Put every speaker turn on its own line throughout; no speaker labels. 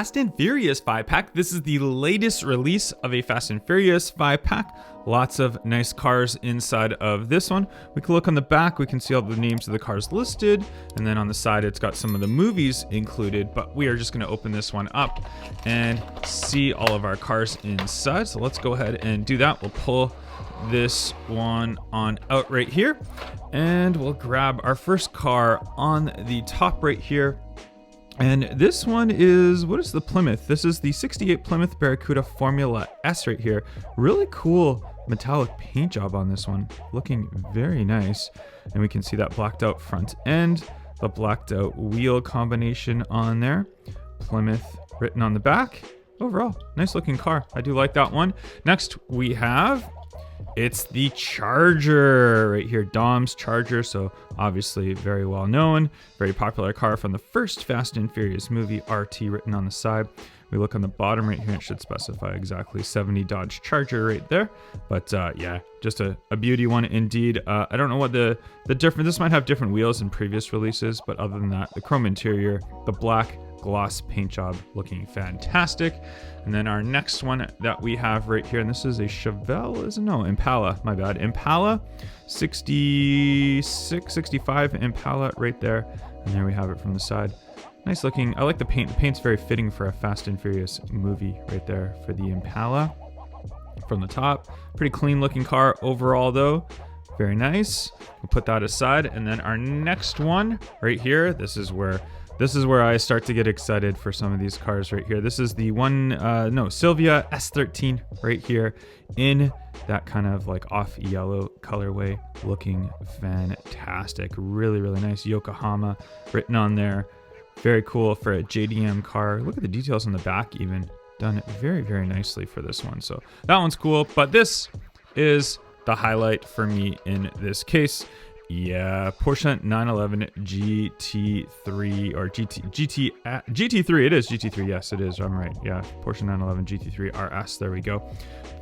Fast and Furious 5-pack. This is the latest release of a Fast and Furious 5-pack. Lots of nice cars inside of this one. We can look on the back, we can see all the names of the cars listed, and then on the side it's got some of the movies included, but we are just going to open this one up and see all of our cars inside. So let's go ahead and do that. We'll pull this one on out right here, and we'll grab our first car on the top right here. And this one is, what is the Plymouth? This is the 68 Plymouth Barracuda Formula S right here. Really cool metallic paint job on this one. Looking very nice. And we can see that blacked out front end, the blacked out wheel combination on there. Plymouth written on the back. Overall, nice looking car. I do like that one. Next we have, it's the Charger right here, Dom's Charger. So obviously very well known, very popular car from the first Fast and Furious movie, RT written on the side. We look on the bottom right here, it should specify exactly 70 Dodge Charger right there. But yeah, just a beauty one indeed. I don't know what the different, this might have different wheels in previous releases, but other than that, the chrome interior, the black gloss paint job looking fantastic. And then our next one that we have right here, and this is a Chevelle, isn't no, Impala, my bad. Impala 66, 65 Impala right there. And there we have it from the side. Nice looking, I like the paint. The paint's very fitting for a Fast and Furious movie right there for the Impala. From the top, pretty clean looking car overall though. Very nice. We'll put that aside. And then our next one right here, this is where I start to get excited for some of these cars right here. This is the Silvia S13 right here in that kind of like off yellow colorway, looking fantastic. Really, really nice. Yokohama written on there. Very cool for a JDM car. Look at the details on the back even. Done very, very nicely for this one. So that one's cool, but this is the highlight for me in this case. Yeah, Porsche 911 GT3 or GT3. It is GT3. Yes, it is. I'm right. Yeah, Porsche 911 GT3 RS. There we go.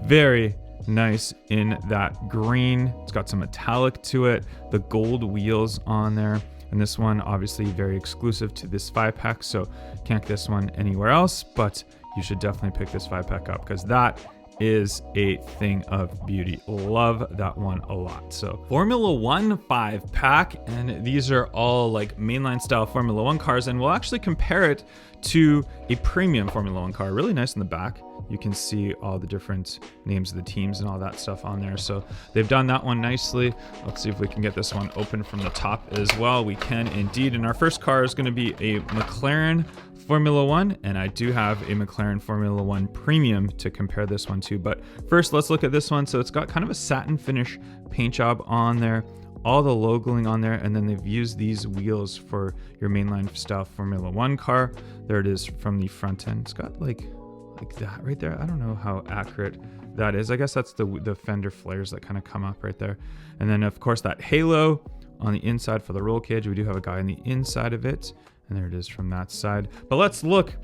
Very nice in that green. It's got some metallic to it. The gold wheels on there. And this one, obviously, very exclusive to this 5-pack. So can't get this one anywhere else. But you should definitely pick this 5-pack up because that is a thing of beauty. Love that one a lot. So Formula One 5-pack, and these are all like mainline style Formula One cars, and we'll actually compare it to a premium Formula One car. Really nice in the back. You can see all the different names of the teams and all that stuff on there. So they've done that one nicely. Let's see if we can get this one open from the top as well. We can indeed. And our first car is going to be a McLaren Formula One, and I do have a McLaren Formula One Premium to compare this one to. But first, let's look at this one. So it's got kind of a satin finish paint job on there, all the logoing on there, and then they've used these wheels for your mainline style Formula One car. There it is from the front end. It's got like that right there. I don't know how accurate that is. I guess that's the fender flares that kind of come up right there. And then of course that halo on the inside for the roll cage. We do have a guy on the inside of it. And there it is from that side. But let's look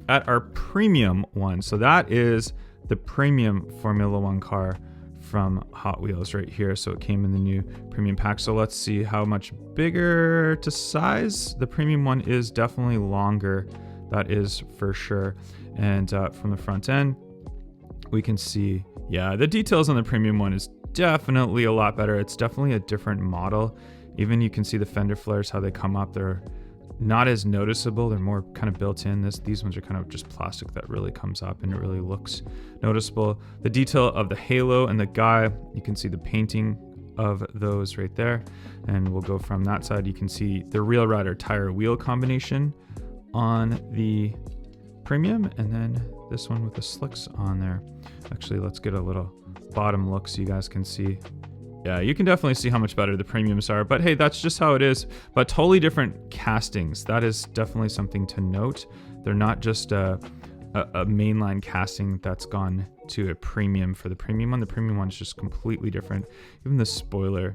at our premium one. So that is the premium Formula One car from Hot Wheels right here. So it came in the new premium pack. So let's see how much bigger to size. The premium one is definitely longer. That is for sure. And from the front end, we can see, yeah, the details on the premium one is definitely a lot better. It's definitely a different model. Even you can see the fender flares, how they come up. They're not as noticeable. They're more kind of built in. These ones are kind of just plastic that really comes up and it really looks noticeable. The detail of the halo and the guy, you can see the painting of those right there. And we'll go from that side. You can see the Real Rider tire wheel combination on the premium, and then this one with the slicks on there. Actually, let's get a little bottom look so you guys can see. Yeah, you can definitely see how much better the premiums are, but hey, that's just how it is. But totally different castings. That is definitely something to note. They're not just a mainline casting that's gone to a premium for the premium one. The premium one is just completely different. Even the spoiler,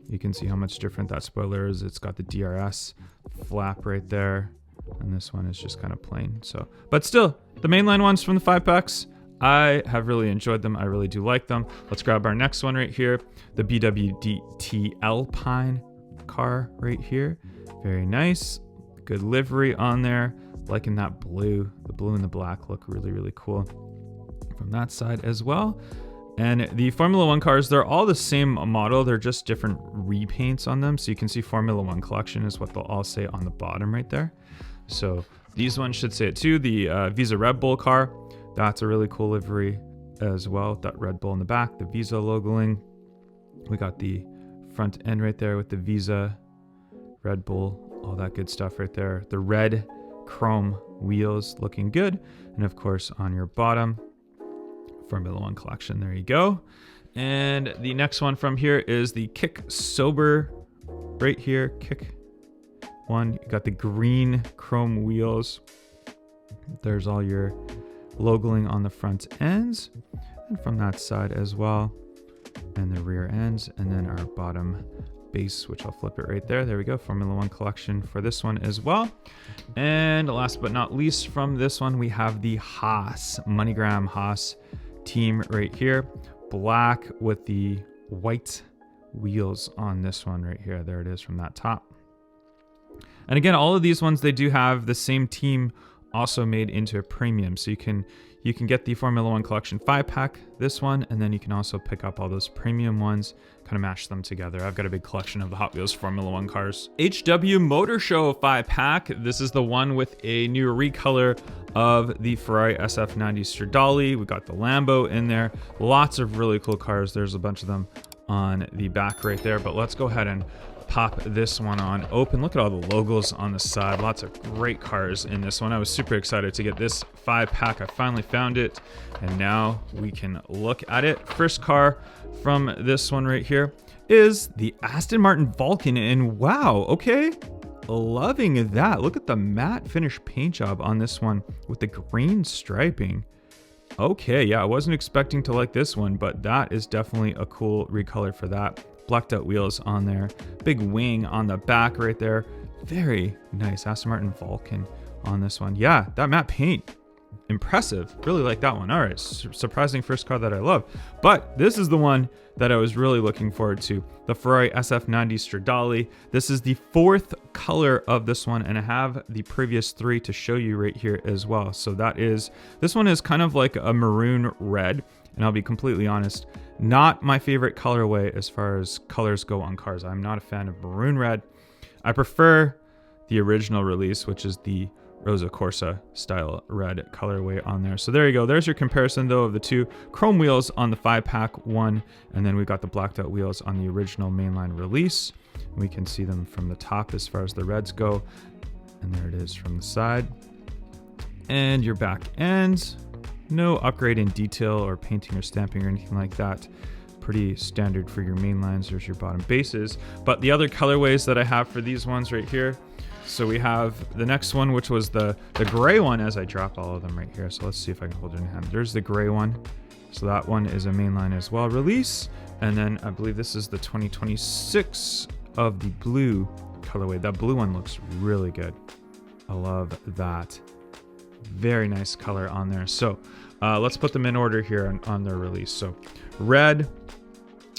you can see how much different that spoiler is. It's got the DRS flap right there, and this one is just kind of plain. So, but still, the mainline ones from the 5-packs, I have really enjoyed them. I really do like them. Let's grab our next one right here. The BWDT Alpine car right here. Very nice. Good livery on there. Liking that blue. The blue and the black look really, really cool from that side as well. And the Formula One cars, they're all the same model. They're just different repaints on them. So you can see Formula One Collection is what they'll all say on the bottom right there. So these ones should say it too. The Visa Red Bull car, that's a really cool livery as well. That Red Bull in the back, the Visa logoing. We got the front end right there with the Visa, Red Bull, all that good stuff right there. The red chrome wheels looking good. And of course on your bottom, Formula One Collection, there you go. And the next one from here is the Kick Sober right here, Kick one. You got the green chrome wheels. There's all your logoing on the front ends and from that side as well, and the rear ends, and then our bottom base, which I'll flip it right there. There we go, Formula One Collection for this one as well. And last but not least from this one, we have the Haas, MoneyGram Haas team right here. Black with the white wheels on this one right here. There it is from that top. And again, all of these ones, they do have the same team also made into a premium. So you can get the Formula One Collection 5-pack, this one, and then you can also pick up all those premium ones, kind of mash them together. I've got a big collection of the Hot Wheels Formula One cars. HW Motor Show 5-pack. This is the one with a new recolor of the Ferrari SF90 Stradale. We got the Lambo in there. Lots of really cool cars. There's a bunch of them on the back right there, but let's go ahead and pop this one on open. Look at all the logos on the side. Lots of great cars in this one. I was super excited to get this 5-pack. I finally found it, and now we can look at it. First car from this one right here is the Aston Martin Vulcan, and wow, okay, loving that. Look at the matte finish paint job on this one with the green striping. Okay, yeah, I wasn't expecting to like this one, but that is definitely a cool recolor for that. Blacked out wheels on there, big wing on the back right there. Very nice Aston Martin Vulcan on this one. Yeah, that matte paint, impressive. Really like that one. All right, surprising first car that I love. But this is the one that I was really looking forward to, the Ferrari SF90 Stradale. This is the 4th color of this one, and I have the previous 3 to show you right here as well. So this one is kind of like a maroon red, and I'll be completely honest, not my favorite colorway as far as colors go on cars. I'm not a fan of maroon red. I prefer the original release, which is the Rosa Corsa style red colorway on there. So there you go. There's your comparison though of the two chrome wheels on the 5-pack one, and then we got the blacked out wheels on the original mainline release. We can see them from the top as far as the reds go, and there it is from the side. And your back end, no upgrade in detail or painting or stamping or anything like that. Pretty standard for your main lines. There's your bottom bases. But the other colorways that I have for these ones right here, so we have the next one, which was the gray one, as I drop all of them right here. So let's see if I can hold it in hand. There's the gray one. So that one is a mainline as well release. And then I believe this is the 2026 of the blue colorway. That blue one looks really good. I love that. Very nice color on there. So let's put them in order here on their release. So red,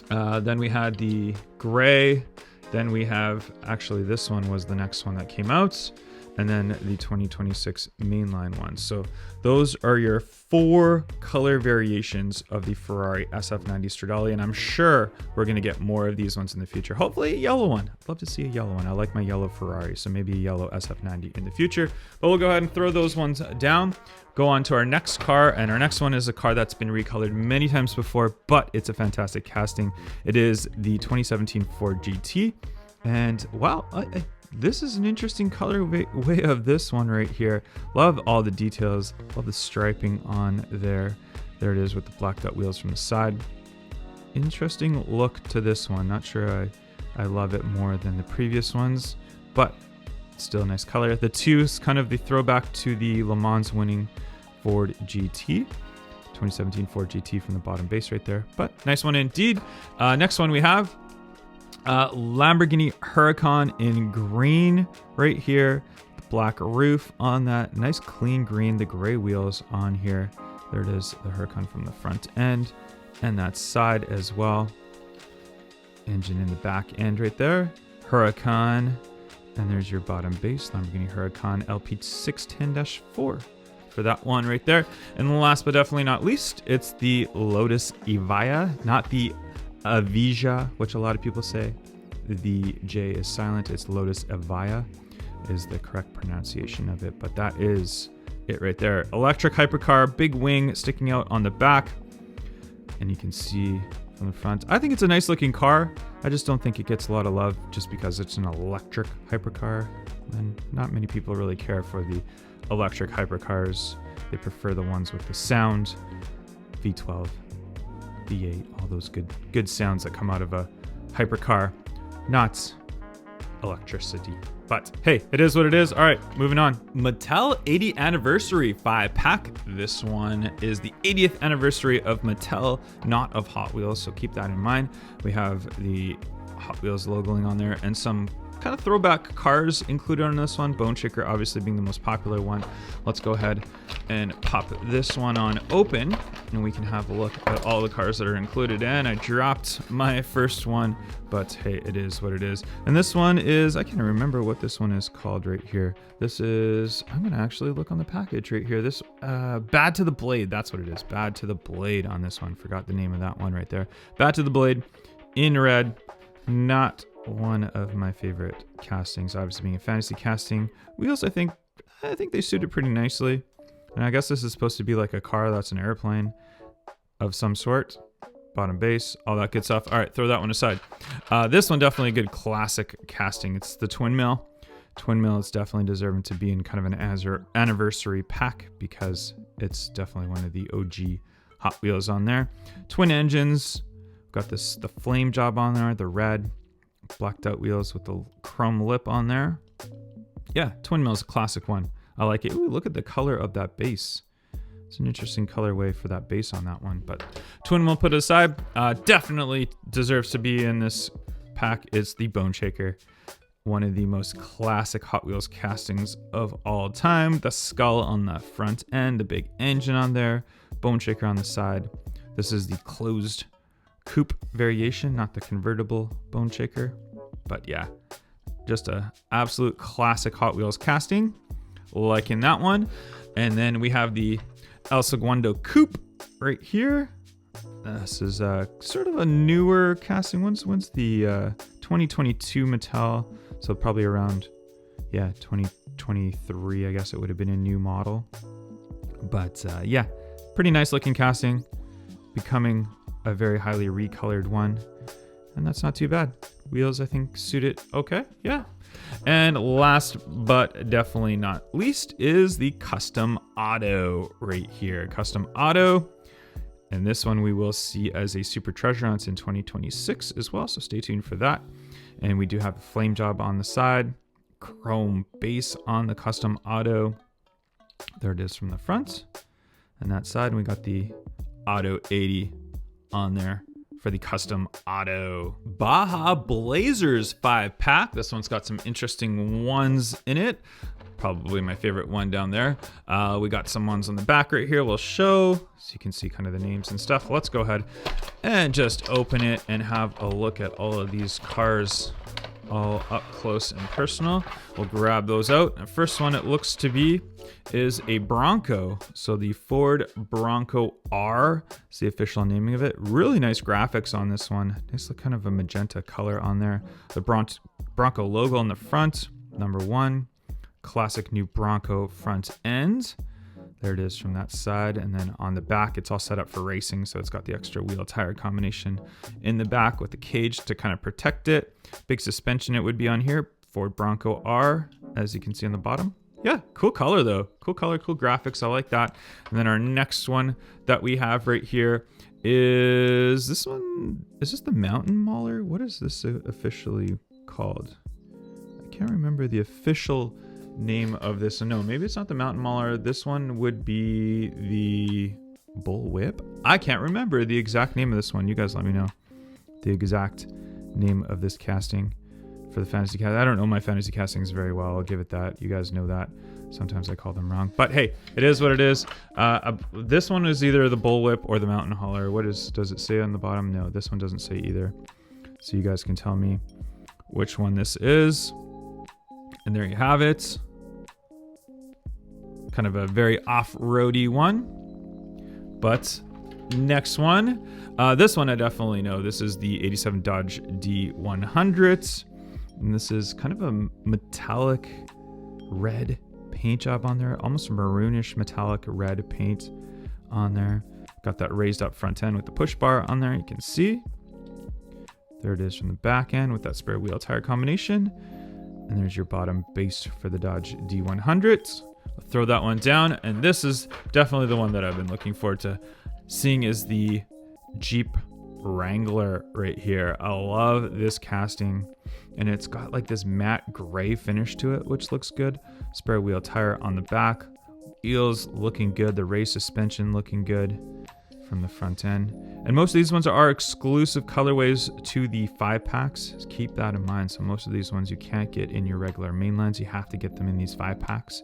then we had the gray, then we have, actually this one was the next one that came out, and then the 2026 mainline one. So those are your 4 color variations of the Ferrari SF90 Stradale, and I'm sure we're going to get more of these ones in the future. Hopefully a yellow one. I'd love to see a yellow one. I like my yellow Ferrari, so maybe a yellow SF90 in the future. But we'll go ahead and throw those ones down, go on to our next car, and our next one is a car that's been recolored many times before, but it's a fantastic casting. It is the 2017 Ford GT, and wow, this is an interesting colorway of this one right here. Love all the details, love the striping on there. There it is with the blacked out wheels from the side. Interesting look to this one. Not sure I love it more than the previous ones, but still a nice color. The 2 is kind of the throwback to the Le Mans winning Ford GT. 2017 Ford GT from the bottom base right there, but nice one indeed. Next one we have Lamborghini Huracan in green right here. The black roof on that, nice clean green, the gray wheels on here. There it is, the Huracan from the front end and that side as well. Engine in the back end right there. Huracan And there's your bottom base, Lamborghini Huracan LP610-4 for that one right there. And last but definitely not least, it's the Lotus Evija, not the Evija, which a lot of people say. The J is silent. It's Lotus Evija is the correct pronunciation of it, but that is it right there. Electric hypercar, big wing sticking out on the back, and you can see from the front. I think it's a nice looking car. I just don't think it gets a lot of love just because it's an electric hypercar, and not many people really care for the electric hypercars. They prefer the ones with the sound, V12, V8, all those good sounds that come out of a hypercar, not electricity. But hey, it is what it is. All right, moving on. Mattel 80th Anniversary 5-pack. This one is the 80th anniversary of Mattel, not of Hot Wheels, so keep that in mind. We have the Hot Wheels logoing on there and some kind of throwback cars included on this one. Bone Shaker obviously being the most popular one. Let's go ahead and pop this one on open and we can have a look at all the cars that are included. And I dropped my first one, but hey, it is what it is. And this one is, I can't remember what this one is called right here. This is, I'm gonna actually look on the package right here. This, Bad to the Blade, that's what it is. Bad to the Blade on this one. Forgot the name of that one right there. Bad to the Blade in red. Not one of my favorite castings, obviously being a fantasy casting. Wheels, I think they suit it pretty nicely. And I guess this is supposed to be like a car that's an airplane of some sort. Bottom base, all that good stuff. All right, throw that one aside. This one definitely a good classic casting. It's the Twin Mill. Twin Mill is definitely deserving to be in kind of an anniversary pack because it's definitely one of the OG Hot Wheels on there. Twin engines. Got the flame job on there, the red blacked out wheels with the chrome lip on there. Yeah, Twin Mill's a classic one. I like it. Ooh, look at the color of that base. It's an interesting colorway for that base on that one. But Twin Mill put aside, definitely deserves to be in this pack. It's the Bone Shaker. One of the most classic Hot Wheels castings of all time. The skull on the front end, the big engine on there, Bone Shaker on the side. This is the closed coupe variation, not the convertible Bone Shaker. But yeah, just a absolute classic Hot Wheels casting, like in that one. And then we have the El Segundo Coupe right here. This is sort of a newer casting. When's the 2022 Mattel? So probably around, yeah, 2023, I guess it would have been a new model. But yeah, pretty nice looking casting, becoming a very highly recolored one, and that's not too bad. Wheels, I think, suit it okay. Yeah. And last but definitely not least is the Custom Auto right here. Custom Auto, and this one we will see as a Super Treasure Hunt in 2026 as well, so stay tuned for that. And we do have a flame job on the side, chrome base on the Custom Auto. There it is from the front and that side, and we got the Auto 80 on there for the Custom Auto. Baja Blazers 5-pack. This one's got some interesting ones in it. Probably my favorite one down there. We got some ones on the back right here we'll show, so you can see kind of the names and stuff. Let's go ahead and just open it and have a look at all of these cars all up close and personal. We'll grab those out. The first one it looks to be is a Bronco. So the Ford Bronco R is the official naming of it. Really nice graphics on this one. Nice kind of a magenta color on there. The Bronco logo on the front, number 1. Classic new Bronco front end. There it is from that side. And then on the back, it's all set up for racing. So it's got the extra wheel tire combination in the back with the cage to kind of protect it. Big suspension it would be on here. Ford Bronco R, as you can see on the bottom. Yeah, cool color though. Cool color, cool graphics. I like that. And then our next one that we have right here is this one. Is this the Mountain Mauler? What is this officially called? I can't remember the official name of this. No, maybe it's not the Mountain Mauler. This one would be the Bull Whip. I can't remember the exact name of this one. You guys let me know the exact name of this casting for the fantasy cast. I don't know my fantasy castings very well. I'll give it that. You guys know that. Sometimes I call them wrong. But hey, it is what it is. This one is either the Bull Whip or the Mountain Hauler. Does it say on the bottom? No, this one doesn't say either. So you guys can tell me which one this is. And there you have it. Kind of a very off-roady one. But next one. This one I definitely know. This is the 87 Dodge D100. And this is kind of a metallic red paint job on there. Almost maroonish metallic red paint on there. Got that raised up front end with the push bar on there. You can see. There it is from the back end with that spare wheel tire combination. And there's your bottom base for the Dodge D100. I'll throw that one down. And this is definitely the one that I've been looking forward to seeing, is the Jeep Wrangler right here. I love this casting. And it's got like this matte gray finish to it, which looks good. Spare wheel tire on the back. Wheels looking good. The race suspension looking good from the front end. And most of these ones are exclusive colorways to the 5-packs. Just keep that in mind. So most of these ones you can't get in your regular mainlines. You have to get them in these 5-packs.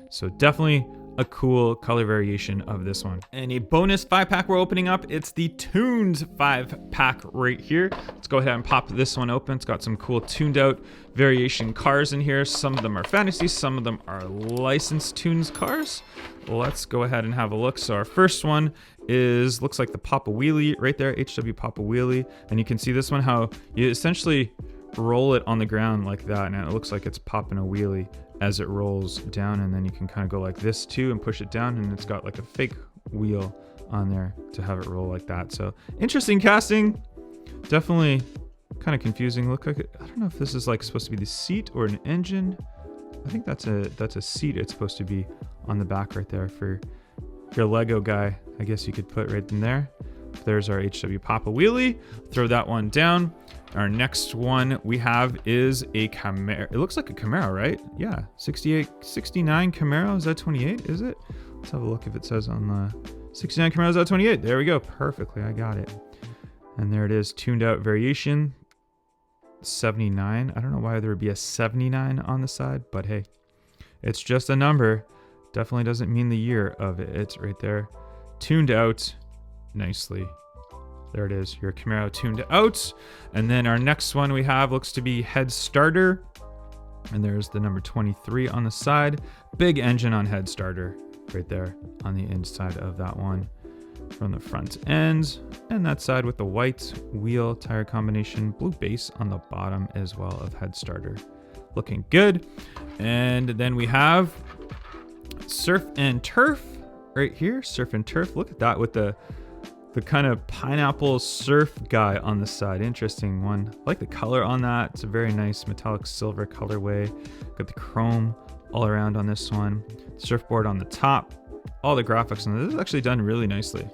So definitely a cool color variation of this one. And a bonus 5-pack we're opening up. It's the tuned 5-pack right here. Let's go ahead and pop this one open. It's got some cool tuned out variation cars in here. Some of them are fantasy, some of them are licensed tunes cars. Let's go ahead and have a look. So our first one looks like the Papa Wheelie right there, HW Papa Wheelie. And you can see this one, how you essentially roll it on the ground like that, and it looks like it's popping a wheelie as it rolls down. And then you can kind of go like this too and push it down, and it's got like a fake wheel on there to have it roll like that. So interesting casting, definitely kind of confusing. Look like I don't know if this is like supposed to be the seat or an engine. I think that's a seat. It's supposed to be on the back right there for your Lego guy. I guess you could put right in there. There's our HW Papa Wheelie. Throw that one down. Our next one we have is a Camaro. It looks like a Camaro, right? Yeah, 68, 69 Camaro. Is that 28? Is it? Let's have a look if it says on the 69 Camaro. Is that 28? There we go. Perfectly. I got it. And there it is. Tuned out variation. 79. I don't know why there would be a 79 on the side, but hey, it's just a number. Definitely doesn't mean the year of it. It's right there. Tuned out nicely. There it is, your Camaro tuned out. And then our next one we have looks to be head starter. And there's the number 23 on the side. Big engine on head starter right there on the inside of that one from the front end. And that side with the white wheel tire combination, blue base on the bottom as well of head starter. Looking good. And then we have Surf and Turf right here. Surf and Turf. Look at that with the kind of pineapple surf guy on the side. Interesting one. I like the color on that. It's a very nice metallic silver colorway. Got the chrome all around on this one. Surfboard on the top. All the graphics on this is actually done really nicely.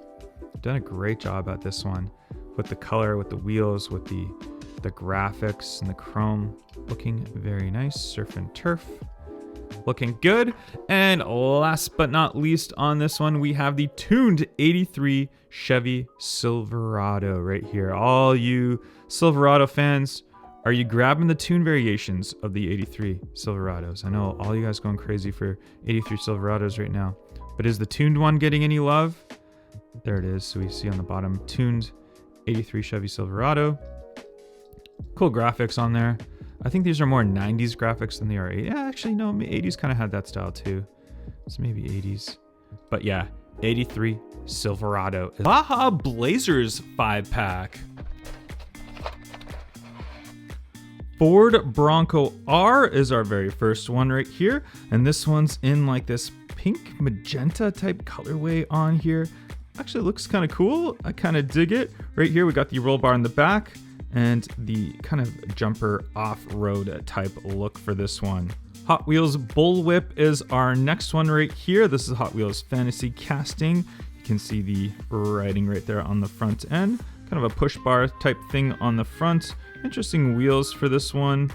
Done a great job at this one with the color, with the wheels, with the graphics and the chrome. Looking very nice. Surf and Turf. Looking good. And last but not least on this one, we have the tuned 83 Chevy Silverado right here. All you Silverado fans, are you grabbing the tune variations of the 83 Silverados? I know all you guys going crazy for 83 Silverados right now, but is the tuned one getting any love? There it is. So we see on the bottom, tuned 83 Chevy Silverado. Cool graphics on there. I think these are more 90s graphics than they are 80s. Yeah, actually, no, 80s kind of had that style too. So maybe 80s. But yeah, 83 Silverado. Baja Blazers 5-pack. Ford Bronco R is our very first one right here. And this one's in like this pink magenta type colorway on here. Actually looks kind of cool. I kind of dig it. Right here, we got the roll bar in the back and the kind of jumper off-road type look for this one. Hot Wheels Bullwhip is our next one right here. This is Hot Wheels Fantasy Casting. You can see the writing right there on the front end. Kind of a push bar type thing on the front. Interesting wheels for this one.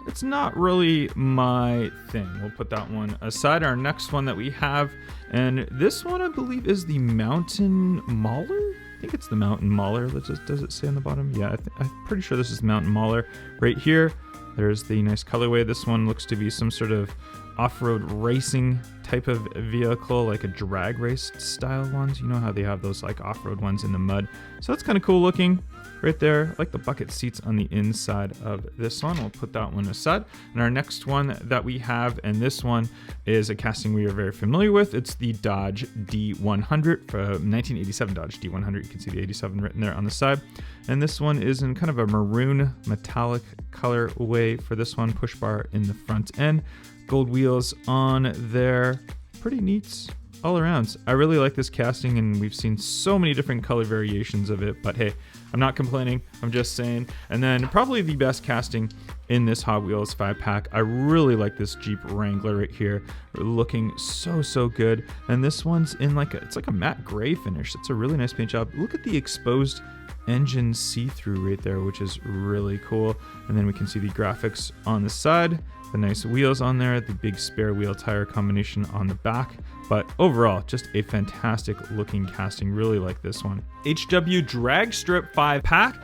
It's not really my thing. We'll put that one aside. Our next one that we have, and this one I believe is the Mountain Mauler. I think it's the Mountain Mauler. Does it say on the bottom? Yeah, I'm pretty sure this is Mountain Mauler right here. There's the nice colorway. This one looks to be some sort of off-road racing type of vehicle, like a drag race style ones. You know how they have those like off-road ones in the mud. So that's kind of cool looking right there. I like the bucket seats on the inside of this one. We'll put that one aside. And our next one that we have, and this one is a casting we are very familiar with. It's the Dodge D100 from 1987 Dodge D100. You can see the 87 written there on the side. And this one is in kind of a maroon metallic colorway for this one. Push bar in the front end. Gold wheels on there. Pretty neat all around. I really like this casting, and we've seen so many different color variations of it, but hey, I'm not complaining, I'm just saying. And then probably the best casting in this Hot Wheels 5-pack. I really like this Jeep Wrangler right here, looking so good. And this one's in it's like a matte gray finish. It's a really nice paint job. Look at the exposed engine see-through right there, which is really cool. And then we can see the graphics on the side, the nice wheels on there, the big spare wheel tire combination on the back. But overall, just a fantastic looking casting. Really like this one. HW Drag Strip 5-pack.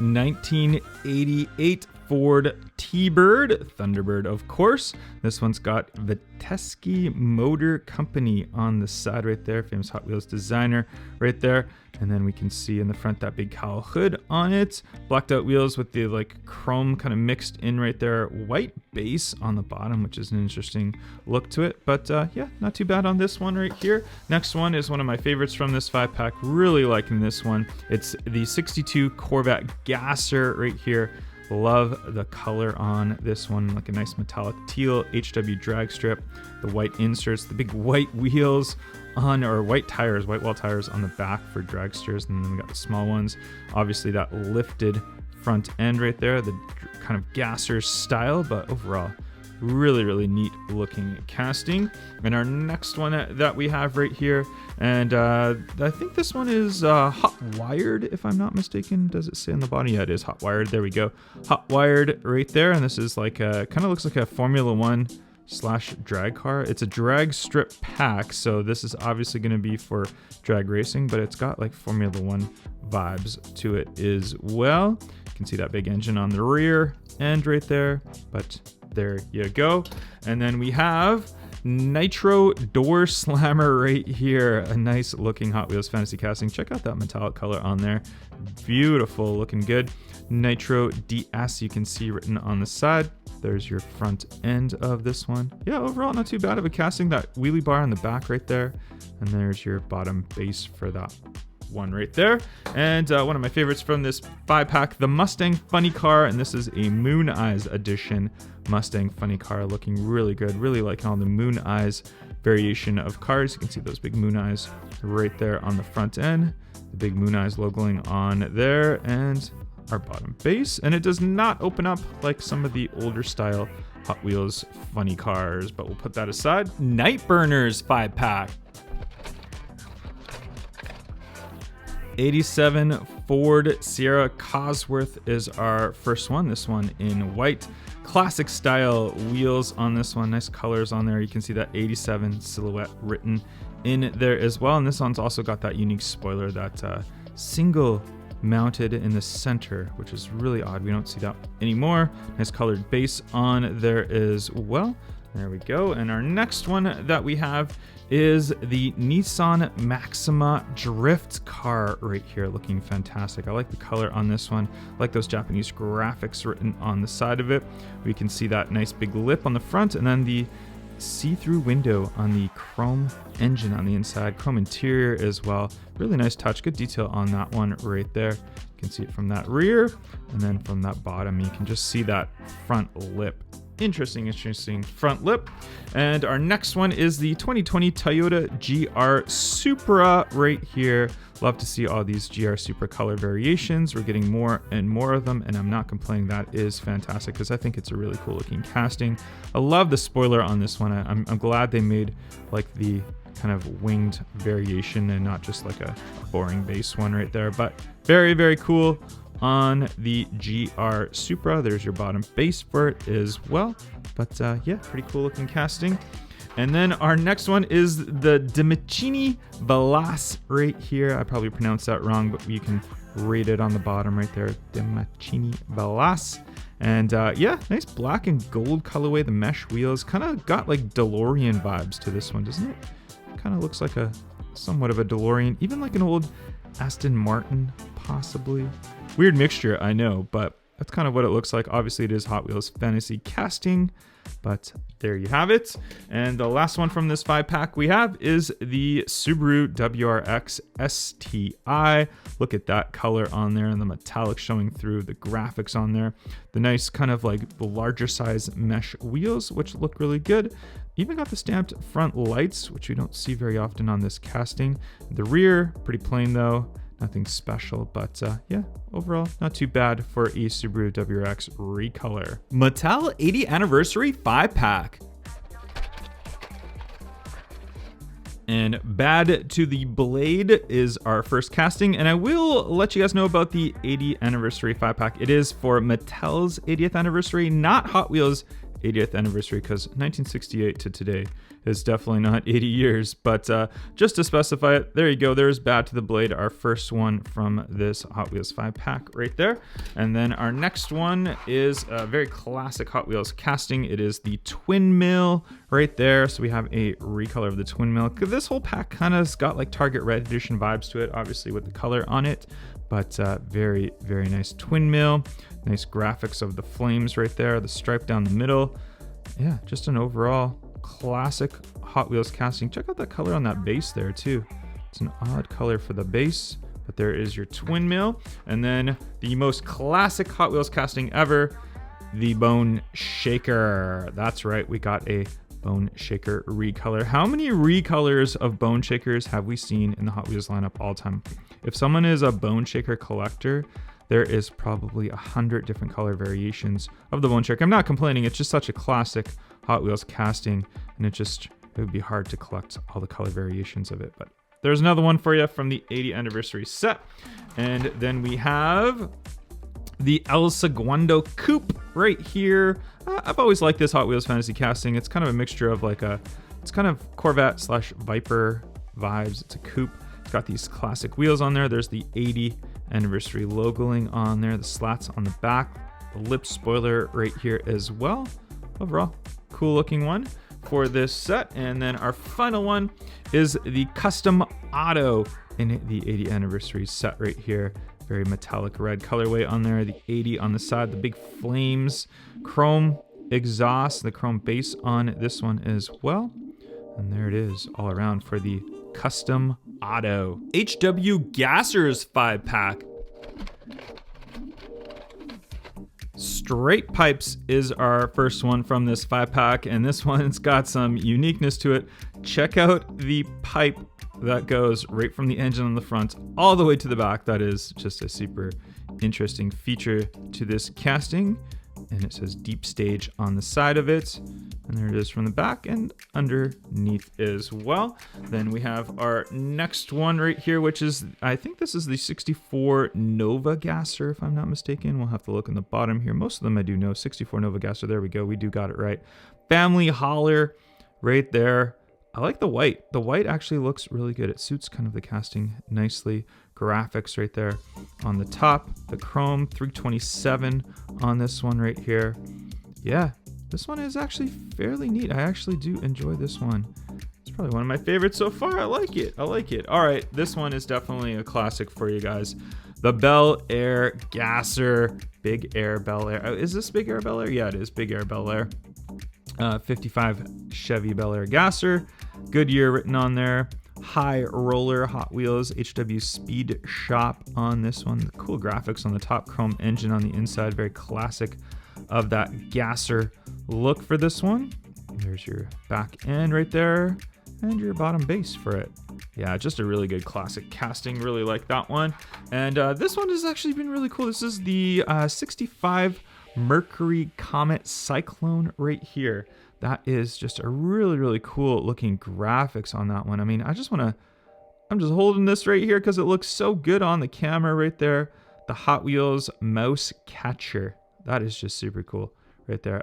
1988 Ford T-Bird, Thunderbird of course. This one's got Vitesky Motor Company on the side right there, famous Hot Wheels designer right there. And then we can see in the front that big cowl hood on it. Blacked out wheels with the like chrome kind of mixed in right there. White base on the bottom, which is an interesting look to it. But yeah, not too bad on this one right here. Next one is one of my favorites from this 5-pack. Really liking this one. It's the 62 Corvette Gasser right here. Love the color on this one, like a nice metallic teal HW drag strip, the white inserts, the big white wheels on, or white tires, white wall tires on the back for dragsters, and then we got the small ones. Obviously that lifted front end right there, the kind of gasser style, but overall really neat looking casting. And our next one that we have right here, and I think this one is hot wired, if I'm not mistaken. Does it say on the body? Yeah, it is hot wired. There we go, hot wired right there. And this is like a kind of looks like a Formula One / drag car. It's a drag strip pack, so this is obviously going to be for drag racing, but it's got like Formula One vibes to it as well. You can see that big engine on the rear end right there, but there you go. And then we have Nitro Door Slammer right here. A nice looking Hot Wheels fantasy casting. Check out that metallic color on there. Beautiful, looking good. Nitro DS, you can see written on the side. There's your front end of this one. Yeah, overall not too bad of a casting. That wheelie bar on the back right there. And there's your bottom base for that one right there. And one of my favorites from this 5-pack, the Mustang Funny Car, and this is a Moon Eyes edition Mustang Funny Car, looking really good. Really liking all the Moon Eyes variation of cars. You can see those big Moon Eyes right there on the front end, the big Moon Eyes logoing on there, and our bottom base. And it does not open up like some of the older style Hot Wheels funny cars, but we'll put that aside. Nightburners 5-pack. 87 Ford Sierra Cosworth is our first one. This one in white, classic style wheels on this one. Nice colors on there. You can see that 87 silhouette written in there as well. And this one's also got that unique spoiler, that single mounted in the center, which is really odd. We don't see that anymore. Nice colored base on there as well. There we go. And our next one that we have is the Nissan Maxima drift car right here, looking fantastic. I like the color on this one. I like those Japanese graphics written on the side of it. We can see that nice big lip on the front, and then the see-through window on the chrome engine on the inside, chrome interior as well. Really nice touch, good detail on that one right there. You can see it from that rear, and then from that bottom you can just see that front lip. Interesting front lip. And our next one is the 2020 Toyota GR Supra right here. Love to see all these GR Supra color variations. We're getting more and more of them, and I'm not complaining. That is fantastic because I think it's a really cool looking casting. I love the spoiler on this one. I'm glad they made like the kind of winged variation and not just like a boring base one right there, but very cool on the GR Supra. There's your bottom base for it as well. But yeah, pretty cool looking casting. And then our next one is the Dimicini Velas right here. I probably pronounced that wrong, but you can read it on the bottom right there. Dimicini Velas. And yeah, nice black and gold colorway. The mesh wheels kind of got like DeLorean vibes to this one, doesn't it? Kind of looks like a somewhat of a DeLorean, even like an old Aston Martin, possibly. Weird mixture, I know, but that's kind of what it looks like. Obviously, it is Hot Wheels Fantasy Casting, but there you have it. And the last one from this 5-pack we have is the Subaru WRX STI. Look at that color on there and the metallic showing through, the graphics on there. The nice kind of like the larger size mesh wheels, which look really good. Even got the stamped front lights, which we don't see very often on this casting. The rear, pretty plain though. Nothing special, but yeah, overall, not too bad for a Subaru WRX recolor. Mattel 80th Anniversary 5-pack. And Bad to the Blade is our first casting, and I will let you guys know about the 80th Anniversary 5-pack. It is for Mattel's 80th anniversary, not Hot Wheels' 80th anniversary, because 1968 to today is definitely not 80 years, but just to specify it, there you go. There's Bad to the Blade, our first one from this Hot Wheels 5-pack right there. And then our next one is a very classic Hot Wheels casting. It is the Twin Mill right there. So we have a recolor of the Twin Mill. This whole pack kind of got like Target Red Edition vibes to it, obviously with the color on it, but very, very nice Twin Mill. Nice graphics of the flames right there, the stripe down the middle. Yeah, just an overall classic Hot Wheels casting. Check out that color on that base there too. It's an odd color for the base, but there is your Twin Mill. And then the most classic Hot Wheels casting ever, the Bone Shaker. That's right, we got a Bone Shaker recolor. How many recolors of Bone Shakers have we seen in the Hot Wheels lineup all time? If someone is a Bone Shaker collector, there is probably 100 different color variations of the Bone Shaker. I'm not complaining, it's just such a classic Hot Wheels casting, and it would be hard to collect all the color variations of it. But there's another one for you from the 80th anniversary set. And then we have the El Segundo Coupe right here. I've always liked this Hot Wheels Fantasy casting. It's kind of a mixture of like it's kind of Corvette / Viper vibes. It's a coupe. It's got these classic wheels on there. There's the 80th anniversary logoing on there, the slats on the back, the lip spoiler right here as well. Overall, cool looking one for this set. And then our final one is the Custom Auto in the 80th anniversary set right here. Very metallic red colorway on there, the 80 on the side, the big flames, chrome exhaust, the chrome base on this one as well. And there it is all around for the Custom Auto. HW Gassers 5-pack. Straight Pipes is our first one from this 5-pack, and this one's got some uniqueness to it. Check out the pipe that goes right from the engine on the front all the way to the back. That is just a super interesting feature to this casting. And it says Deep Stage on the side of it. And there it is from the back and underneath as well. Then we have our next one right here, which is, I think this is the 64 Nova Gasser, if I'm not mistaken. We'll have to look in the bottom here. Most of them I do know. 64 Nova Gasser, there we go. We do got it right. Family Hauler right there. I like the white. The white actually looks really good. It suits kind of the casting nicely. Graphics right there on the top. The chrome 327 on this one right here. Yeah, this one is actually fairly neat. I actually do enjoy this one. It's probably one of my favorites so far. I like it. I like it. All right, this one is definitely a classic for you guys. The Bel Air Gasser. Big Air Bel Air. Is this Big Air Bel Air? Yeah, it is Big Air Bel Air. 55 Chevy Bel Air Gasser. Goodyear written on there. High Roller Hot Wheels HW Speed Shop on this one. The cool graphics on the top, chrome engine on the inside. Very classic of that Gasser look for this one. There's your back end right there and your bottom base for it. Yeah, just a really good classic casting. Really like that one. And this one has actually been really cool. This is the 65 Mercury Comet Cyclone right here. That is just a really, really cool looking graphics on that one. I mean, I'm just holding this right here because it looks so good on the camera right there. The Hot Wheels Mouse Catcher. That is just super cool right there.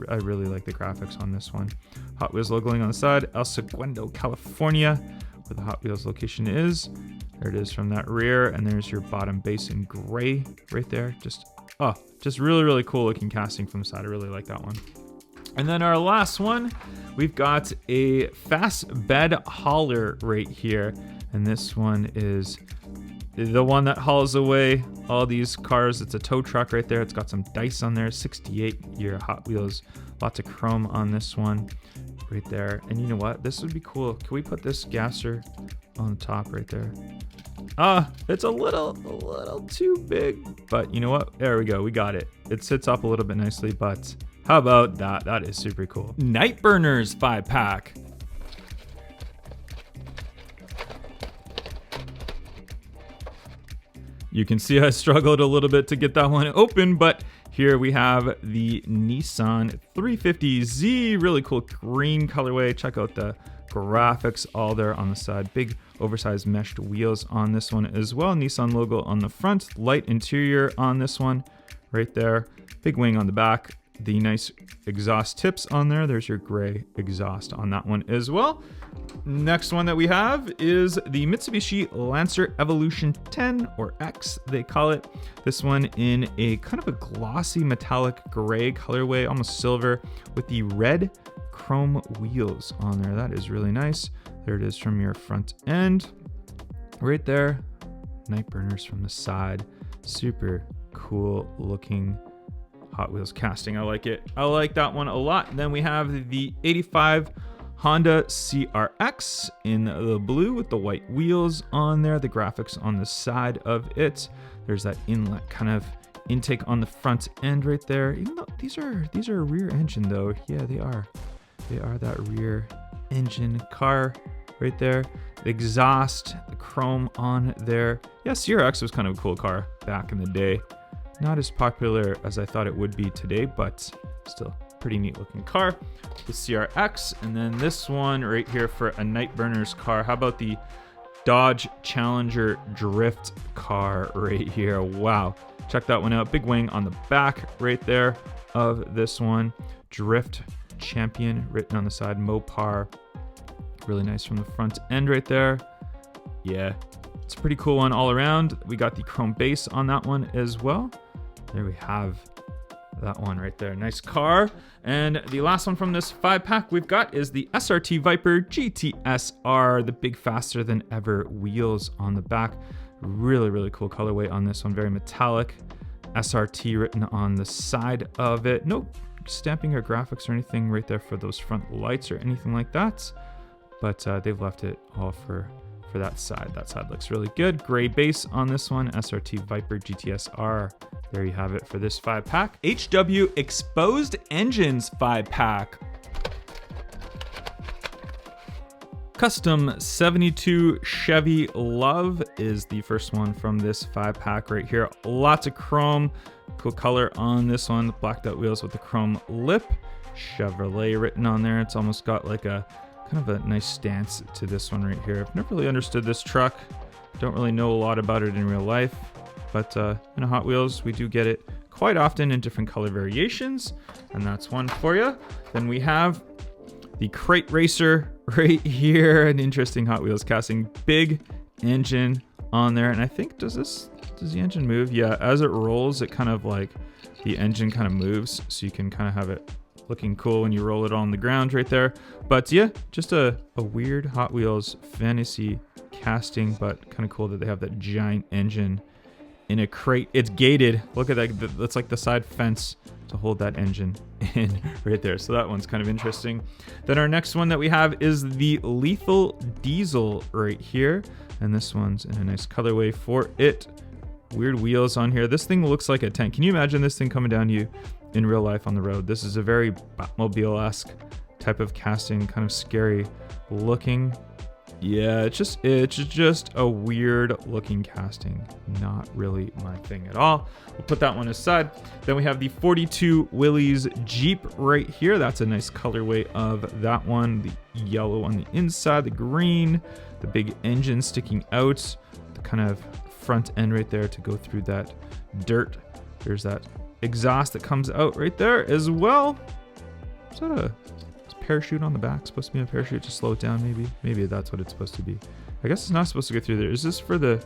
I really like the graphics on this one. Hot Wheels logoing on the side. El Segundo, California, where the Hot Wheels location is. There it is from that rear. And there's your bottom base in gray right there. Just Oh, just really, really cool looking casting from the side. I really like that one. And then our last one, we've got a fast bed hauler right here. And this one is the one that hauls away all these cars. It's a tow truck right there. It's got some dice on there, 68-year Hot Wheels. Lots of chrome on this one right there. And you know what? This would be cool. Can we put this gasser on the top right there? It's a little too big, but you know what? There we go. We got it. It sits up a little bit nicely, but how about that? That is super cool. Nightburners 5-pack. You can see I struggled a little bit to get that one open, but here we have the Nissan 350Z, really cool green colorway. Check out the graphics all there on the side. Big oversized meshed wheels on this one as well. Nissan logo on the front, light interior on this one right there. Big wing on the back. The nice exhaust tips on there. There's your gray exhaust on that one as well. Next one that we have is the Mitsubishi Lancer Evolution 10, or X they call it. This one in a kind of a glossy metallic gray colorway, almost silver, with the red chrome wheels on there. That is really nice. There it is from your front end right there. Night burners from the side. Super cool looking Hot Wheels casting. I like it. I like that one a lot. Then we have the 85 Honda CRX in the blue with the white wheels on there. The graphics on the side of it. There's that inlet kind of intake on the front end right there. Even though these are rear engine though. Yeah, they are. They are that rear engine car right there. The exhaust, the chrome on there. Yeah, CRX was kind of a cool car back in the day. Not as popular as I thought it would be today, but still pretty neat looking car. The CRX, and then this one right here for a Nightburners car. How about the Dodge Challenger Drift car right here? Wow, check that one out. Big wing on the back right there of this one. Drift Champion written on the side. Mopar. Really nice from the front end right there. Yeah, it's a pretty cool one all around. We got the chrome base on that one as well. There we have that one right there. Nice car. And the last one from this 5-pack we've got is the SRT Viper GTSR, the big faster than ever wheels on the back. Really, really cool colorway on this one. Very metallic. SRT written on the side of it. No stamping or graphics or anything right there for those front lights or anything like that. But they've left it all for that side. That side looks really good. Gray base on this one. SRT Viper GTSR. There you have it for this 5-pack. HW Exposed Engines 5-pack. Custom 72 Chevy Love is the first one from this 5-pack right here. Lots of chrome. Cool color on this one. Blacked out wheels with the chrome lip. Chevrolet written on there. It's almost got like a kind of a nice stance to this one right here. I've never really understood this truck. Don't really know a lot about it in real life. But in Hot Wheels, we do get it quite often in different color variations. And that's one for you. Then we have the Crate Racer right here. An interesting Hot Wheels casting. Big engine on there. And I think, does the engine move? Yeah, as it rolls, it kind of like, the engine kind of moves. So you can kind of have it looking cool when you roll it on the ground right there. But yeah, just a weird Hot Wheels fantasy casting, but kind of cool that they have that giant engine in a crate. It's gated. Look at that. That's like the side fence to hold that engine in right there. So that one's kind of interesting. Then our next one that we have is the Lethal Diesel right here. And this one's in a nice colorway for it. Weird wheels on here. This thing looks like a tank. Can you imagine this thing coming down to you in real life on the road? This is a very Batmobile-esque type of casting, kind of scary looking. Yeah, it's just a weird looking casting. Not really my thing at all. We'll put that one aside. Then we have the 42 Willys Jeep right here. That's a nice colorway of that one. The yellow on the inside, the green, the big engine sticking out, the kind of front end right there to go through that dirt. There's that exhaust that comes out right there as well. Is that a parachute on the back? Supposed to be a parachute to slow it down, maybe that's what it's supposed to be. I guess it's not supposed to go through there. Is this for the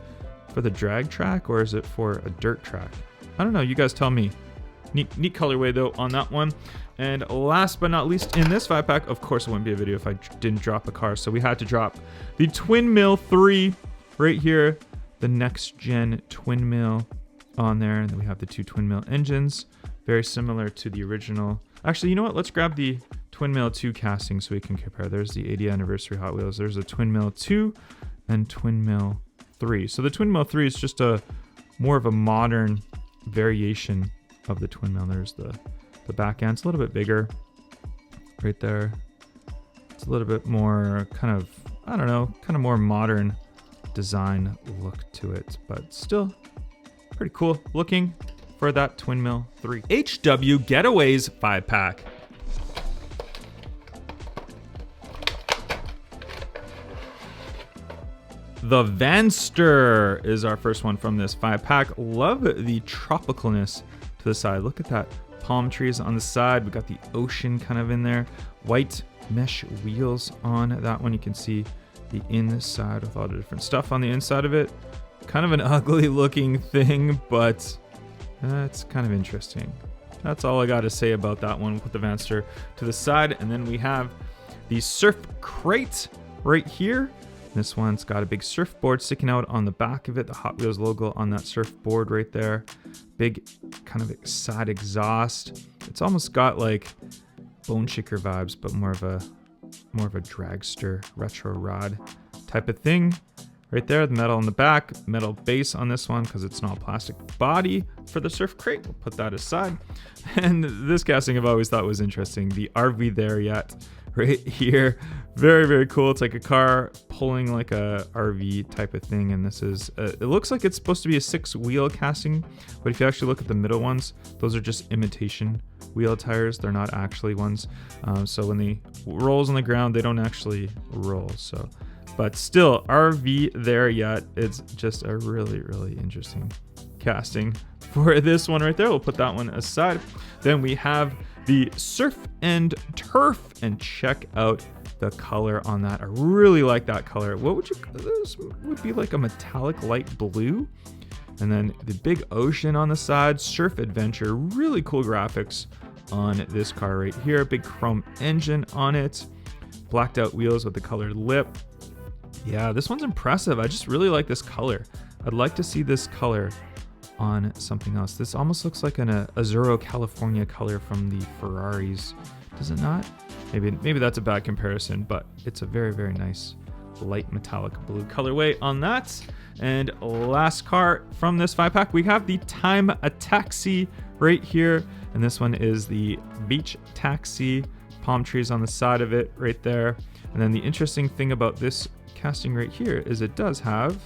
drag track, or is it for a dirt track? I don't know. You guys tell me. Neat colorway though on that one. And last but not least in this 5-pack, of course it wouldn't be a video if I didn't drop a car. So we had to drop the Twin Mill 3 right here. The next gen Twin Mill on there. And then we have the 2 Twin Mill engines. Very similar to the original. Actually, you know what? Let's grab the Twin Mill 2 casting so we can compare. There's the 80th anniversary Hot Wheels. There's a Twin Mill 2 and Twin Mill 3. So the Twin Mill 3 is just a more of a modern variation of the Twin Mill. There's the back end. It's a little bit bigger right there. It's a little bit more kind of, I don't know, kind of more modern design look to it, but still pretty cool looking for that Twin Mill 3. HW Getaways 5-pack. The Vanster is our first one from this 5-pack. Love the tropicalness to the side. Look at that. Palm trees on the side. We got the ocean kind of in there. White mesh wheels on that one. You can see the inside with all the different stuff on the inside of it. Kind of an ugly looking thing, but that's kind of interesting. That's all I got to say about that one with the Vanster to the side. And then we have the Surf Crate right here. This one's got a big surfboard sticking out on the back of it. The Hot Wheels logo on that surfboard right there. Big kind of side exhaust. It's almost got like Bone Shaker vibes, but more of a dragster retro rod type of thing. Right there, the metal on the back, metal base on this one because it's not plastic body for the Surf Crate. We'll put that aside. And this casting I've always thought was interesting. The RV there yet right here. Very, very cool. It's like a car pulling like a RV type of thing. And this is, it looks like it's supposed to be a 6-wheel casting, but if you actually look at the middle ones, those are just imitation wheel tires. They're not actually ones. So when they rolls on the ground, they don't actually roll. So, but still RV there yet. It's just a really, really interesting casting for this one right there. We'll put that one aside. Then we have the Surf and Turf, and check out the color on that. I really like that color. What would you, this would be like a metallic light blue. And then the big ocean on the side, Surf Adventure, really cool graphics on this car right here. Big chrome engine on it, blacked out wheels with the colored lip. Yeah, this one's impressive. I just really like this color. I'd like to see this color on something else. This almost looks like an Azzurro California color from the Ferraris. Does it not? Maybe that's a bad comparison, but it's a very, very nice light metallic blue colorway on that. And last car from this 5-pack, we have the Time a Taxi right here. And this one is the Beach Taxi, palm trees on the side of it right there. And then the interesting thing about this casting right here is it does have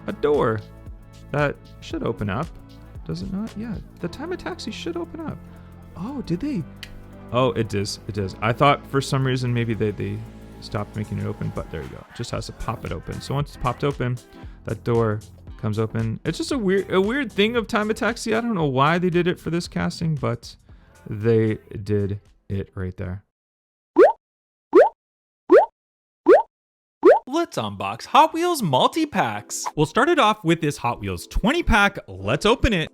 a door that should open up. Does it not? Yeah, the Time a Taxi should open up. Oh, did they? Oh, it does. It does. I thought for some reason maybe they stopped making it open, but there you go. It just has to pop it open. So once it's popped open, that door comes open. It's just a weird thing of Time a Taxi. I don't know why they did it for this casting, but they did it right there.
Let's unbox Hot Wheels multi-packs. We'll start it off with this Hot Wheels 20-pack. Let's open it.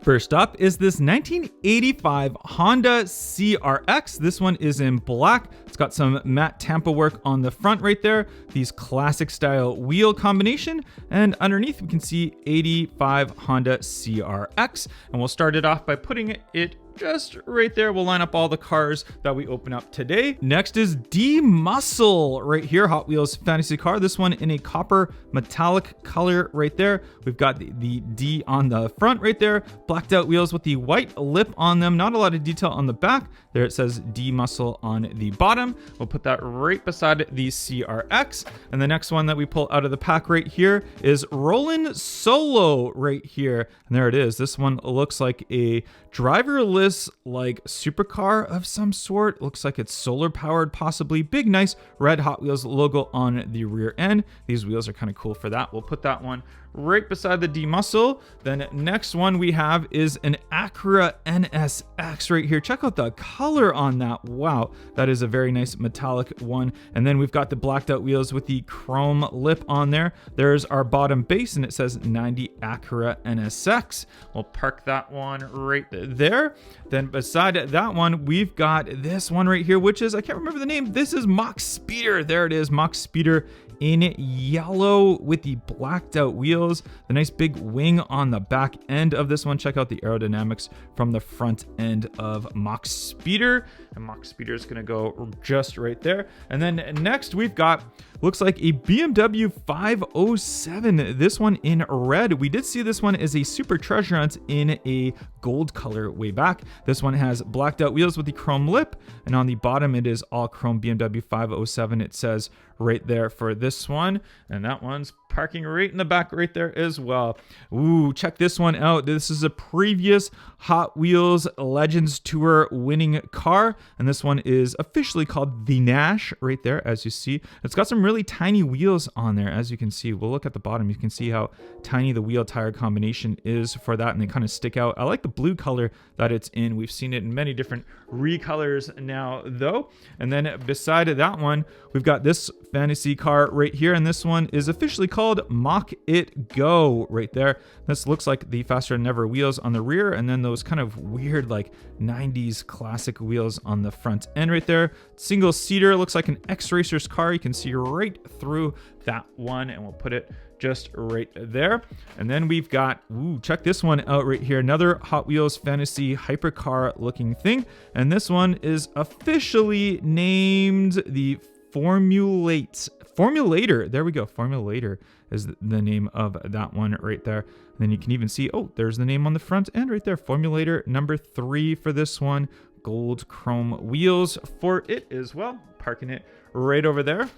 First up is this 1985 Honda CRX. This one is in black. It's got some matte Tampa work on the front right there. These classic style wheel combination. And underneath we can see 85 Honda CRX. And we'll start it off by putting it just right there. We'll line up all the cars that we open up today. Next is D-Muscle right here, Hot Wheels fantasy car. This one in a copper metallic color right there. We've got the D on the front right there, blacked out wheels with the white lip on them. Not a lot of detail on the back. There it says D-Muscle on the bottom. We'll put that right beside the CRX. And the next one that we pull out of the pack right here is Rollin' Solo right here. And there it is. This one looks like a driverless like supercar of some sort. Looks like it's solar powered, possibly. Big nice red Hot Wheels logo on the rear end. These wheels are kind of cool for that. We'll put that one right beside the D-Muscle. Then next one we have is an Acura NSX right here. Check out the color on that. Wow, that is a very nice metallic one. And then we've got the blacked out wheels with the chrome lip on there. There's our bottom base, and it says 90 Acura NSX. We'll park that one right there. Then beside that one, we've got this one right here, which is, I can't remember the name. This is Mach Speeder. There it is, Mach Speeder in yellow with the blacked out wheels, the nice big wing on the back end of this one. Check out the aerodynamics from the front end of Mach Speeder, and Mach Speeder is going to go just right there. And then next we've got, looks like a BMW 507. This one in red. We did see this one as a super treasure hunt in a gold color way back. This one has blacked out wheels with the chrome lip, and on the bottom it is all chrome BMW 507. It says right there for this one, and that one's parking right in the back right there as well. Ooh, check this one out. This is a previous Hot Wheels Legends Tour winning car, and this one is officially called the Nash right there, as you see. It's got some really tiny wheels on there, as you can see. We'll look at the bottom. You can see how tiny the wheel tire combination is for that, and they kind of stick out. I like the blue color that it's in. We've seen it in many different recolors now, though. And then beside that one, we've got this fantasy car right here, and this one is officially called Mach It Go right there. This looks like the Faster Than Ever wheels on the rear, and then those kind of weird like 90s classic wheels on the front end right there. Single seater, looks like an X-Racer's car. You can see right through that one, and we'll put it just right there. And then we've got, ooh, check this one out right here. Another Hot Wheels Fantasy hypercar looking thing. And this one is officially named the Formulator. There we go. Formulator is the name of that one right there. And then you can even see, oh, there's the name on the front end right there. Formulator number 3 for this one. Gold chrome wheels for it as well. Parking it right over there.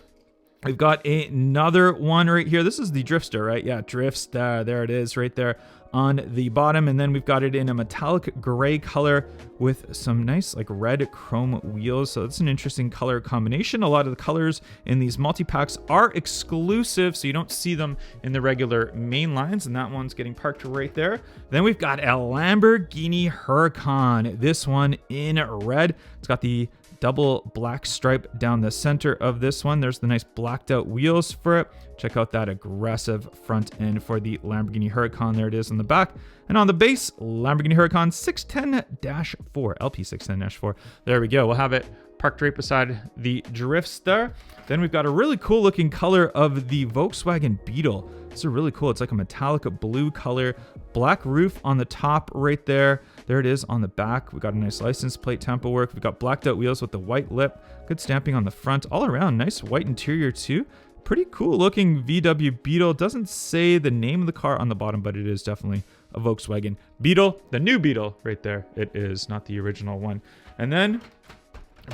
We've got another one right here. This is the Drifter, right? Yeah, Driftstar. There it is right there on the bottom. And then we've got it in a metallic gray color with some nice like red chrome wheels. So it's an interesting color combination. A lot of the colors in these multi-packs are exclusive, so you don't see them in the regular main lines. And that one's getting parked right there. Then we've got a Lamborghini Huracan. This one in red. It's got the double black stripe down the center of this one. There's the nice blacked out wheels for it. Check out that aggressive front end for the Lamborghini Huracan. There it is on the back. And on the base, Lamborghini Huracan 610-4, LP610-4. There we go. We'll have it parked right beside the Driftstar. Then we've got a really cool looking color of the Volkswagen Beetle. This is really cool. It's like a metallic blue color, black roof on the top right there. There it is on the back. We got a nice license plate tempo work. We've got blacked out wheels with the white lip, good stamping on the front, all around nice white interior too. Pretty cool looking VW Beetle. Doesn't say the name of the car on the bottom, but it is definitely a Volkswagen Beetle, the new Beetle right there. It is not the original one. And then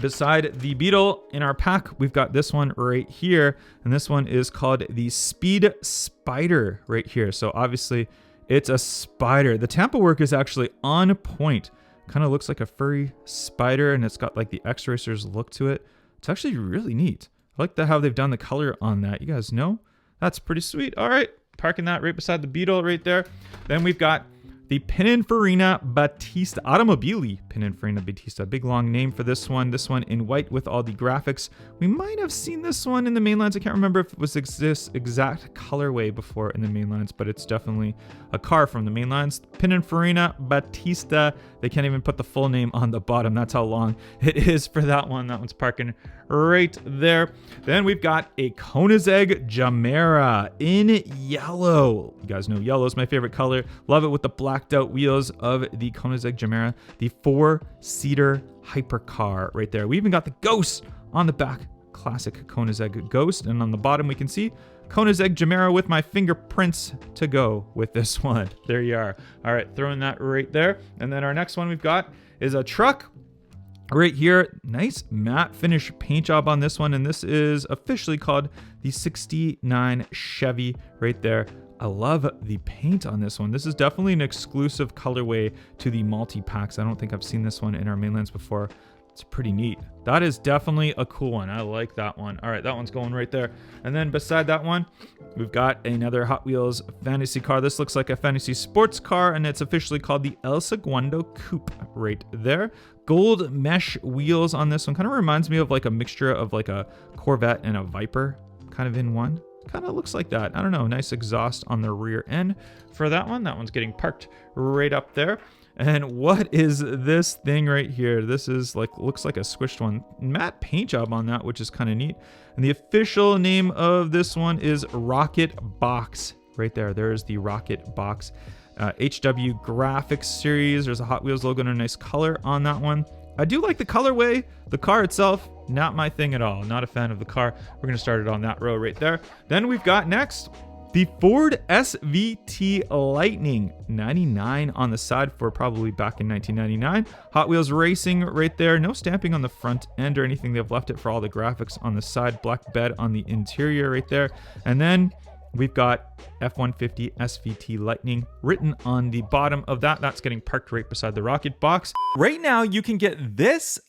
beside the Beetle in our pack, we've got this one right here, and this one is called the Speed Spider right here. So obviously it's a spider. The tampo work is actually on point. Kind of looks like a furry spider, and it's got like the X-Racers look to it. It's actually really neat. I like how they've done the color on that. You guys know? That's pretty sweet. All right, parking that right beside the Beetle right there. Then we've got the Pininfarina Battista, Automobili Pininfarina Battista. Big long name for this one. This one in white with all the graphics. We might have seen this one in the mainlines. I can't remember if it was this exact colorway before in the mainlines, but it's definitely a car from the mainlines. Pininfarina Battista. They can't even put the full name on the bottom. That's how long it is for that one. That one's parking right there. Then we've got a Koenigsegg Gemera in yellow. You guys know yellow is my favorite color. Love it with the blacked out wheels of the Koenigsegg Gemera, the 4-seater hypercar right there. We even got the Ghost on the back. Classic Koenigsegg Ghost. And on the bottom we can see Koenigsegg Gemera with my fingerprints to go with this one. There you are. All right, throwing that right there. And then our next one we've got is a truck right here. Nice matte finish paint job on this one. And this is officially called the 69 Chevy right there. I love the paint on this one. This is definitely an exclusive colorway to the multi-packs. I don't think I've seen this one in our mainlands before. It's pretty neat. That is definitely a cool one. I like that one. All right, that one's going right there. And then beside that one, we've got another Hot Wheels fantasy car. This looks like a fantasy sports car, and it's officially called the El Segundo Coupe right there. Gold mesh wheels on this one. Kind of reminds me of like a mixture of like a Corvette and a Viper kind of in one. Kind of looks like that. I don't know. Nice exhaust on the rear end for that one. That one's getting parked right up there. And what is this thing right here? This is like, looks like a squished one. Matte paint job on that, which is kind of neat. And the official name of this one is Rocket Box right there. There's the Rocket Box HW Graphics series. There's a Hot Wheels logo and a nice color on that one. I do like the colorway. The car itself, not my thing at all. Not a fan of the car. We're going to start it on that row right there. Then we've got next the Ford SVT Lightning, 99 on the side for probably back in 1999. Hot Wheels Racing right there. No stamping on the front end or anything. They've left it for all the graphics on the side. Black bed on the interior right there. And then we've got F-150 SVT Lightning written on the bottom of that. That's getting parked right beside the Rocket Box. Right now, you can get this,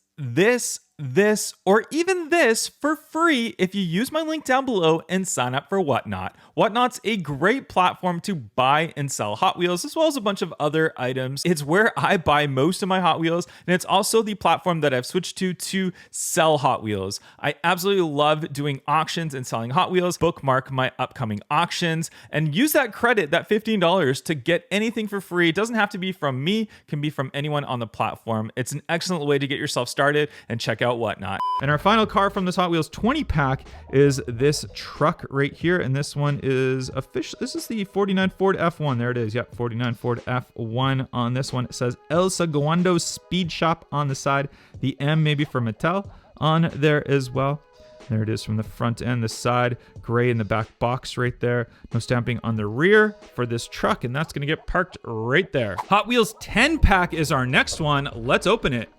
or even this for free if you use my link down below and sign up for Whatnot. Whatnot's a great platform to buy and sell Hot Wheels, as well as a bunch of other items. It's where I buy most of my Hot Wheels, and it's also the platform that I've switched to sell Hot Wheels. I absolutely love doing auctions and selling Hot Wheels. Bookmark my upcoming auctions and use that credit, that $15, to get anything for free. It doesn't have to be from me, it can be from anyone on the platform. It's an excellent way to get yourself started and check out Whatnot. And our final car from this Hot Wheels 20 pack is this truck right here. And this one is official. This is the 49 Ford F1. There it is. Yep, 49 Ford F1 on this one. It says El Segundo Speed Shop on the side. The M maybe for Mattel on there as well. There it is from the front end, the side, gray in the back box right there. No stamping on the rear for this truck, and that's going to get parked right there. Hot Wheels 10 pack is our next one. Let's open it.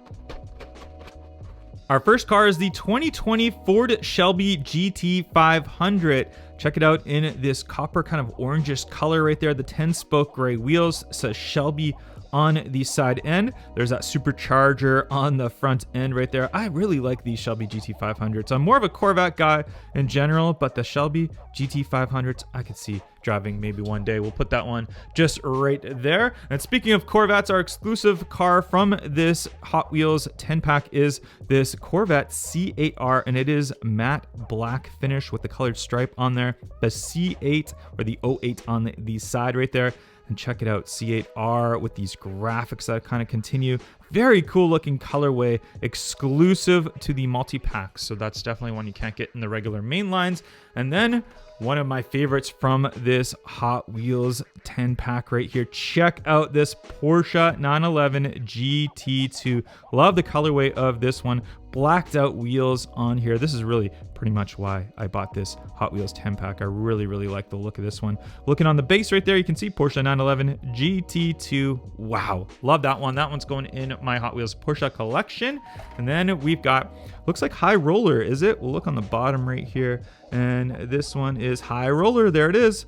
Our first car is the 2020 Ford Shelby GT500. Check it out in this copper kind of orangish color right there. The 10-spoke gray wheels, says Shelby on the side end. There's that supercharger on the front end right there. I really like these Shelby GT500s. I'm more of a Corvette guy in general, but the Shelby GT500s I could see driving maybe one day. We'll put that one just right there. And speaking of Corvettes, our exclusive car from this Hot Wheels 10-pack is this Corvette C8R, and it is matte black finish with the colored stripe on there. The C8 or the 08 on the side right there. And check it out, C8R with these graphics that kind of continue. Very cool looking colorway, exclusive to the multi-packs. So that's definitely one you can't get in the regular main lines. And then one of my favorites from this Hot Wheels 10-pack right here. Check out this Porsche 911 GT2. Love the colorway of this one. Blacked out wheels on here. This is really pretty much why I bought this Hot Wheels 10-pack. I really like the look of this one. Looking on the base right there, you can see Porsche 911 GT2. Wow, love that one. That one's going in my Hot Wheels Porsche collection. And then we've got, looks like High Roller, is it? We'll look on the bottom right here. And this one is High Roller. There it is.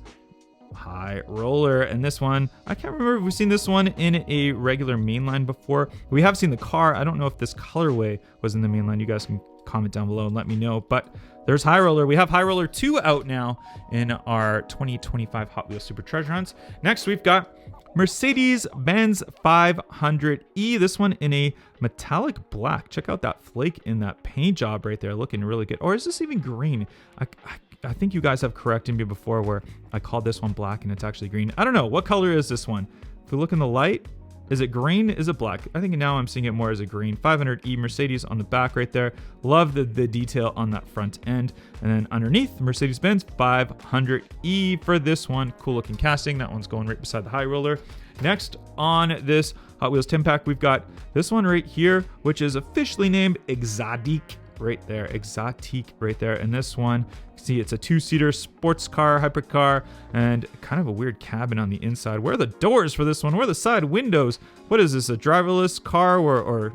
High Roller. And this one, I can't remember if we've seen this one in a regular mainline before. We have seen the car. I don't know if this colorway was in the mainline. You guys can comment down below and let me know. But there's High Roller. We have High Roller 2 out now in our 2025 Hot Wheels Super Treasure Hunts. Next, we've got Mercedes-Benz 500E. This one in a metallic black. Check out that flake in that paint job right there. Looking really good. Or is this even green? I think you guys have corrected me before where I called this one black and it's actually green. I don't know. What color is this one? If we look in the light, is it green? Is it black? I think now I'm seeing it more as a green. 500E Mercedes on the back right there. Love the detail on that front end. And then underneath, Mercedes-Benz 500E for this one. Cool looking casting. That one's going right beside the High Roller. Next on this Hot Wheels 10-pack, we've got this one right here, which is officially named Exotique right there. Exotique right there. And this one, see, it's a 2-seater sports car, hypercar, and kind of a weird cabin on the inside. Where are the doors for this one? Where are the side windows? What is this, a driverless car or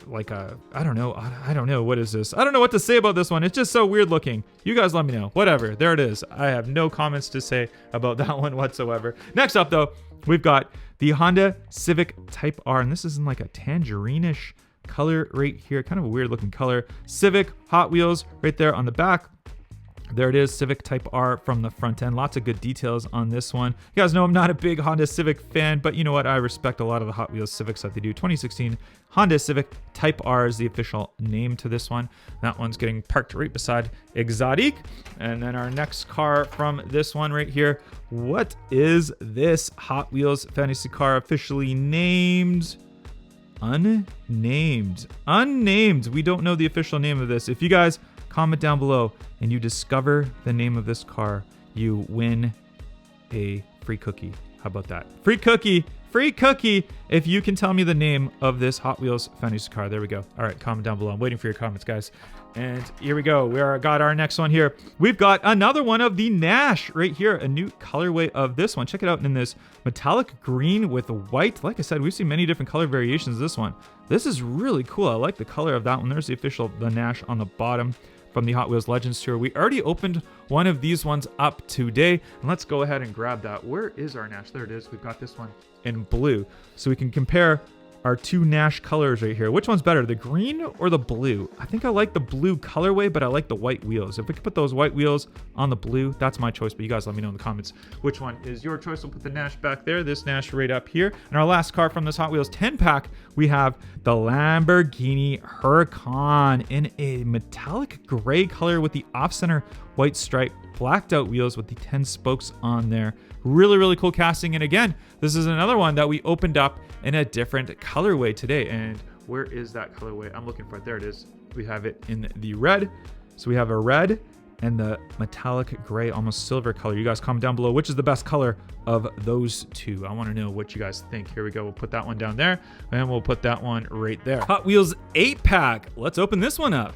like a, I don't know. I don't know. What is this? I don't know what to say about this one. It's just so weird looking. You guys let me know. Whatever. There it is. I have no comments to say about that one whatsoever. Next up, though, we've got the Honda Civic Type R, and this is in like a tangerine-ish color right here. Kind of a weird looking color. Civic, Hot Wheels right there on the back. There it is, Civic Type R from the front end. Lots of good details on this one. You guys know I'm not a big Honda Civic fan, but you know what? I respect a lot of the Hot Wheels Civics that they do. 2016 Honda Civic Type R is the official name to this one. That one's getting parked right beside Exotic. And then our next car from this one right here. What is this Hot Wheels fantasy car officially named? Unnamed. We don't know the official name of this. If you guys comment down below and you discover the name of this car, you win a free cookie. How about that? Free cookie if you can tell me the name of this Hot Wheels fantasy car. There we go. All right, comment down below. I'm waiting for your comments, guys. And here we go. Got our next one here. We've got another one of the Nash right here. A new colorway of this one. Check it out in this metallic green with white. Like I said, we've seen many different color variations of this one. This is really cool. I like the color of that one. There's the Nash on the bottom from the Hot Wheels Legends Tour. We already opened one of these ones up today. And let's go ahead and grab that. Where is our Nash? There it is. We've got this one in blue. So we can compare our two Nash colors right here. Which one's better, the green or the blue? I think I like the blue colorway, but I like the white wheels. If we could put those white wheels on the blue, that's my choice. But you guys let me know in the comments which one is your choice. We'll put the Nash back there, this Nash right up here. And our last car from this Hot Wheels 10-pack, we have the Lamborghini Huracan in a metallic gray color with the off-center white stripe, blacked out wheels with the 10 spokes on there. Really, really cool casting. And again, this is another one that we opened up in a different colorway today. And where is that colorway? I'm looking for it. There it is. We have it in the red. So we have a red and the metallic gray, almost silver color. You guys comment down below which is the best color of those two. I want to know what you guys think. Here we go. We'll put that one down there and we'll put that one right there. Hot Wheels 8-pack. Let's open this one up.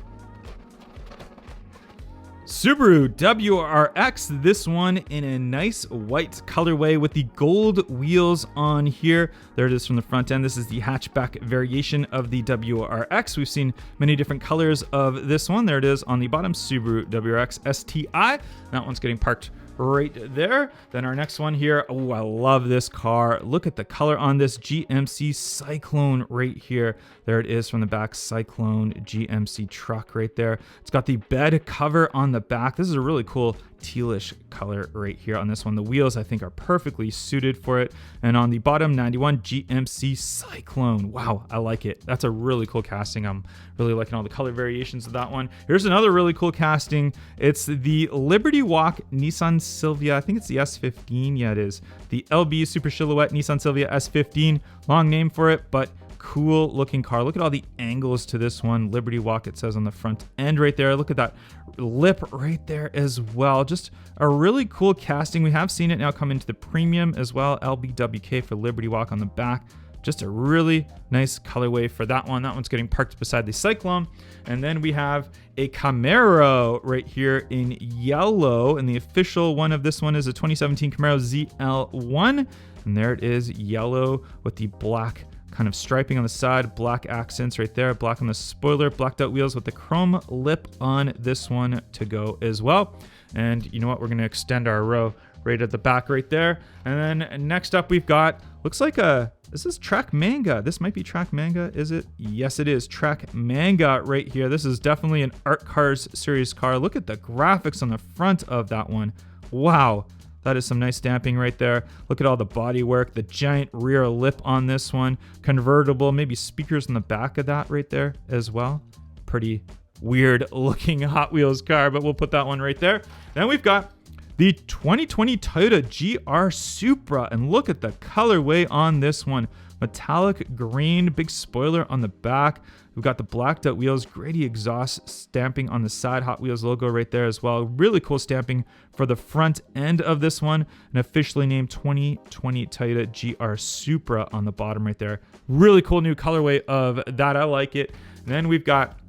Subaru WRX, this one in a nice white colorway with the gold wheels on here. There it is from the front end. This is the hatchback variation of the WRX. We've seen many different colors of this one. There it is on the bottom, Subaru WRX STI. That one's getting parked right there. Then our next one here. Oh, I love this car. Look at the color on this GMC Cyclone right here. There it is from the back, Cyclone GMC truck right there. It's got the bed cover on the back. This is a really cool tealish color right here on this one. The wheels I think are perfectly suited for it. And on the bottom, 91 GMC Cyclone. Wow, I like it. That's a really cool casting. I'm really liking all the color variations of that one. Here's another really cool casting. It's the Liberty Walk Nissan Silvia. I think it's the S15. Yeah, it is. The LB Super Silhouette Nissan Silvia S15. Long name for it, but cool looking car. Look at all the angles to this one. Liberty Walk, it says on the front end right there. Look at that lip right there as well. Just a really cool casting. We have seen it now come into the premium as well. LBWK for Liberty Walk on the back. Just a really nice colorway for that one. That one's getting parked beside the Cyclone. And then we have a Camaro right here in yellow. And the official one of this one is a 2017 Camaro ZL1. And there it is, yellow with the black kind of striping on the side, black accents right there, black on the spoiler, blacked out wheels with the chrome lip on this one to go as well. And you know what? We're going to extend our row right at the back right there. And then next up we've got, looks like this is Track Manga. This might be Track Manga, is it? Yes, it is Track Manga right here. This is definitely an Art Cars series car. Look at the graphics on the front of that one. Wow. That is some nice stamping right there. Look at all the body work, the giant rear lip on this one. Convertible, maybe speakers in the back of that right there as well. Pretty weird looking Hot Wheels car, but we'll put that one right there. Then we've got the 2020 Toyota GR Supra, and look at the colorway on this one. Metallic green, big spoiler on the back. We've got the blacked out wheels, Grady exhaust stamping on the side, Hot Wheels logo right there as well. Really cool stamping for the front end of this one. An officially named 2020 Toyota GR Supra on the bottom right there. Really cool new colorway of that. I like it. And then we've got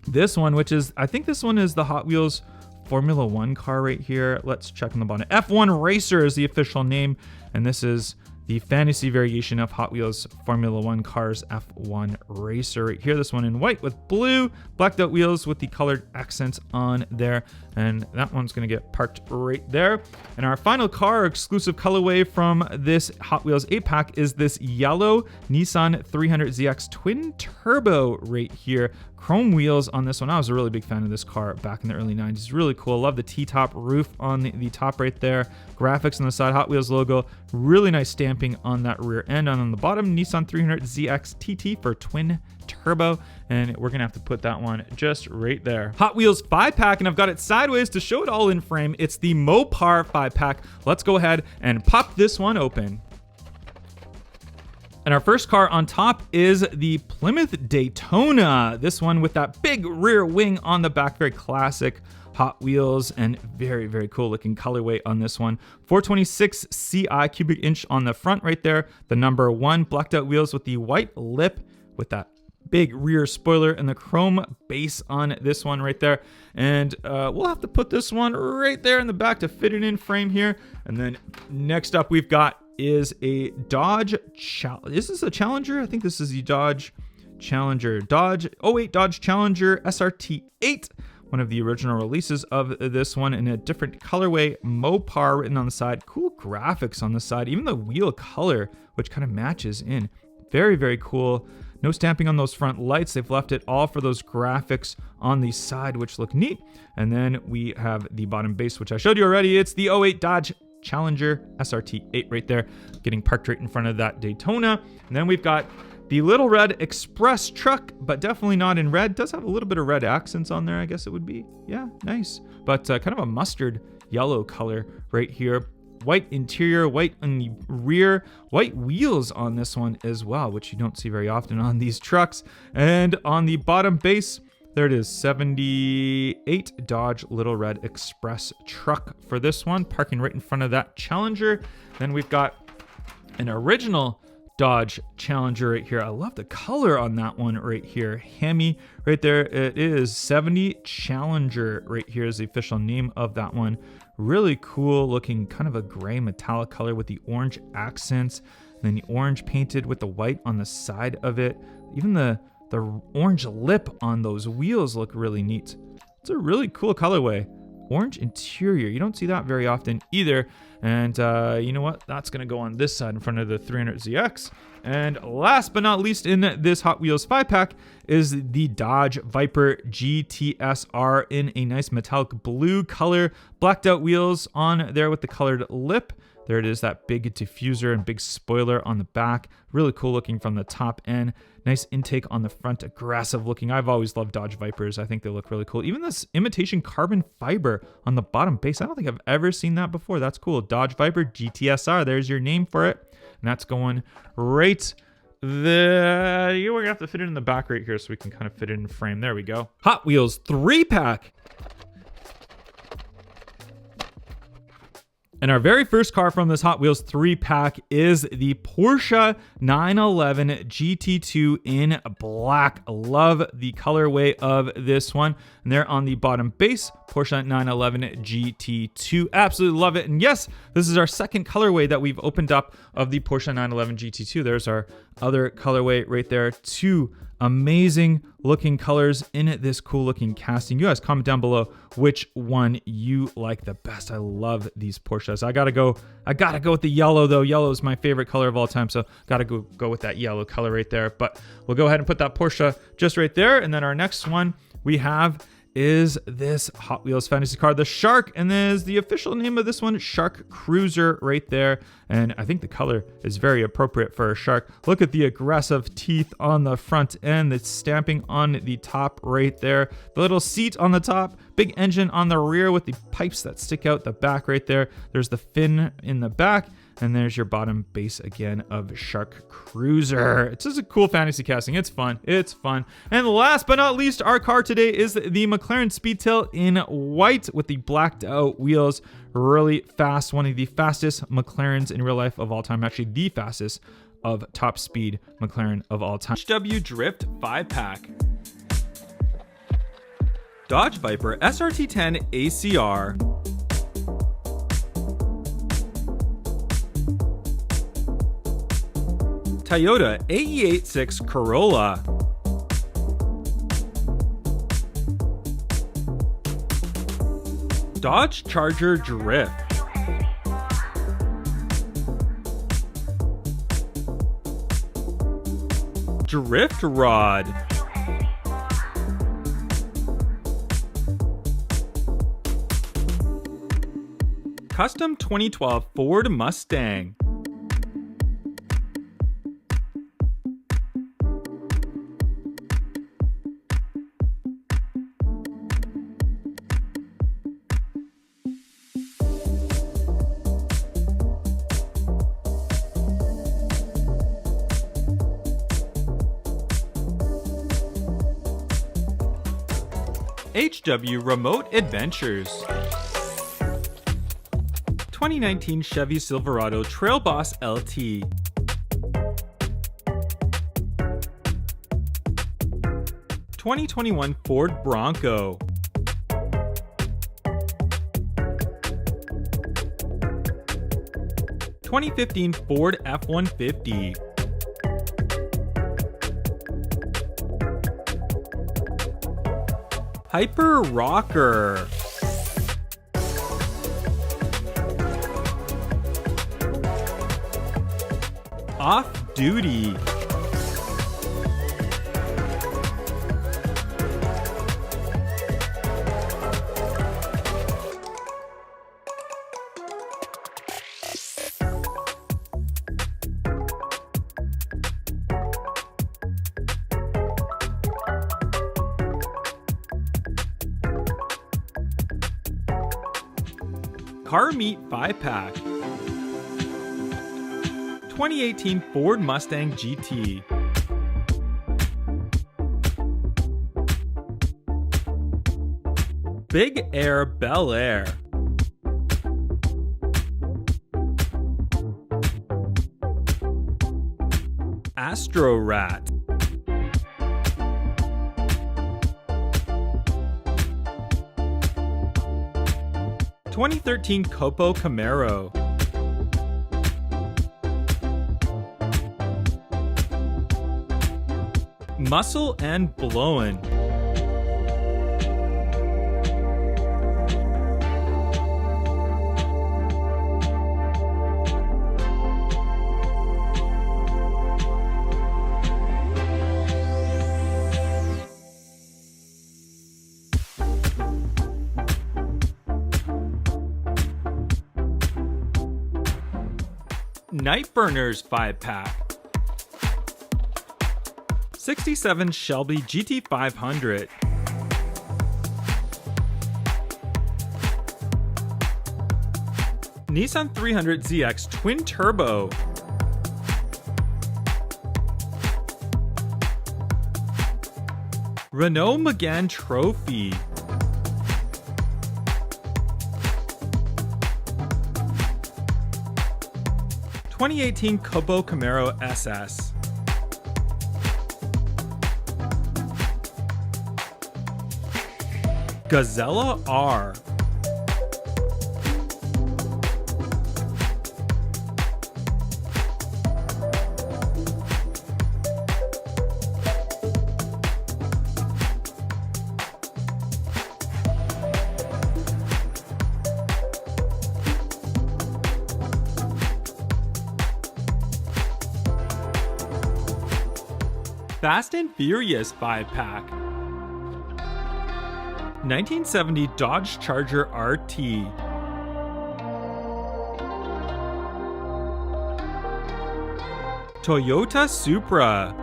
this one, which is, I think this one is the Hot Wheels Formula One car right here. Let's check on the bottom. F1 Racer is the official name. And this is the fantasy variation of Hot Wheels Formula One Cars F1 Racer right here. This one in white with blue, blacked out wheels with the colored accents on there. And that one's gonna get parked right there. And our final car exclusive colorway from this Hot Wheels 8-pack is this yellow Nissan 300ZX Twin Turbo right here. Chrome wheels on this one. I was a really big fan of this car back in the early 90s. Really cool. Love the T-top roof on the top right there. Graphics on the side, Hot Wheels logo. Really nice stamping on that rear end. And on the bottom, Nissan 300ZX TT for twin turbo. And we're going to have to put that one just right there. Hot Wheels 5-pack, and I've got it sideways to show it all in frame. It's the Mopar 5-pack. Let's go ahead and pop this one open. And our first car on top is the Plymouth Daytona. This one with that big rear wing on the back, very classic Hot Wheels, and very, very cool looking colorway on this one. 426 CI cubic inch on the front right there. The number 1 blacked out wheels with the white lip with that big rear spoiler and the chrome base on this one right there. And we'll have to put this one right there in the back to fit it in frame here. And then next up we've got is a Dodge Is this a Challenger? I think this is the Dodge Challenger. Dodge 08 Dodge Challenger SRT8. One of the original releases of this one in a different colorway. Mopar written on the side. Cool graphics on the side. Even the wheel color, which kind of matches in. Very, very cool. No stamping on those front lights. They've left it all for those graphics on the side, which look neat. And then we have the bottom base, which I showed you already. It's the 08 Dodge Challenger SRT8 right there, getting parked right in front of that Daytona. And then we've got the little red express truck, but definitely not in red. Does have a little bit of red accents on there, I guess it would be. Yeah, nice. But kind of a mustard yellow color right here. White interior, white on the rear, white wheels on this one as well, which you don't see very often on these trucks. And on the bottom base, there it is, 78 Dodge Little Red Express truck for this one, parking right in front of that Challenger. Then we've got an original Dodge Challenger right here. I love the color on that one right here. Hammy right there. It is 70 Challenger right here is the official name of that one. Really cool looking, kind of a gray metallic color with the orange accents, and then the orange painted with the white on the side of it. Even the orange lip on those wheels look really neat. It's a really cool colorway. Orange interior, you don't see that very often either. And you know what? That's gonna go on this side in front of the 300ZX. And last but not least in this Hot Wheels 5-pack is the Dodge Viper GTSR in a nice metallic blue color. Blacked out wheels on there with the colored lip. There it is, that big diffuser and big spoiler on the back. Really cool looking from the top end. Nice intake on the front, aggressive looking. I've always loved Dodge Vipers. I think they look really cool. Even this imitation carbon fiber on the bottom base. I don't think I've ever seen that before. That's cool. Dodge Viper GTSR. There's your name for it. And that's going right there. We're going to have to fit it in the back right here so we can kind of fit it in frame. There we go. Hot Wheels 3-pack. And our very first car from this Hot Wheels 3-pack is the Porsche 911 GT2 in black. Love the colorway of this one. And there on the bottom base, Porsche 911 GT2. Absolutely love it. And yes, this is our second colorway that we've opened up of the Porsche 911 GT2. There's our other colorway right there. Two amazing looking colors in this cool looking casting. You guys comment down below which one you like the best. I love these Porsches. I gotta go with the yellow though. Yellow is my favorite color of all time, so gotta go with that yellow color right there. But we'll go ahead and put that Porsche just right there. And then our next one we have is this Hot Wheels fantasy car, the Shark, and there's the official name of this one, Shark Cruiser right there. And I think the color is very appropriate for a shark. Look at the aggressive teeth on the front end, the stamping on the top right there, the little seat on the top, big engine on the rear with the pipes that stick out the back right there. There's the fin in the back. And there's your bottom base again of Shark Cruiser. It's just a cool fantasy casting. It's fun. It's fun. And last but not least, our car today is the McLaren Speedtail in white with the blacked out wheels. Really fast. One of the fastest McLarens in real life of all time. Actually, the fastest of top speed McLaren of all time. HW Drift 5-pack. Dodge Viper SRT10 ACR. Toyota AE86 Corolla. Dodge Charger Drift. Drift Rod. Custom 2012 Ford Mustang. HW Remote Adventures. 2019 Chevy Silverado Trail Boss LT. (2021) Ford Bronco. (2015) Ford F-150. Hyper Rocker. Off Duty. Car Meet 5-pack. 2018 Ford Mustang GT. Big Air Bel Air. Astro Rat. (2013) Copo Camaro. Muscle and Blowin'. Nightburners 5-pack. 67 Shelby GT500. Nissan 300ZX Twin Turbo. Renault Megane Trophy. (2018) Copo Camaro SS. Gazella R. Fast and Furious 5-pack. 1970 Dodge Charger RT. Toyota Supra.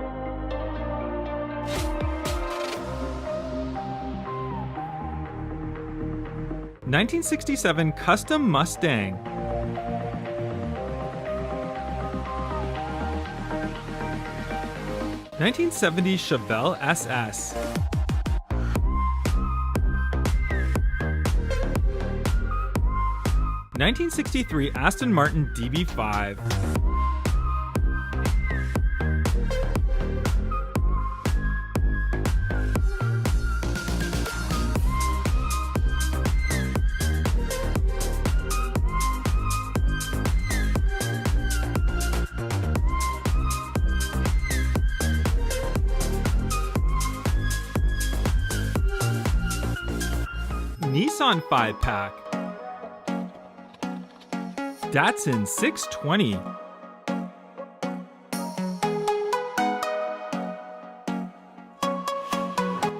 (1967) Custom Mustang. (1970) Chevelle SS. (1963) Aston Martin DB5. Nissan 5-pack. Datsun 620.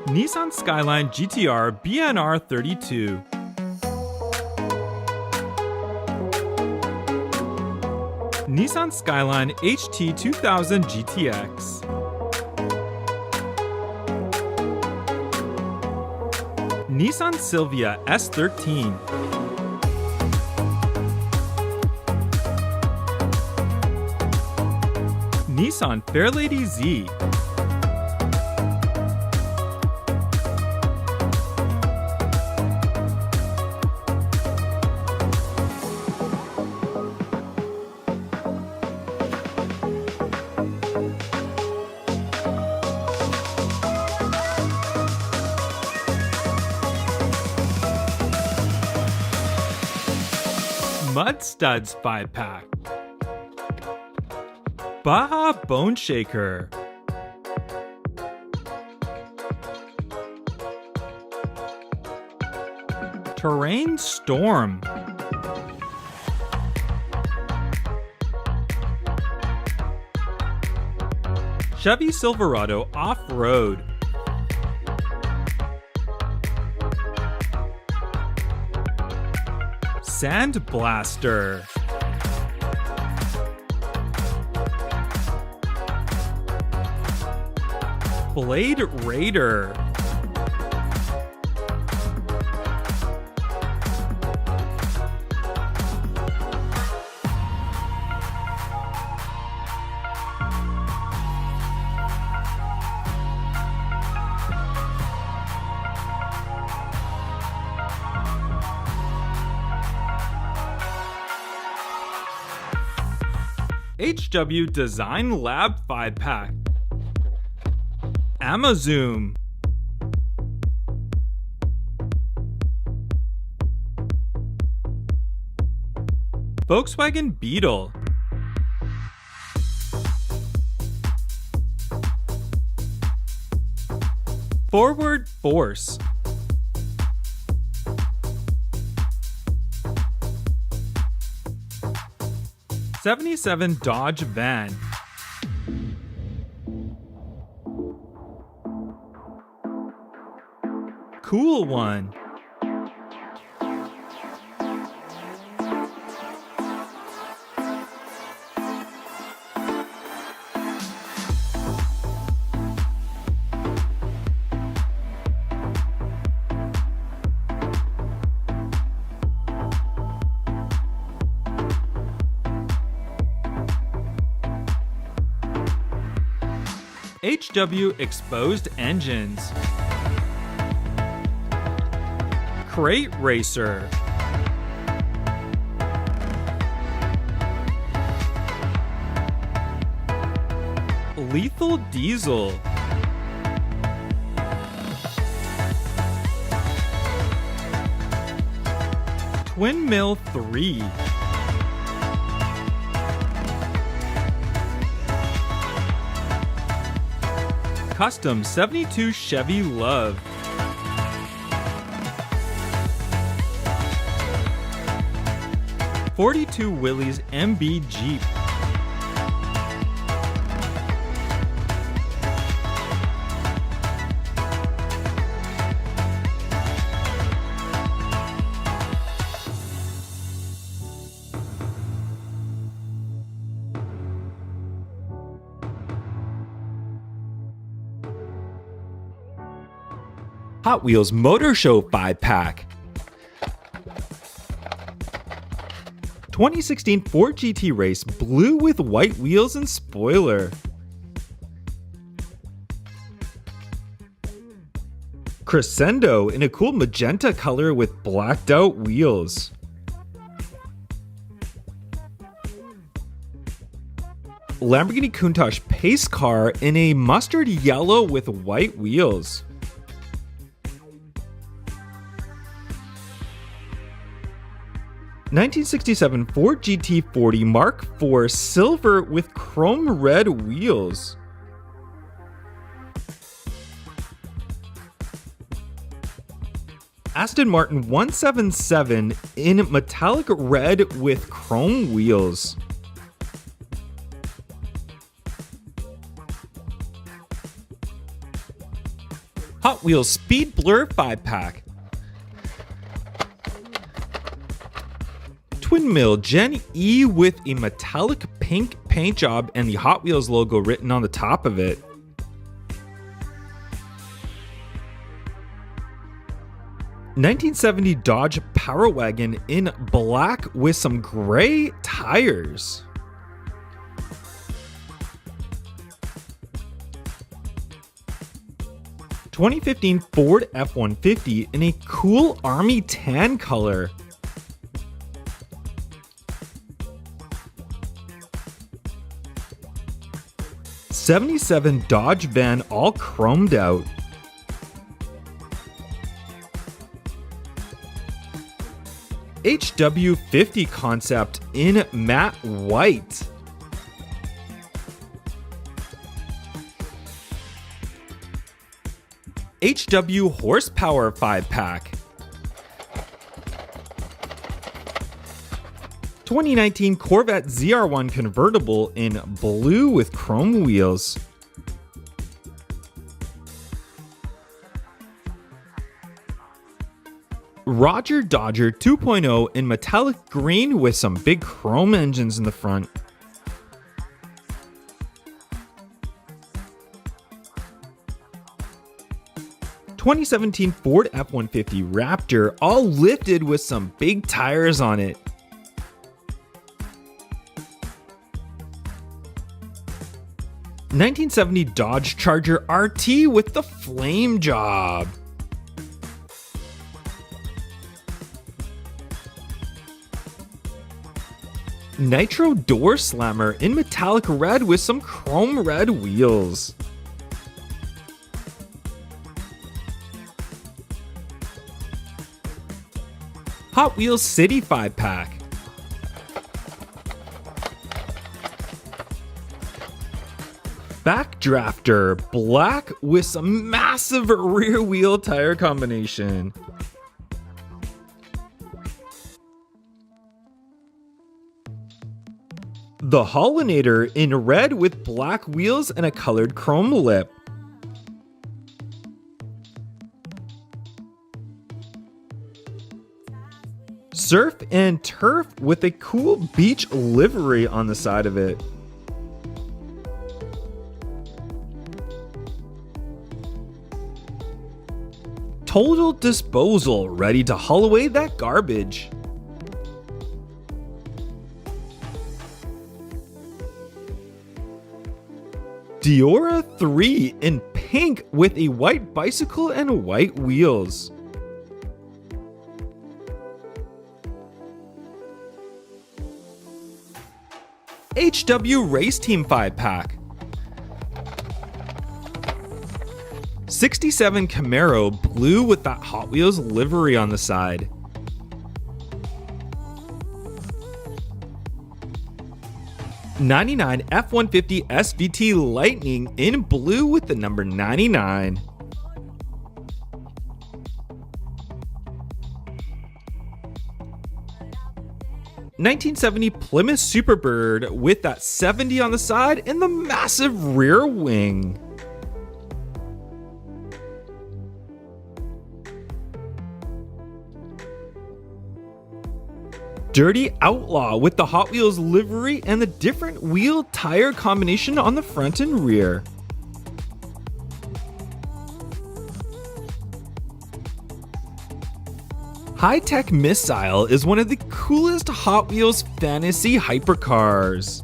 Nissan Skyline GTR BNR 32. Nissan Skyline HT 2000 GTX. Nissan Silvia S13. Nissan Fairlady Z. Mud Studs 5-pack. Baja Bone Shaker. Terrain Storm. Chevy Silverado Off-Road. Sand Blaster. Blade Raider. HW Design Lab 5-pack. Amazoom. Volkswagen Beetle. Forward Force. '77 Dodge Van. Cool One. HW Exposed Engines. Crate Racer. Lethal Diesel. Twin Mill 3. Custom 72 Chevy Love. '42 Willys MB Jeep. Hot Wheels Motor Show 5-pack. 2016 Ford GT Race blue with white wheels and spoiler. Crescendo in a cool magenta color with blacked out wheels. Lamborghini Countach pace car in a mustard yellow with white wheels. '67 Ford GT40 Mark IV silver with chrome red wheels. Aston Martin 177 in metallic red with chrome wheels. Hot Wheels Speed Blur 5-pack. Twin Mill Gen E with a metallic pink paint job and the Hot Wheels logo written on the top of it. (1970) Dodge Power Wagon in black with some gray tires. (2015) Ford F-150 in a cool army tan color. (77) Dodge van all chromed out. HW50 concept in matte white. HW Horsepower 5-pack. 2019 Corvette ZR1 convertible in blue with chrome wheels. Roger Dodger 2.0 in metallic green with some big chrome engines in the front. (2017) Ford F-150 Raptor all lifted with some big tires on it. (1970) Dodge Charger RT with the flame job. Nitro Door Slammer in metallic red with some chrome red wheels. Hot Wheels City 5-pack. Backdrafter black with some massive rear wheel tire combination. The Hollinator in red with black wheels and a colored chrome lip. Surf and Turf with a cool beach livery on the side of it. Total Disposal, ready to haul away that garbage. Diora 3 in pink with a white bicycle and white wheels. HW Race Team 5-pack. 67 Camaro blue with that Hot Wheels livery on the side. '99 F-150 SVT Lightning in blue with the number 99. '1970 Plymouth Superbird with that 70 on the side and the massive rear wing. Dirty Outlaw with the Hot Wheels livery and the different wheel tire combination on the front and rear. High Tech Missile is one of the coolest Hot Wheels fantasy hypercars.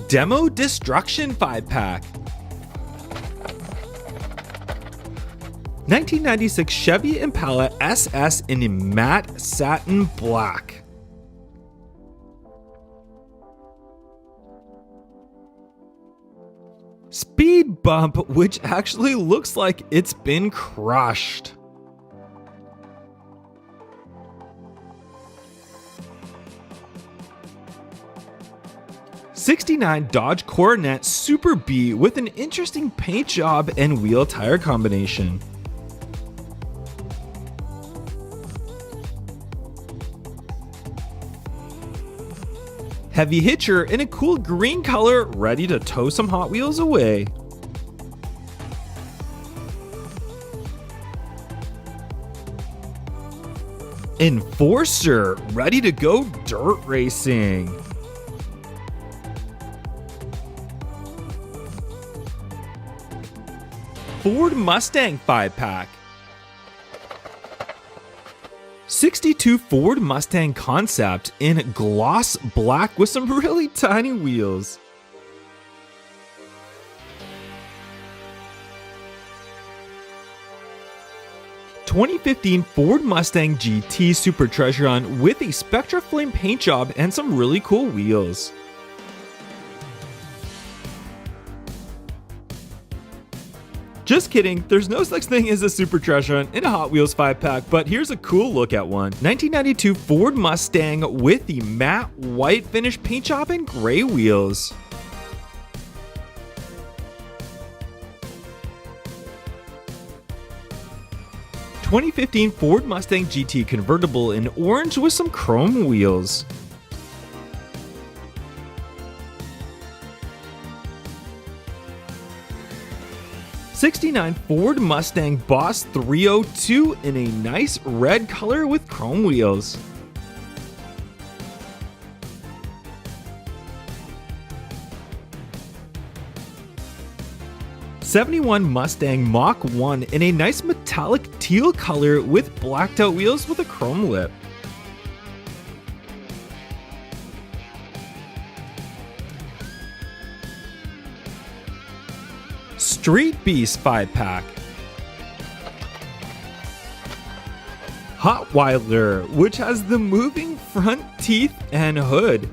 Demo Destruction 5-pack. 1996 Chevy Impala SS in matte satin black. Speed Bump, which actually looks like it's been crushed. '69 Dodge Coronet Super B with an interesting paint job and wheel tire combination. Heavy hitcher in a cool green color, ready to tow some Hot Wheels away. Enforcer, ready to go dirt racing. Ford Mustang 5-pack. 62 Ford Mustang Concept in gloss black with some really tiny wheels. '15 Ford Mustang GT Super Treasuron with a Spectra Flame paint job and some really cool wheels. Just kidding, there's no such thing as a Super Treasuron in a Hot Wheels 5-pack, but here's a cool look at one. 1992 Ford Mustang with the matte white finish paint job and gray wheels. '15 Ford Mustang GT convertible in orange with some chrome wheels. '69 Ford Mustang Boss 302 in a nice red color with chrome wheels. '71 Mustang Mach 1 in a nice metallic teal color with blacked out wheels with a chrome lip. Street Beast 5-pack. HotWheeler, which has the moving front teeth and hood.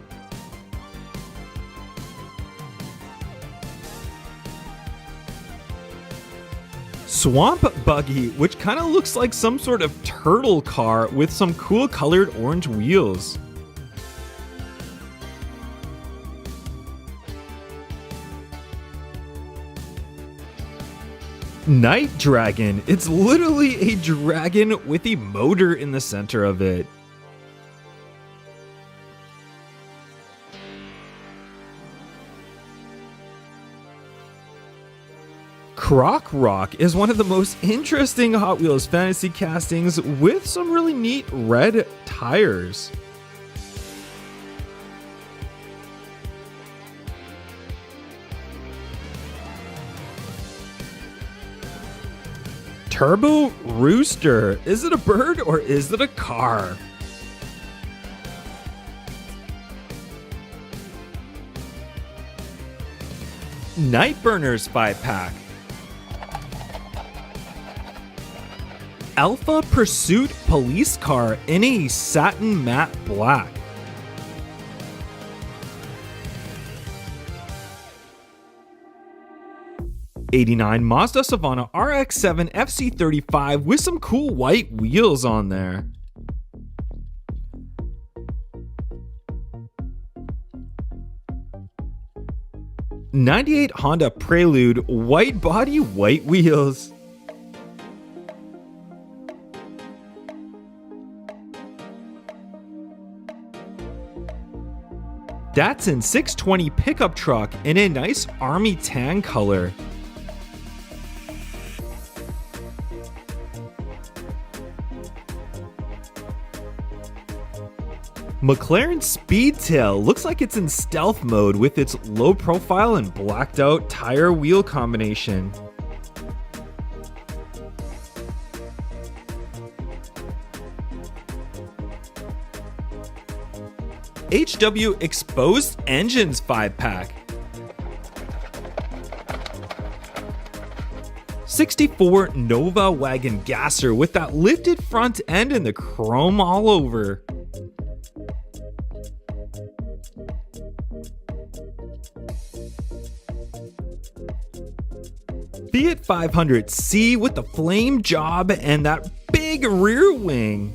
Swamp Buggy, which kind of looks like some sort of turtle car with some cool colored orange wheels. Night Dragon. It's literally a dragon with a motor in the center of it. Croc Rock is one of the most interesting Hot Wheels fantasy castings with some really neat red tires. Turbo Rooster. Is it a bird or is it a car? Nightburners 5-pack. Alpha Pursuit police car in a satin matte black. '89 Mazda Savana RX-7 FC35 with some cool white wheels on there. '98 Honda Prelude white body, white wheels. Datsun 620 pickup truck in a nice army tan color. McLaren Speedtail looks like it's in stealth mode with its low profile and blacked out tire wheel combination. HW Exposed Engines 5-pack. '64 Nova Wagon Gasser with that lifted front end and the chrome all over. Fiat 500C with the flame job and that big rear wing.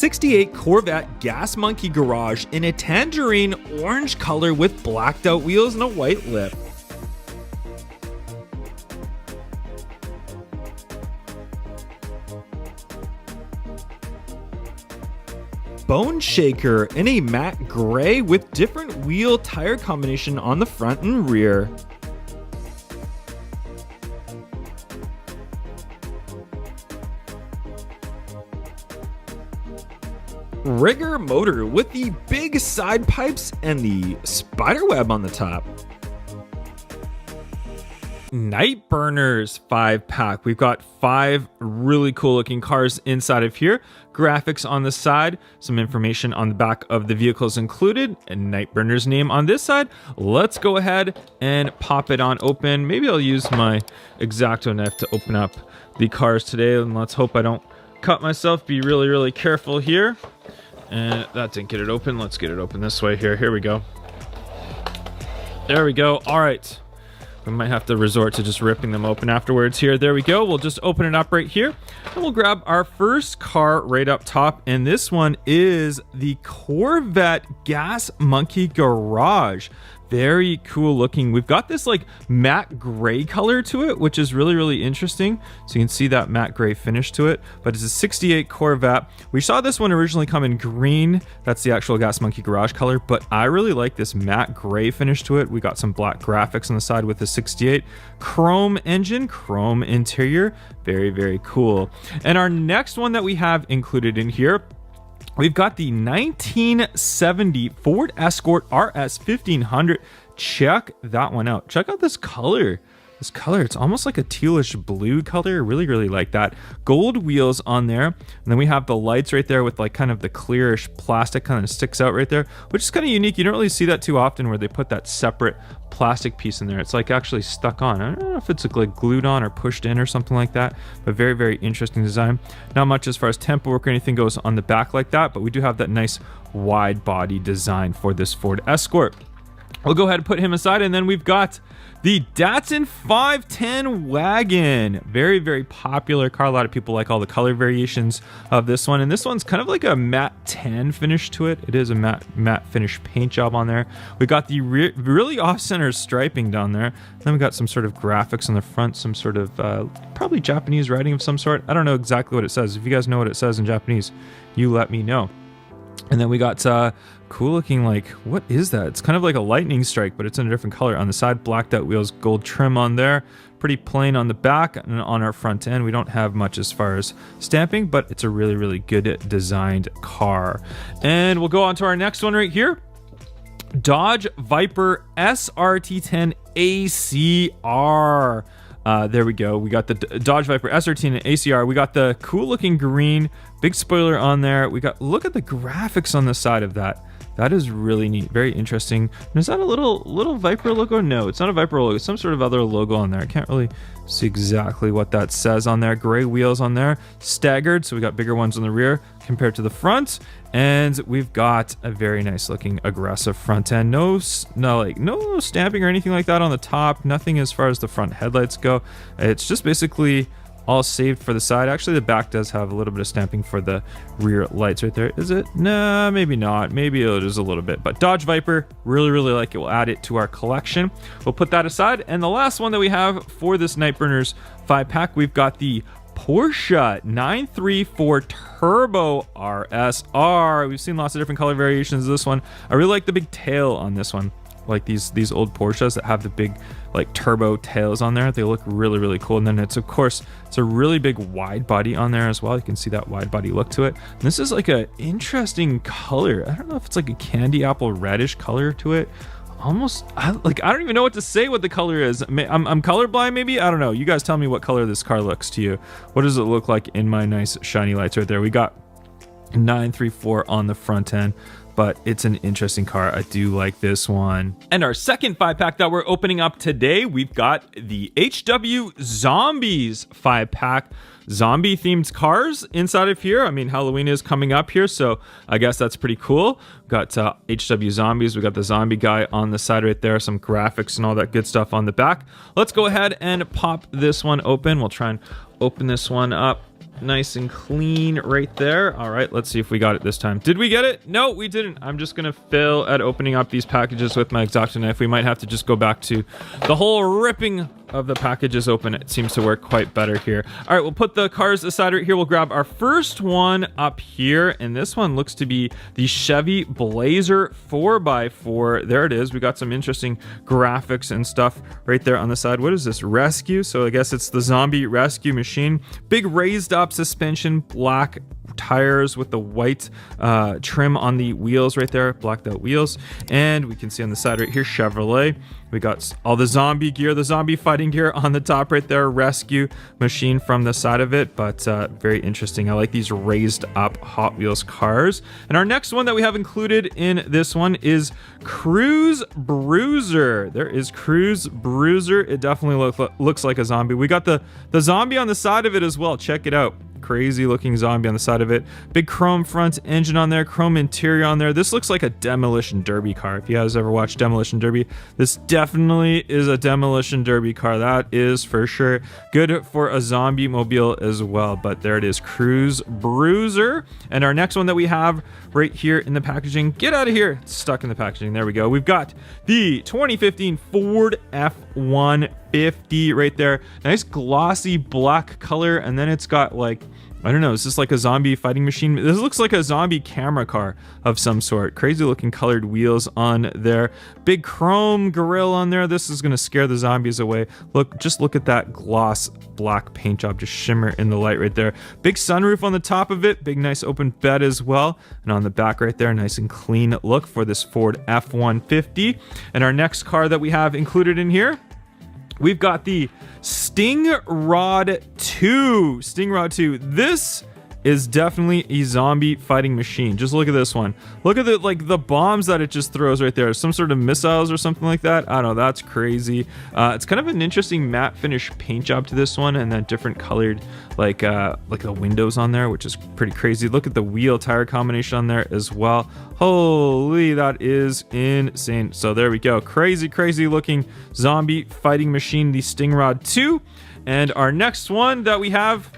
'68 Corvette Gas Monkey Garage in a tangerine orange color with blacked out wheels and a white lip. Bone Shaker in a matte gray with different wheel tire combination on the front and rear. Rigger motor with the big side pipes and the spider web on the top. Night Burners 5-pack. We've got 5 really cool looking cars inside of here. Graphics on the side, some information on the back of the vehicles included, and Night Burner's name on this side. Let's go ahead and pop it on open. Maybe I'll use my X-Acto knife to open up the cars today, and let's hope I don't cut myself. Be really, really careful here. And that didn't get it open. Let's get it open this way here. Here we go. There we go. All right. We might have to resort to just ripping them open afterwards here. There we go. We'll just open it up right here. And we'll grab our first car right up top. And this one is the Corvette Gas Monkey Garage. Very cool looking. We've got this like matte gray color to it, which is really, really interesting. So you can see that matte gray finish to it, but it's a '68 Corvette. We saw this one originally come in green. That's the actual Gas Monkey Garage color, but I really like this matte gray finish to it. We got some black graphics on the side with the '68 chrome engine, chrome interior. Very, very cool. And our next one that we have included in here, we've got the 1970 Ford Escort RS 1500. Check that one out. Check out this color. This color, it's almost like a tealish blue color. Really, really like that. Gold wheels on there. And then we have the lights right there with like kind of the clearish plastic kind of sticks out right there, which is kind of unique. You don't really see that too often where they put that separate plastic piece in there. It's like actually stuck on. I don't know if it's like glued on or pushed in or something like that, but very, very interesting design. Not much as far as tempo work or anything goes on the back like that, but we do have that nice wide body design for this Ford Escort. We'll go ahead and put him aside, and then we've got the Datsun 510 wagon. Very, very popular car. A lot of people like all the color variations of this one. And this one's kind of like a matte tan finish to it. It is a matte finish paint job on there. We got the really off-center striping down there. Then we got some sort of graphics on the front, some sort of probably Japanese writing of some sort. I don't know exactly what it says. If you guys know what it says in Japanese, you let me know. And then we got cool looking, like, what is that? It's kind of like a lightning strike, but it's in a different color. On the side, blacked out wheels, gold trim on there. Pretty plain on the back, and on our front end, we don't have much as far as stamping, but it's a really, really good designed car. And we'll go on to our next one right here. Dodge Viper SRT10 ACR. There we go. We got the Dodge Viper SRT and ACR. We got the cool looking green, big spoiler on there. We got, look at the graphics on the side of that. That is really neat. Very interesting. And is that a little Viper logo? No, it's not a Viper logo. It's some sort of other logo on there. I can't really see exactly what that says on there. Gray wheels on there, staggered. So we got bigger ones on the rear compared to the front. And we've got a very nice looking aggressive front end. No stamping or anything like that on the top. Nothing as far as the front headlights go. It's just basically all saved for the side. Actually, the back does have a little bit of stamping for the rear lights right there. Is it? Nah, maybe not. Maybe it is a little bit. But Dodge Viper, really, really like it. We'll add it to our collection. We'll put that aside. And the last one that we have for this Night Burners 5-pack, we've got the Porsche 934 Turbo RSR. We've seen lots of different color variations of this one. I really like the big tail on this one. Like these old Porsches that have the big like turbo tails on there. They look really, really cool. And then it's of course, it's a really big wide body on there as well. You can see that wide body look to it. And this is like a interesting color. I don't know if it's like a candy apple reddish color to it. Almost, I don't even know what to say what the color is. I'm colorblind maybe? I don't know. You guys tell me what color this car looks to you. What does it look like in my nice shiny lights right there? We got 934 on the front end, but it's an interesting car. I do like this one. And our second 5-pack that we're opening up today, we've got the HW Zombies 5-pack. Zombie themed cars inside of here. I mean, Halloween is coming up here, so I guess that's pretty cool. Got HW Zombies. We got the zombie guy on the side right there, some graphics and all that good stuff on the back. Let's go ahead and pop this one open. We'll try and open this one up.
nice and clean right there. All right, let's see if we got it this time. Did we get it? No, we didn't. I'm just gonna fail at opening up these packages with my X-Acto knife. We might have to just go back to the whole ripping of the packages open. It seems to work quite better here. All right, we'll put the cars aside right here. We'll grab our first one up here, and this one looks to be the Chevy Blazer 4x4. There it is. We got some interesting graphics and stuff right there on the side. What is this? Rescue? So I guess it's the zombie rescue machine. Big raised up suspension, black tires with the white trim on the wheels right there, blacked out wheels. And we can see on the side right here, Chevrolet. We got all the zombie gear, the zombie fighting gear on the top right there, rescue machine from the side of it, but very interesting. I like these raised up Hot Wheels cars. And our next one that we have included in this one is Cruise Bruiser. There is Cruise Bruiser. It definitely looks like a zombie. We got the zombie on the side of it as well. Check it out. Crazy looking zombie on the side of it. Big chrome front engine on there, chrome interior on there. This looks like a Demolition Derby car. If you guys ever watched Demolition Derby, this definitely is a Demolition Derby car. That is for sure. Good for a zombie mobile as well. But there it is, Cruise Bruiser. And our next one that we have right here in the packaging, get out of here, it's stuck in the packaging. There we go. We've got the 2015 Ford F-150 right there. Nice glossy black color, and then it's got like, I don't know, is this like a zombie fighting machine? This looks like a zombie camera car of some sort. Crazy looking colored wheels on there. Big chrome grille on there. This is gonna scare the zombies away. Just look at that gloss black paint job, just shimmer in the light right there. Big sunroof on the top of it. Big nice open bed as well. And on the back right there, nice and clean look for this Ford F-150. And our next car that we have included in here, we've got the Stingrod 2. Stingrod 2. This is definitely a zombie fighting machine. Just look at this one. Look at the bombs that it just throws right there. Some sort of missiles or something like that. I don't know. That's crazy. It's kind of an interesting matte finish paint job to this one, and then different colored like the windows on there, which is pretty crazy. Look at the wheel tire combination on there as well. Holy, that is insane. So there we go. Crazy looking zombie fighting machine, the Stingrod 2. And our next one that we have,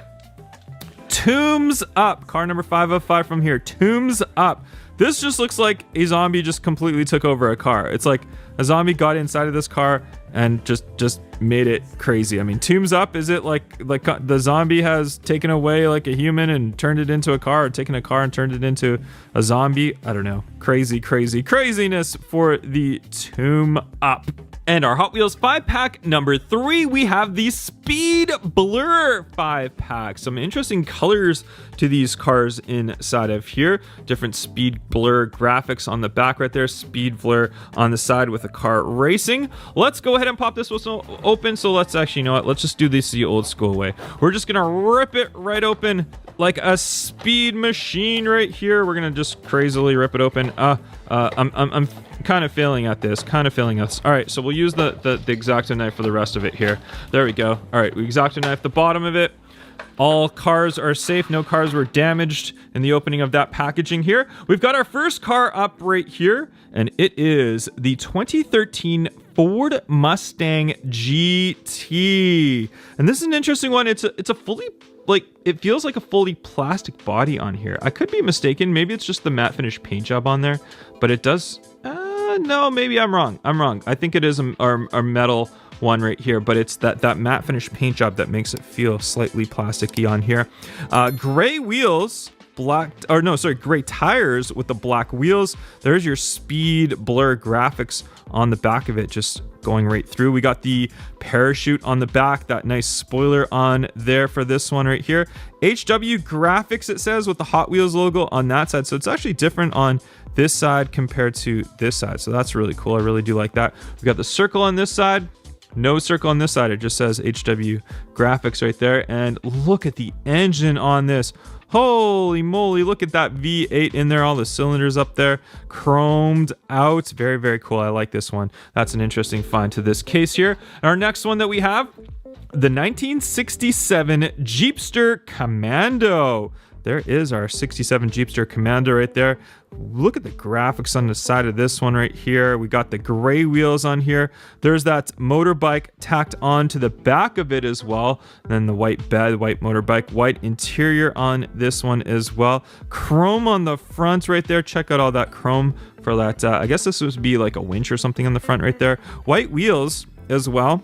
Tombs Up. Car number 5 of 5 from here. Tombs Up. This just looks like a zombie just completely took over a car. It's like a zombie got inside of this car and just made it crazy. I mean, Tombs Up, is it like the zombie has taken away like a human and turned it into a car, or taken a car and turned it into a zombie? I don't know. Craziness for the Tomb Up. And our Hot Wheels 5-pack number 3, we have the Speed Blur 5-pack. Some interesting colors to these cars inside of here. Different Speed Blur graphics on the back right there. Speed Blur on the side with the car racing. Let's go ahead and pop this whistle open. So let's actually, you know what? Let's just do this the old school way. We're just going to rip it right open like a speed machine right here. We're going to just crazily rip it open. I'm kind of failing at this. All right, so we'll use the X-Acto knife for the rest of it here. There we go. All right, we X-Acto knife the bottom of it. All cars are safe. No cars were damaged in the opening of that packaging here. We've got our first car up right here, and it is the 2013 Ford Mustang GT. And this is an interesting one. It's a fully, like, it feels like a fully plastic body on here. I could be mistaken. Maybe it's just the matte finish paint job on there, but it does. No, maybe I'm wrong. I think it is a metal one right here, but it's that matte finish paint job that makes it feel slightly plasticky on here. Gray wheels, gray tires with the black wheels. There's your Speed Blur graphics on the back of it, just going right through. We got the parachute on the back, that nice spoiler on there for this one right here. HW graphics, it says, with the Hot Wheels logo on that side. So it's actually different on this side compared to this side. So that's really cool. I really do like that. We got the circle on this side. No circle on this side. It just says HW graphics right there. And look at the engine on this. Holy moly, look at that V8 in there, all the cylinders up there, chromed out. Very cool. I like this one. That's an interesting find to this case here. And our next one that we have, the 1967 Jeepster Commando. there is our 67 Jeepster Commando right there. Look at the graphics on the side of this one right here. We got the gray wheels on here. There's that motorbike tacked on to the back of it as well. And then the white bed, white motorbike, white interior on this one as well. Chrome on the front right there. Check out all that chrome for that. I guess this would be like a winch or something on the front right there. White wheels as well,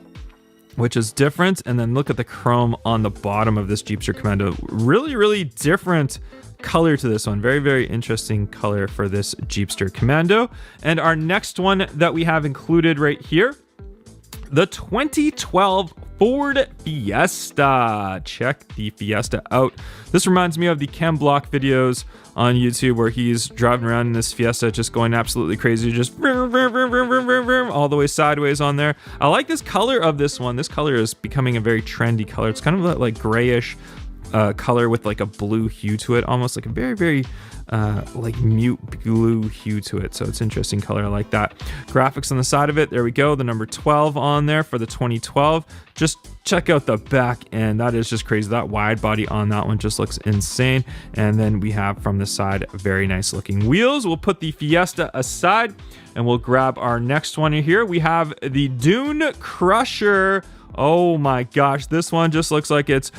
which is different. And then look at the chrome on the bottom of this Jeepster Commando. Really, really different color to this one. Very, very interesting color for this Jeepster Commando. And our next one that we have included right here, the 2012 Ford Fiesta. Check the Fiesta out. This reminds me of the Ken Block videos on YouTube where he's driving around in this Fiesta just going absolutely crazy, just all the way sideways on there. I like this color of this one. This color is becoming a very trendy color. It's kind of that like grayish color with like a blue hue to it, almost like a very, very like mute blue hue to it. So it's interesting color. I like that. Graphics on the side of it. There we go. The number 12 on there for the 2012. Just check out the back end. That is just crazy. That wide body on that one just looks insane. And then we have from the side very nice looking wheels. We'll put the Fiesta aside and we'll grab our next one here. We have the Dune Crusher. Oh my gosh, this one just looks like it's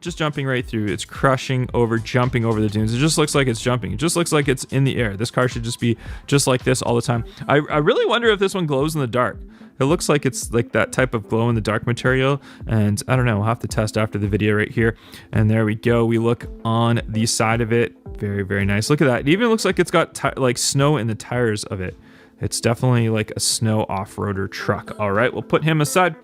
just jumping right through. It's crushing over, jumping over the dunes. It just looks like it's jumping. It just looks like it's in the air. This car should just be just like this all the time. I really wonder if this one glows in the dark. It looks like it's like that type of glow in the dark material, and I don't know, we'll have to test after the video right here. And there we go. We look on the side of it. Very, very nice. Look at that. It even looks like it's got like snow in the tires of it. It's definitely like a snow off-roader truck. All right, we'll put him aside.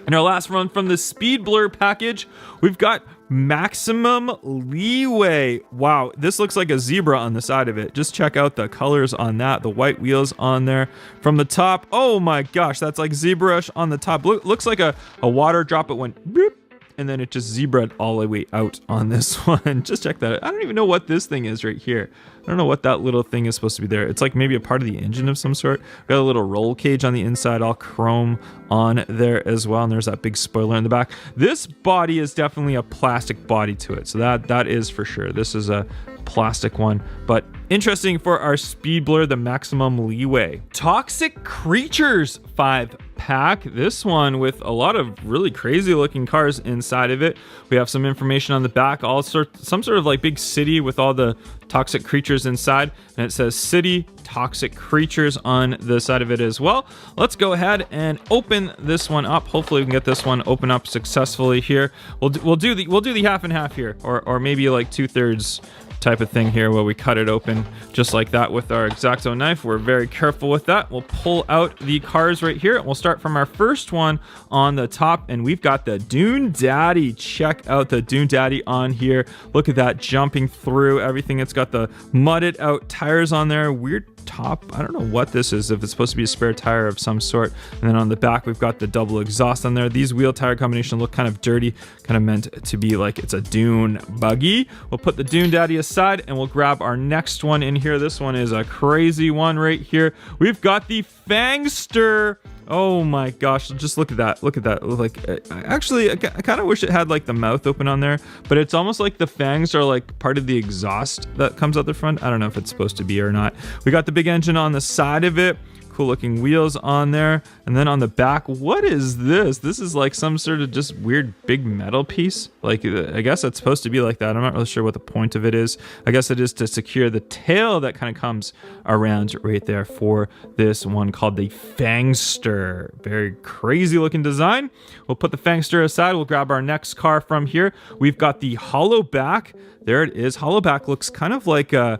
And our last one from the Speed Blur package, we've got Maximum Leeway. Wow, this looks like a zebra on the side of it. Just check out the colors on that. The white wheels on there. From the top, oh my gosh, that's like zebra-ish on the top. Looks like a water drop. It went boop, and then it just zebraed all the way out on this one. Just check that out. I don't even know what this thing is right here. I don't know what that little thing is supposed to be there. It's like maybe a part of the engine of some sort. Got a little roll cage on the inside, all chrome on there as well. And there's that big spoiler in the back. This body is definitely a plastic body to it. So that is for sure. This is a plastic one, but interesting for our Speed Blur, the Maximum Leeway. Toxic Creatures 5-pack. This one with a lot of really crazy looking cars inside of it. We have some information on the back, some sort of like big city with all the toxic creatures inside, and it says City Toxic Creatures on the side of it as well. Let's go ahead and open this one up. Hopefully we can get this one open up successfully here. We'll do the half and half here, or maybe like 2/3 type of thing here where we cut it open just like that with our X-Acto knife. We're very careful with that. We'll pull out the cars right here. We'll start from our first one on the top, and we've got the Dune Daddy. Check out the Dune Daddy on here. Look at that jumping through everything. It's got the mudded out tires on there. Weird top. I don't know what this is, if it's supposed to be a spare tire of some sort. And then on the back, we've got the double exhaust on there. These wheel tire combination look kind of dirty, kind of meant to be like it's a Dune buggy. We'll put the Dune Daddy aside and we'll grab our next one in here. This one is a crazy one right here. We've got the Fangster. Oh my gosh, just look at that. Look at that. Like, actually, I kind of wish it had like the mouth open on there, but it's almost like the fangs are like part of the exhaust that comes out the front. I don't know if it's supposed to be or not. We got the big engine on the side of it. Cool looking wheels on there. And then on the back, what is this? This is like some sort of just weird big metal piece. Like, I guess it's supposed to be like that. I'm not really sure what the point of it is. I guess it is to secure the tail that kind of comes around right there for this one called the Fangster. Very crazy looking design. We'll put the Fangster aside. We'll grab our next car from here. We've got the Hollowback. There it is. Hollowback looks kind of like a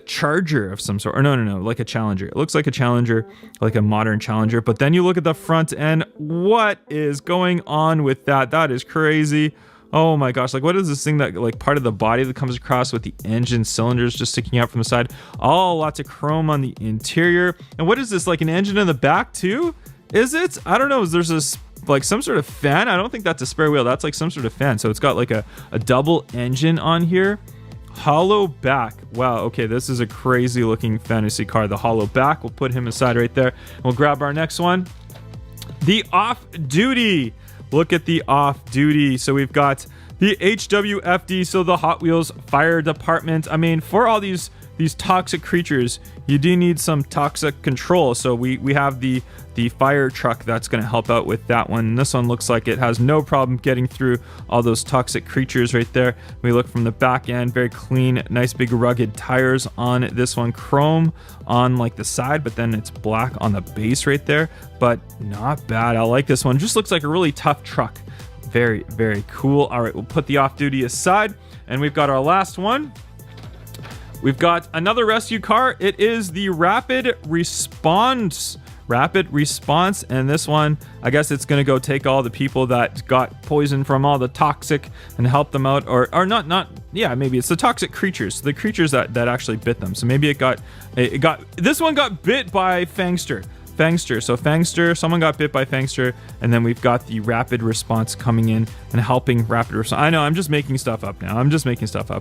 Charger of some sort. Or no, like a Challenger. It looks like a Challenger, like a modern Challenger. But then you look at the front end. What is going on with that? That is crazy. Oh my gosh, like what is this thing that like part of the body that comes across with the engine cylinders just sticking out from the side? Oh, lots of chrome on the interior. And what is this, like an engine in the back too? Is it? I don't know. There's this like some sort of fan. I don't think that's a spare wheel. That's like some sort of fan. So it's got like a double engine on here. Hollowback. Wow, okay, this is a crazy looking fantasy car. The Hollowback. We'll put him aside right there. We'll grab our next one. The Off Duty. Look at the Off Duty. So we've got the HWFD, so the Hot Wheels Fire Department. I mean, for all these toxic creatures, you do need some toxic control. So we have the fire truck that's going to help out with that one. And this one looks like it has no problem getting through all those toxic creatures right there. We look from the back end, very clean, nice big rugged tires on this one, chrome on like the side, but then it's black on the base right there. But not bad. I like this one. Just looks like a really tough truck. Very, very cool. All right, we'll put the off-duty aside, and we've got our last one. We've got another rescue car. It is the Rapid Response, and this one, I guess it's gonna go take all the people that got poisoned from all the toxic and help them out, or not. Yeah, maybe it's the toxic creatures, the creatures that actually bit them. So maybe this one got bit by Fangster. So Fangster, someone got bit by Fangster, and then we've got the Rapid Response coming in and helping Rapid Response. I know, I'm just making stuff up now.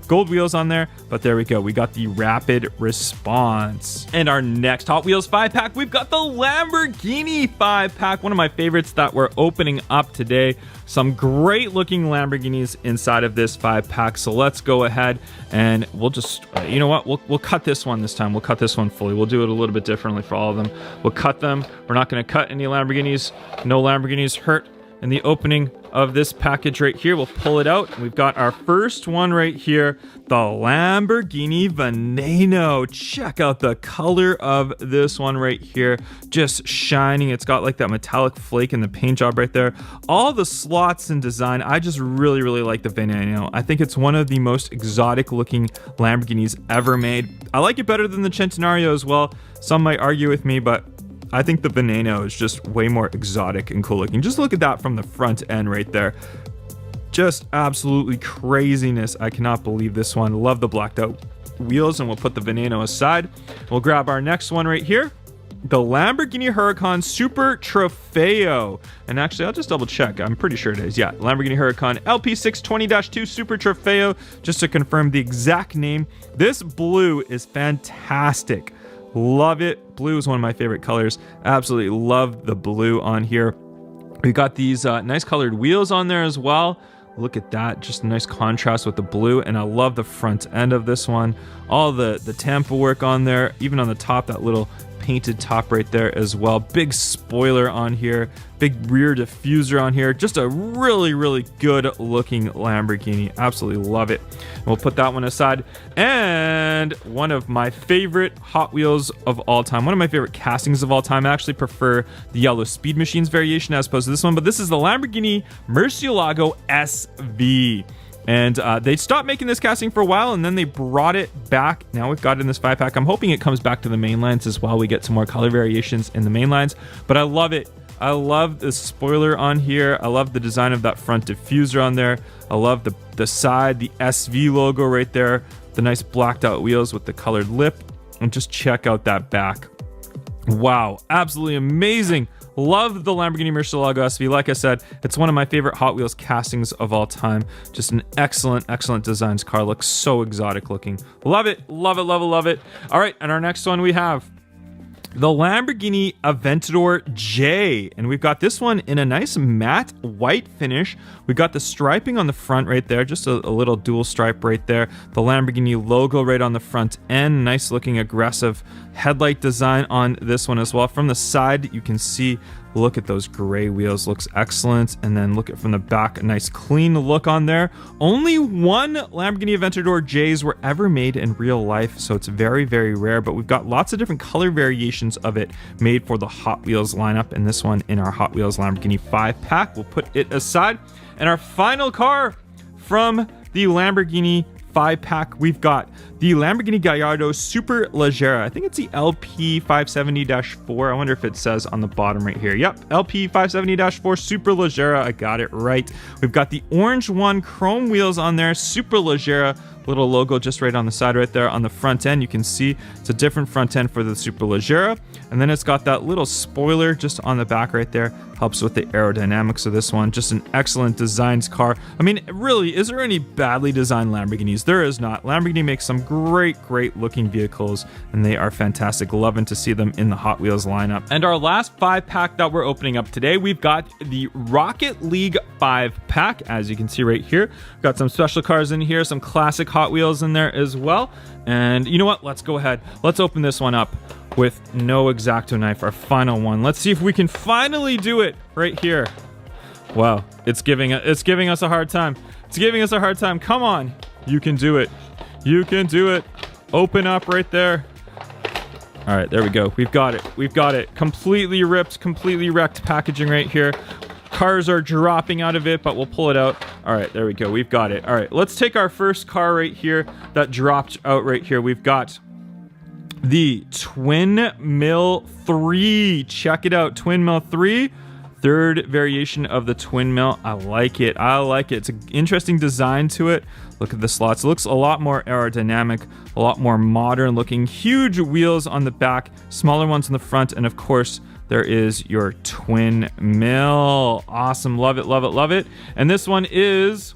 Gold wheels on there, but there we go. We got the Rapid Response. And our next Hot Wheels 5-pack, we've got the Lamborghini 5-pack, one of my favorites that we're opening up today. Some great looking Lamborghinis inside of this 5-pack. So let's go ahead and we'll just, you know what? We'll cut this one this time. We'll cut this one fully. We'll do it a little bit differently for all of them. We'll cut them. We're not going to cut any Lamborghinis. No Lamborghinis hurt in the opening of this package right here. We'll pull it out. We've got our first one right here, the Lamborghini Veneno. Check out the color of this one right here. Just shining. It's got like that metallic flake in the paint job right there. All the slots and design. I just really, really like the Veneno. I think it's one of the most exotic looking Lamborghinis ever made. I like it better than the Centenario as well. Some might argue with me, but I think the Veneno is just way more exotic and cool looking. Just look at that from the front end right there. Just absolutely craziness. I cannot believe this one. Love the blacked out wheels, and we'll put the Veneno aside. We'll grab our next one right here, the Lamborghini Huracan Super Trofeo. And actually, I'll just double check. I'm pretty sure it is. Yeah, Lamborghini Huracan LP620-2 Super Trofeo, just to confirm the exact name. This blue is fantastic. Love it. Blue is one of my favorite colors. Absolutely love the blue on here. We got these nice colored wheels on there as well. Look at that, just a nice contrast with the blue, and I love the front end of this one. All the Tampa work on there, even on the top, that little painted top right there as well. Big spoiler on here, big rear diffuser on here. Just a really, really good looking Lamborghini. Absolutely love it. And we'll put that one aside. And one of my favorite Hot Wheels of all time, one of my favorite castings of all time. I actually prefer the Yellow Speed Machines variation as opposed to this one, but this is the Lamborghini Murcielago SV. And they stopped making this casting for a while, and then they brought it back. Now we've got it in this 5-pack. I'm hoping it comes back to the main lines as well. We get some more color variations in the main lines, but I love it. I love the spoiler on here. I love the design of that front diffuser on there. I love the side, the SV logo right there, the nice blacked out wheels with the colored lip, and just check out that back. Wow, absolutely amazing. Love the Lamborghini Murcielago SV. Like I said, it's one of my favorite Hot Wheels castings of all time. Just an excellent, excellent designs car. Looks so exotic looking. Love it, love it, love it, love it. All right, and our next one we have the Lamborghini Aventador J, and we've got this one in a nice matte white finish. We've got the striping on the front right there, just a little dual stripe right there. The Lamborghini logo right on the front end. Nice looking aggressive headlight design on this one as well. From the side, you can see, look at those gray wheels, looks excellent. And then look at from the back, a nice clean look on there. Only one Lamborghini Aventador J's were ever made in real life, so it's very, very rare, but we've got lots of different color variations of it made for the Hot Wheels lineup, and this one in our Hot Wheels Lamborghini 5-pack. We'll put it aside. And our final car from the Lamborghini 5-pack, we've got the Lamborghini Gallardo Super Leggera. I think it's the LP570-4. I wonder if it says on the bottom right here. Yep, LP570-4 Super Leggera. I got it right. We've got the orange one chrome wheels on there. Super Leggera. little logo just right on the side right there. On the front end, you can see it's a different front end for the Superleggera. And then it's got that little spoiler just on the back right there. Helps with the aerodynamics of this one. Just an excellent designed car. I mean, really, is there any badly designed Lamborghinis? There is not. Lamborghini makes some great looking vehicles, and they are fantastic. Loving to see them in the Hot Wheels lineup. And our last 5-pack that we're opening up today, we've got the Rocket League 5-pack. As you can see right here, got some special cars in here, some classic Hot Wheels in there as well. And you know what? Let's go ahead. Let's open this one up with no X-Acto knife, our final one. Let's see if we can finally do it right here. Wow, it's giving us a hard time. It's giving us a hard time. Come on, you can do it. You can do it. Open up right there. All right, there we go. We've got it. We've got it. Completely ripped, completely wrecked packaging right here. Cars are dropping out of it, but we'll pull it out. All right, there we go. We've got it. All right, let's take our first car right here that dropped out right here. We've got the Twin Mill 3. Check it out, Twin Mill 3. Third variation of the Twin Mill. I like it. I like it. It's an interesting design to it. Look at the slots. It looks a lot more aerodynamic, a lot more modern looking. Huge wheels on the back, smaller ones in the front, and of course, there is your Twin Mill. Awesome. Love it, love it, love it. And this one is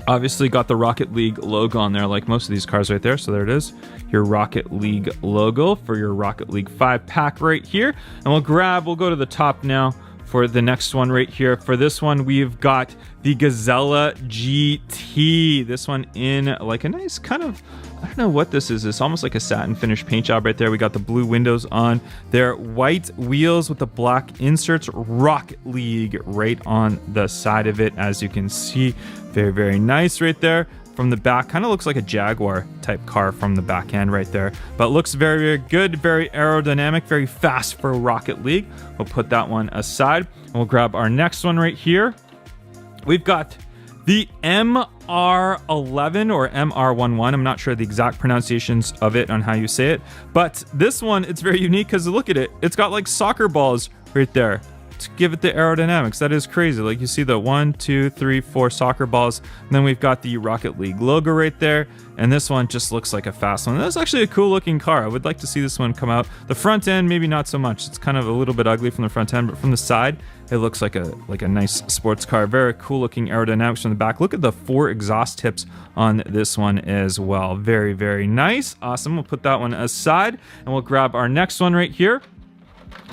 obviously got the Rocket League logo on there, like most of these cars right there. So there it is, your Rocket League logo for your Rocket League 5-pack right here. And we'll go to the top now for the next one right here. For this one, we've got the Gazella GT. This one in like a nice kind of, I don't know what this is. It's almost like a satin finish paint job right there. We got the blue windows on there, white wheels with the black inserts, Rocket League right on the side of it, as you can see. Very nice right there. From the back, kind of looks like a Jaguar type car from the back end right there, but looks very good, very aerodynamic, very fast for Rocket League. We'll put that one aside and we'll grab our next one right here. We've got the MR11 or MR11. I'm not sure the exact pronunciations of it on how you say it, but this one, it's very unique because look at it. It's got like soccer balls right there to give it the aerodynamics. That is crazy. Like you see the 1, 2, 3, 4 soccer balls. And then we've got the Rocket League logo right there. And this one just looks like a fast one. That's actually a cool looking car. I would like to see this one come out. The front end, maybe not so much. It's kind of a little bit ugly from the front end, but from the side, it looks like a nice sports car. Very cool looking aerodynamics from the back. Look at the 4 exhaust tips on this one as well. Very nice. Awesome. We'll put that one aside and we'll grab our next one right here.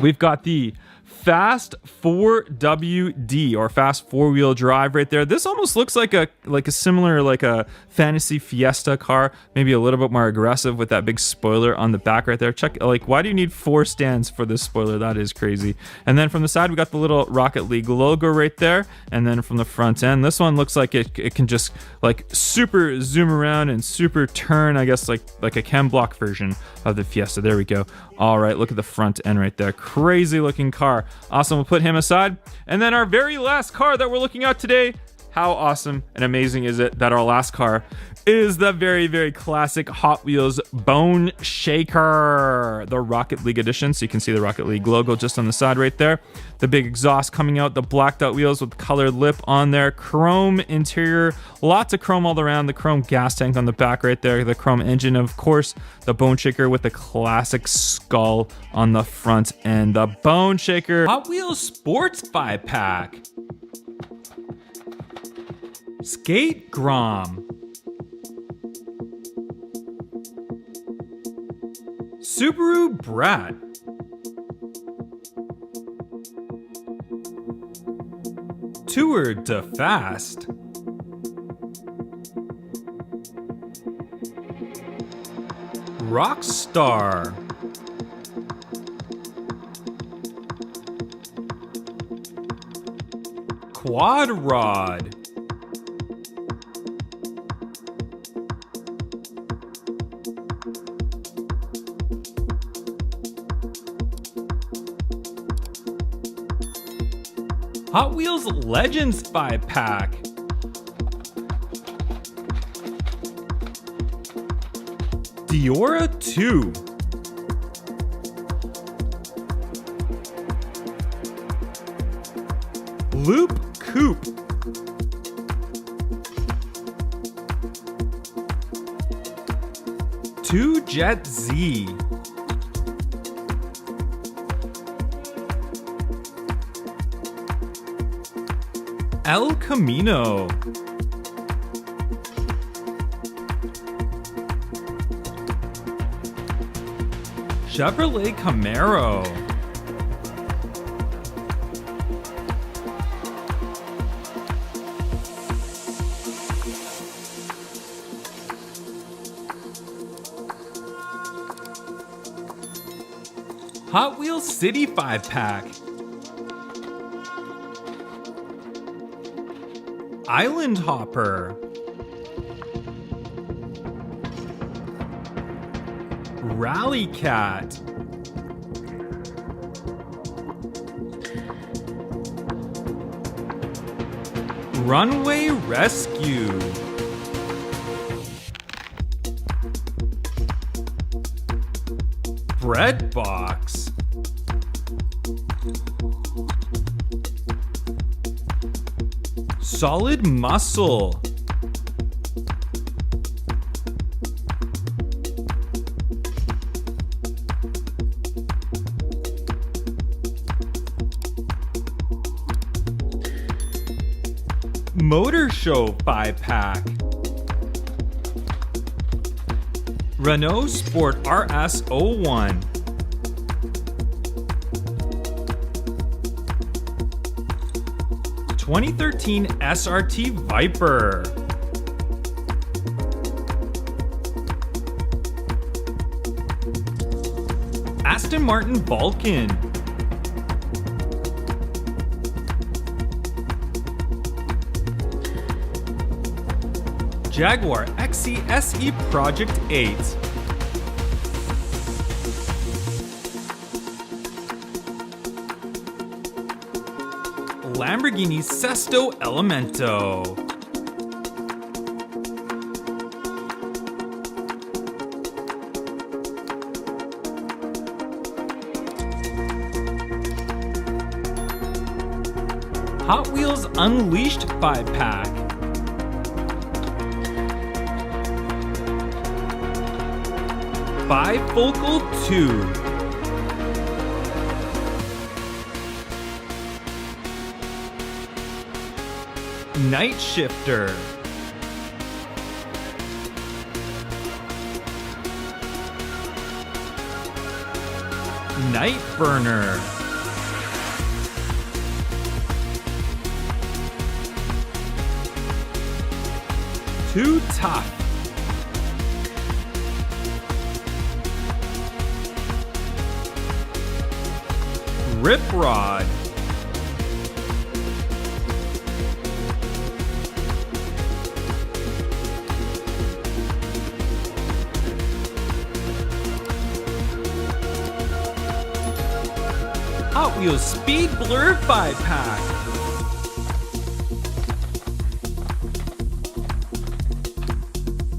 We've got the Fast 4WD or Fast 4-wheel drive right there. This almost looks like a similar like a fantasy Fiesta car, maybe a little bit more aggressive with that big spoiler on the back right there. Check, like, why do you need 4 stands for this spoiler? That is crazy. And then from the side, we got the little Rocket League logo right there. And then from the front end, this one looks like it can just like super zoom around and super turn, I guess, like a chem block version of the Fiesta. There we go. All right, look at the front end right there. Crazy looking car. Awesome, we'll put him aside. And then our very last car that we're looking at today, how awesome and amazing is it that our last car is the very classic Hot Wheels Bone Shaker, the Rocket League edition. So you can see the Rocket League logo just on the side right there. The big exhaust coming out, the blacked out wheels with colored lip on there, chrome interior, lots of chrome all around, the chrome gas tank on the back right there, the chrome engine, of course, the Bone Shaker with the classic skull on the front end, the Bone Shaker Hot Wheels Sports 5-pack. Skate Grom, Subaru Brat, Tour de Fast, Rockstar, Quad Rod, Hot Wheels Legends 5-pack, Diora 2, Loop Coupe,
2 Jet Z. El Camino. Chevrolet Camaro. Hot Wheels City 5-pack. Island Hopper. Rally Cat. Runway Rescue. Bread Box. Solid Muscle. Motor Show 5-pack. Renault Sport RS01. (2013) SRT Viper. Aston Martin Vulcan. Jaguar XC SE Project 8. Lamborghini Sesto Elemento. Hot Wheels Unleashed 5-pack. Bifocal 2. Night Shifter. Night Burner. Too Tough. Rip Rod. Hot Wheels Speed Blur 5-pack.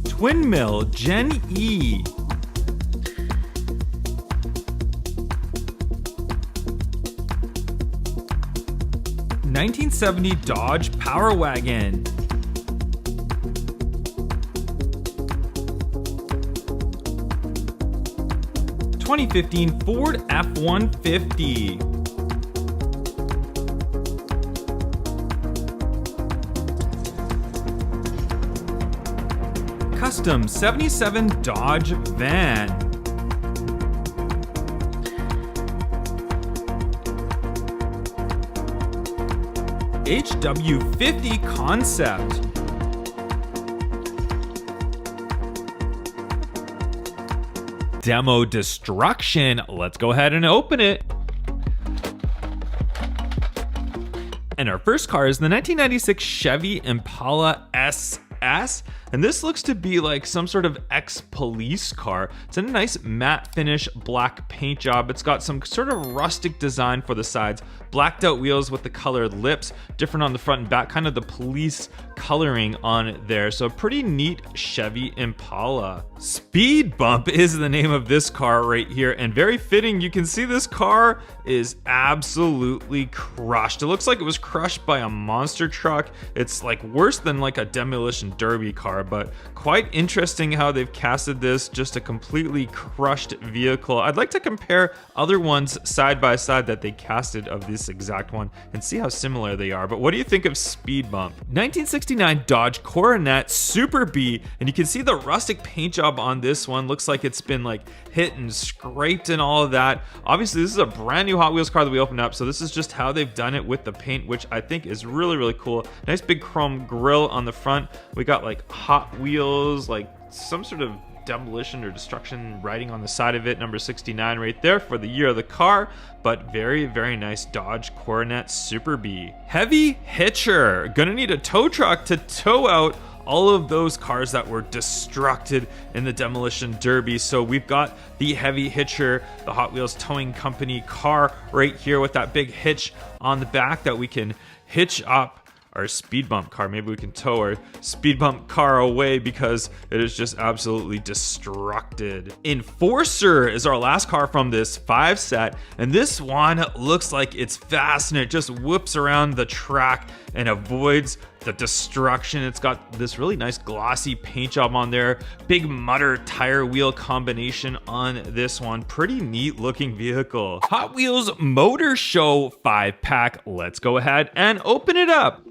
Twin Mill Gen E. (1970) Dodge Power Wagon. (2015) Ford F-150. Custom 77 Dodge Van. HW50 Concept. Demo Destruction. Let's go ahead and open it. And our first car is the 1996 Chevy Impala SS. And this looks to be like some sort of ex-police car. It's in a nice matte finish black paint job. It's got some sort of rustic design for the sides, blacked out wheels with the colored lips, different on the front and back, kind of the police coloring on there. So pretty neat Chevy Impala. Speed Bump is the name of this car right here, and very fitting. You can see this car is absolutely crushed. It looks like it was crushed by a monster truck. It's like worse than like a demolition derby car,
but quite interesting how they've casted this, just a completely crushed vehicle. I'd like to compare other ones side by side that they casted of this exact one and see how similar they are. But what do you think of Speed Bump? 1969 Dodge Coronet Super B, and you can see the rustic paint job on this one. Looks like it's been like hit and scraped and all of that. Obviously, this is a brand new Hot Wheels car that we opened up, so this is just how they've done it with the paint, which I think is really, really cool. Nice big chrome grille on the front. We got like Hot Wheels, like some sort of demolition or destruction writing on the side of it, number 69 right there for the year of the car. But very, very nice Dodge Coronet Super B. Heavy hitcher. Gonna need a tow truck to tow out all of those cars that were destructed in the demolition derby. So we've got the heavy hitcher, the Hot Wheels towing company car right here with that big hitch on the back that we can hitch up our speed bump car. Maybe we can tow our speed bump car away because it is just absolutely destructed. Enforcer is our last car from this 5 set, and this one looks like it's fast and it just whoops around the track and avoids the destruction. It's got this really nice glossy paint job on there, big mutter tire wheel combination on this one. Pretty neat looking vehicle. Hot Wheels Motor Show 5-pack. Let's go ahead and open it up.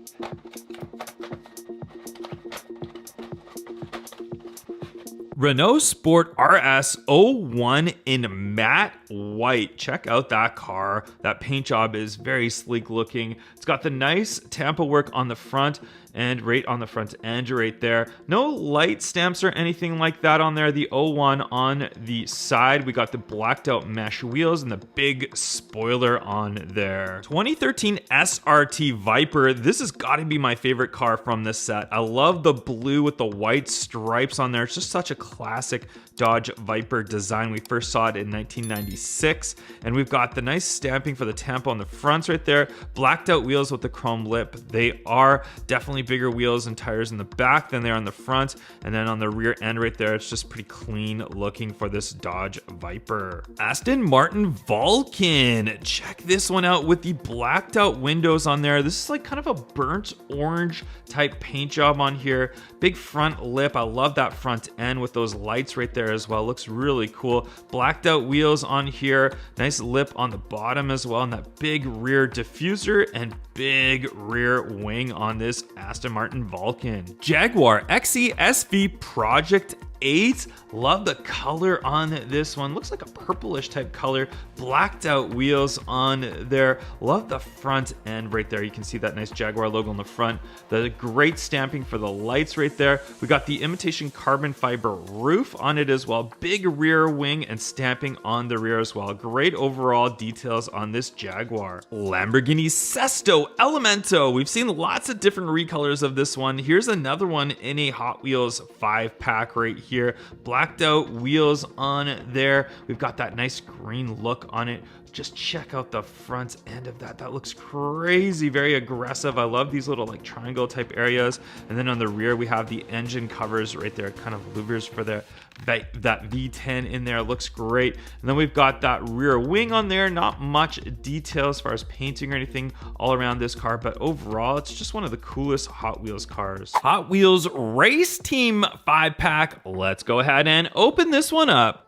Renault Sport RS 01 in matte white. Check out that car. That paint job is very sleek looking. It's got the nice Tampa work on the front and right on the front end right there. No light stamps or anything like that on there. The 01 on the side. We got the blacked out mesh wheels and the big spoiler on there. 2013 SRT Viper. This has got to be my favorite car from this set. I love the blue with the white stripes on there. It's just such a classic Dodge Viper design. We first saw it in 1996, and we've got the nice stamping for the Tampa on the fronts right there. Blacked out wheels with the chrome lip. They are definitely bigger wheels and tires in the back than they are on the front, and then on the rear end right there, it's just pretty clean looking for this Dodge Viper. Aston Martin Vulcan. Check this one out with the blacked out windows on there. This is like kind of a burnt orange type paint job on here. Big front lip. I love that front end with those lights right there as well. Looks really cool. Blacked out wheels on here. Nice lip on the bottom as well, and that big rear diffuser and big rear wing on this Aston Martin Vulcan. Jaguar XE-SV Project 8. Love the color on this one. Looks like a purplish type color. Blacked out wheels on there. Love the front end right there. You can see that nice Jaguar logo on the front. The great stamping for the lights right there. We got the imitation carbon fiber roof on it as well. Big rear wing and stamping on the rear as well. Great overall details on this Jaguar. Lamborghini Sesto Elemento. We've seen lots of different recolors of this one. Here's another one in a Hot Wheels 5-pack right here. Blacked out wheels on there. We've got that nice green look on it. Just check out the front end of that. That looks crazy, very aggressive. I love these little like triangle type areas. And then on the rear, we have the engine covers right there, kind of louvers for that V10 in there. Looks great. And then we've got that rear wing on there. Not much detail as far as painting or anything all around this car, but overall, it's just one of the coolest Hot Wheels cars. Hot Wheels Race Team 5-pack. Let's go ahead and open this one up.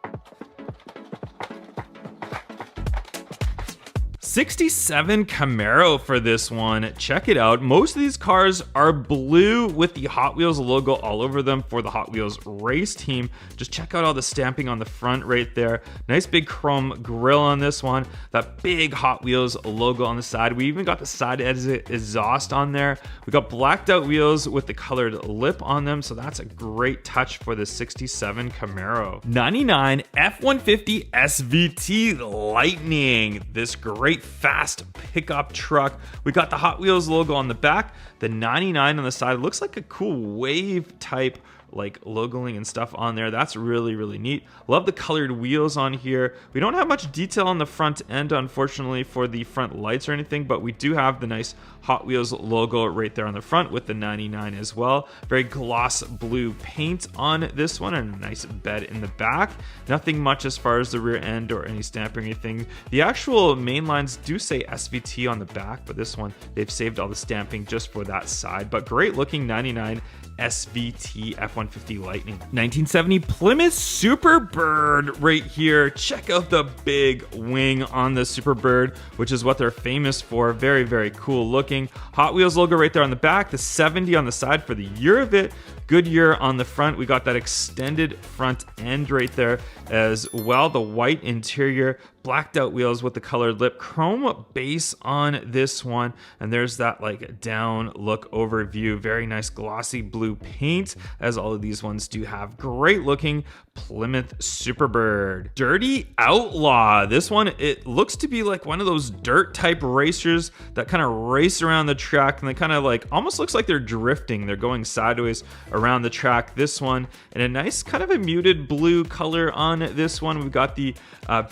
67 Camaro for this one. Check it out. Most of these cars are blue with the Hot Wheels logo all over them for the Hot Wheels Race Team. Just check out all the stamping on the front right there. Nice big chrome grille on this one. That big Hot Wheels logo on the side. We even got the side exhaust on there. We got blacked out wheels with the colored lip on them, so that's a great touch for the 67 Camaro. 99 F-150 SVT Lightning. This great fast pickup truck. We got the Hot Wheels logo on the back, the 99 on the side. Looks like a cool wave type like logoing and stuff on there. That's really, really neat. Love the colored wheels on here. We don't have much detail on the front end, unfortunately, for the front lights or anything, but we do have the nice Hot Wheels logo right there on the front with the 99 as well. Very gloss blue paint on this one and a nice bed in the back. Nothing much as far as the rear end or any stamping or anything. The actual main lines do say SVT on the back, but this one, they've saved all the stamping just for that side. But great looking 99
SVT F-150 Lightning. 1970 Plymouth Superbird right here. Check out the big wing on the Superbird, which is what they're famous for. Very, very cool looking. Hot Wheels logo right there on the back, the 70 on the side for the year of it. Goodyear on the front. We got that extended front end right there as well. The white interior, blacked out wheels with the colored lip, chrome base on this one, and there's that like down look overview. Very nice glossy blue paint, as all of these ones do have. Great looking Plymouth Superbird. Dirty Outlaw. This one, it looks to be like one of those dirt type racers that kind of race around the track, and they kind of like almost looks like they're drifting. They're going sideways around the track. This one in a nice kind of a muted blue color on this one. We've got the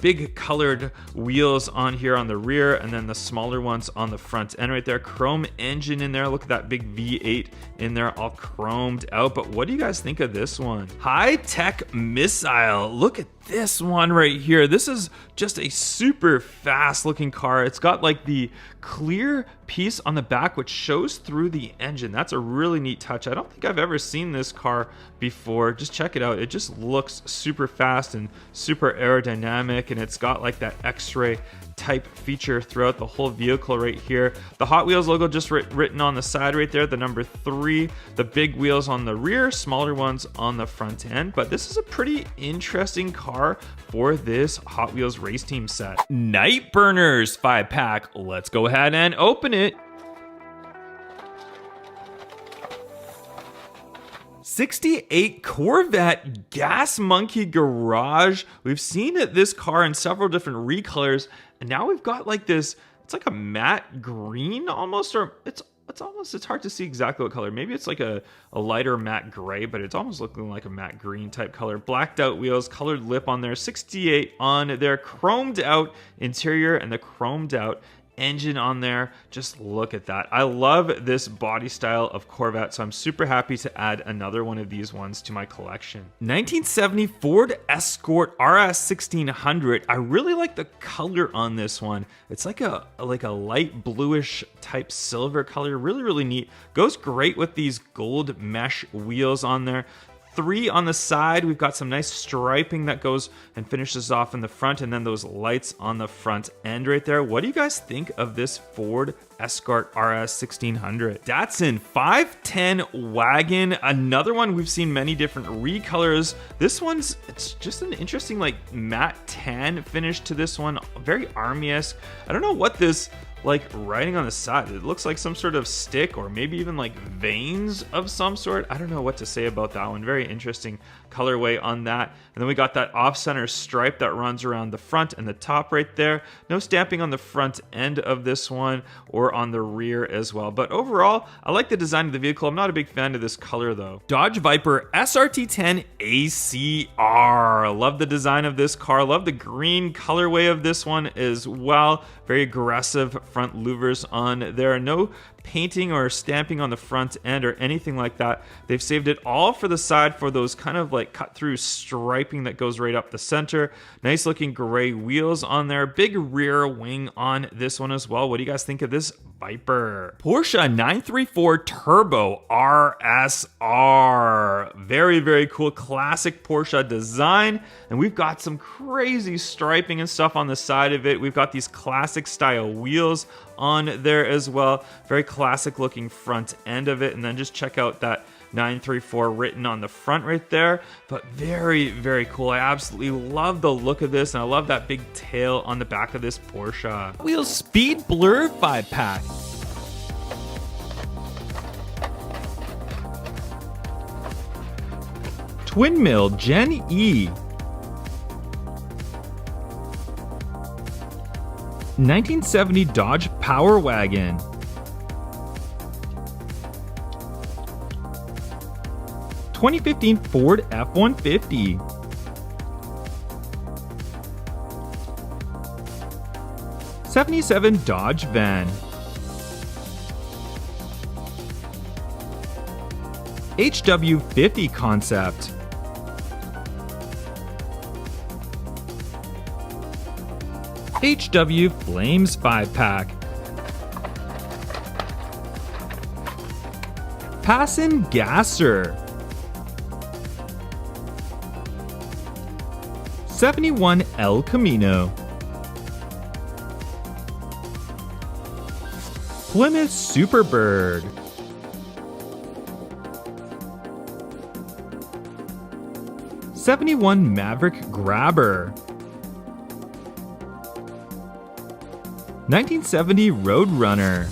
big colored wheels on here on the rear, and then the smaller ones on the front end right there. Chrome engine in there. Look at that big V8 in there, all chromed out. But what do you guys think of this one? High Tech Missile. Look at this one right here. This is just a super fast looking car. It's got like the clear piece on the back which shows through the engine. That's a really neat touch. I don't think I've ever seen this car before. Just check it out. It just looks super fast and super aerodynamic, and it's got like that X-ray type feature throughout the whole vehicle right here. The Hot Wheels logo just written on the side right there, the number 3, the big wheels on the rear, smaller ones on the front end. But this is a pretty interesting car for this Hot Wheels race team set. Nightburners 5-pack. Let's go ahead and open it. 68 Corvette Gas Monkey Garage. We've seen this car in several different recolors, and now we've got like this, it's like a matte green almost, or it's hard to see exactly what color. Maybe it's like a lighter matte gray, but it's almost looking like a matte green type color. Blacked out wheels, colored lip on there, 68 on there, chromed out interior, and the chromed out engine on there. Just look at that. I love this body style of Corvette, so I'm super happy to add another one of these ones to my collection. 1970 Ford Escort RS 1600. I really like the color on this one. It's like a light bluish type silver color. Really, really neat. Goes great with these gold mesh wheels on there. 3 on the side. We've got some nice striping that goes and finishes off in the front, and then those lights on the front end right there. What do you guys think of this Ford Escort RS 1600? Datsun 510 wagon. Another one we've seen many different recolors. This one's, it's just an interesting like matte tan finish to this one. Very Army-esque. I don't know what this like writing on the side. It looks like some sort of stick or maybe even like veins of some sort. I don't know what to say about that one. Very interesting colorway on that. And then we got that off-center stripe that runs around the front and the top right there. No stamping on the front end of this one or on the rear as well. But overall, I like the design of the vehicle. I'm not a big fan of this color though. Dodge Viper SRT10 ACR. Love the design of this car. Love the green colorway of this one as well. Very aggressive front louvers on there. No painting or stamping on the front end or anything like that. They've saved it all for the side for those kind of like cut through striping that goes right up the center. Nice looking gray wheels on there. Big rear wing on this one as well. What do you guys think of this Viper? Porsche 934 Turbo RSR. Very, very cool classic Porsche design. And we've got some crazy striping and stuff on the side of it. We've got these classic style wheels on there as well. Very classic looking front end of it. And then just check out that 934 written on the front right there. But very, very cool. I absolutely love the look of this, and I love that big tail on the back of this Porsche. Wheels Speed Blur 5-pack. Twin Mill Gen E. 1970 Dodge Power Wagon. 2015 Ford F-150. 77 Dodge Van. HW50 concept. HW Flames 5-pack. Passin Gasser. 71 El Camino. Plymouth Superbird. '71 Maverick Grabber. 1970 Roadrunner.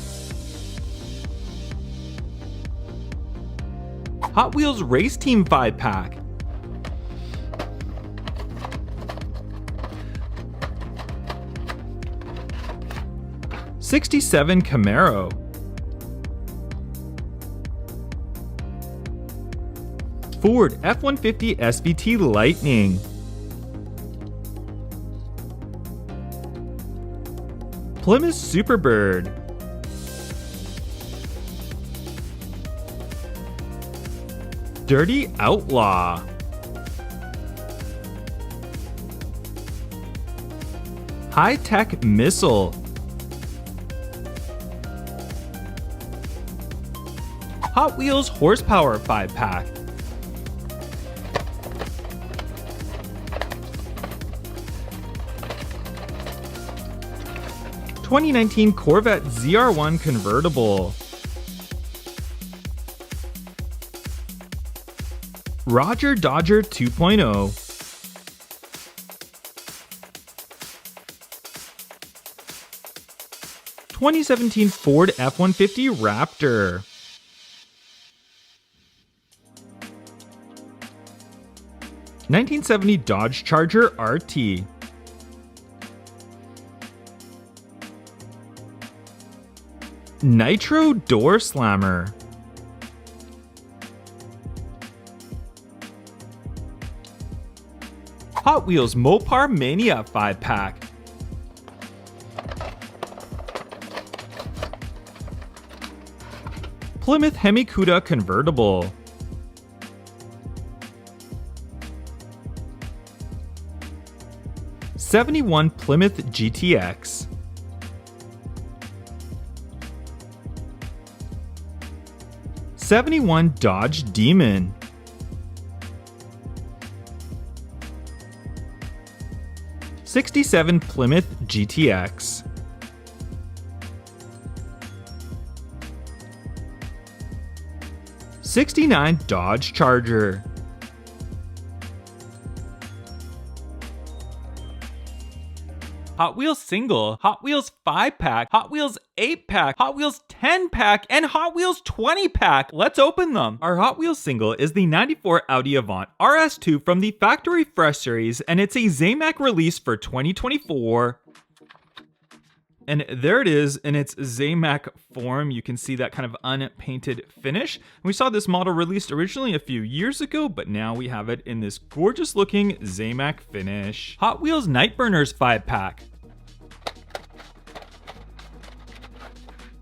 Hot Wheels Race Team 5-pack. '67 Camaro. Ford F-150 SVT Lightning. Plymouth Superbird. Dirty Outlaw. High-Tech Missile. Hot Wheels Horsepower 5-pack. '19 Corvette ZR1 Convertible. Roger Dodger 2.0. '17 Ford F-150 Raptor. '70 Dodge Charger RT. Nitro Door Slammer. Hot Wheels Mopar Mania 5-pack. Plymouth Hemi-Cuda Convertible. '71 Plymouth GTX. '71 Dodge Demon. '67 Plymouth GTX. '69 Dodge Charger. Hot Wheels Single, Hot Wheels 5-pack, Hot Wheels 8-pack, Hot Wheels 10-pack, and Hot Wheels 20-pack. Let's open them. Our Hot Wheels Single is the '94 Audi Avant RS2 from the Factory Fresh series, and it's a Zamac release for 2024. And there it is in its Zamac form. You can see that kind of unpainted finish. We saw this model released originally a few years ago, but now we have it in this gorgeous looking Zamac finish. Hot Wheels Nightburners 5-pack.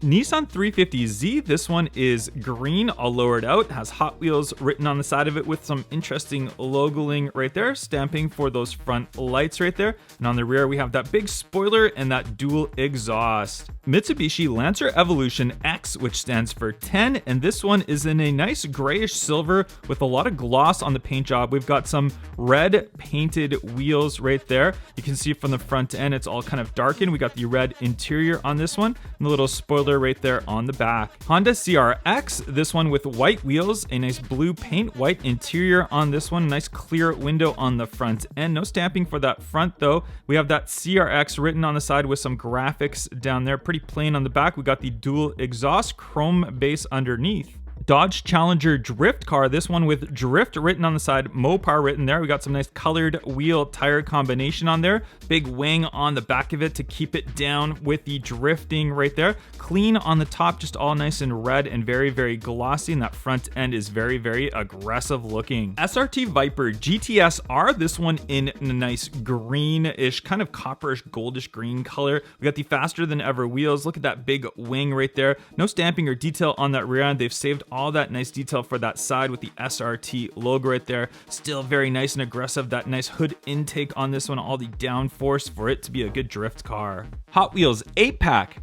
Nissan 350Z, this one is green, all lowered out, has Hot Wheels written on the side of it with some interesting logoing right there, stamping for those front lights right there. And on the rear, we have that big spoiler and that dual exhaust. Mitsubishi Lancer Evolution X, which stands for 10, and this one is in a nice grayish silver with a lot of gloss on the paint job. We've got some red painted wheels right there. You can see from the front end, it's all kind of darkened. We got the red interior on this one, and the little spoiler right there on the back. Honda CRX, this one with white wheels, a nice blue paint, white interior on this one, nice clear window on the front end. No stamping for that front though. We have that CRX written on the side with some graphics down there, pretty plain on the back. We got the dual exhaust, chrome base underneath. Dodge Challenger Drift car, this one with Drift written on the side, Mopar written there. We got some nice colored wheel tire combination on there. Big wing on the back of it to keep it down with the drifting right there. Clean on the top, just all nice and red and very, very glossy. And that front end is very, very aggressive looking. SRT Viper GTS R, this one in a nice greenish, kind of copperish, goldish green color. We got the faster than ever wheels. Look at that big wing right there. No stamping or detail on that rear end. They've saved all that nice detail for that side with the SRT logo right there. Still very nice and aggressive. That nice hood intake on this one, all the downforce for it to be a good drift car. Hot Wheels 8-pack.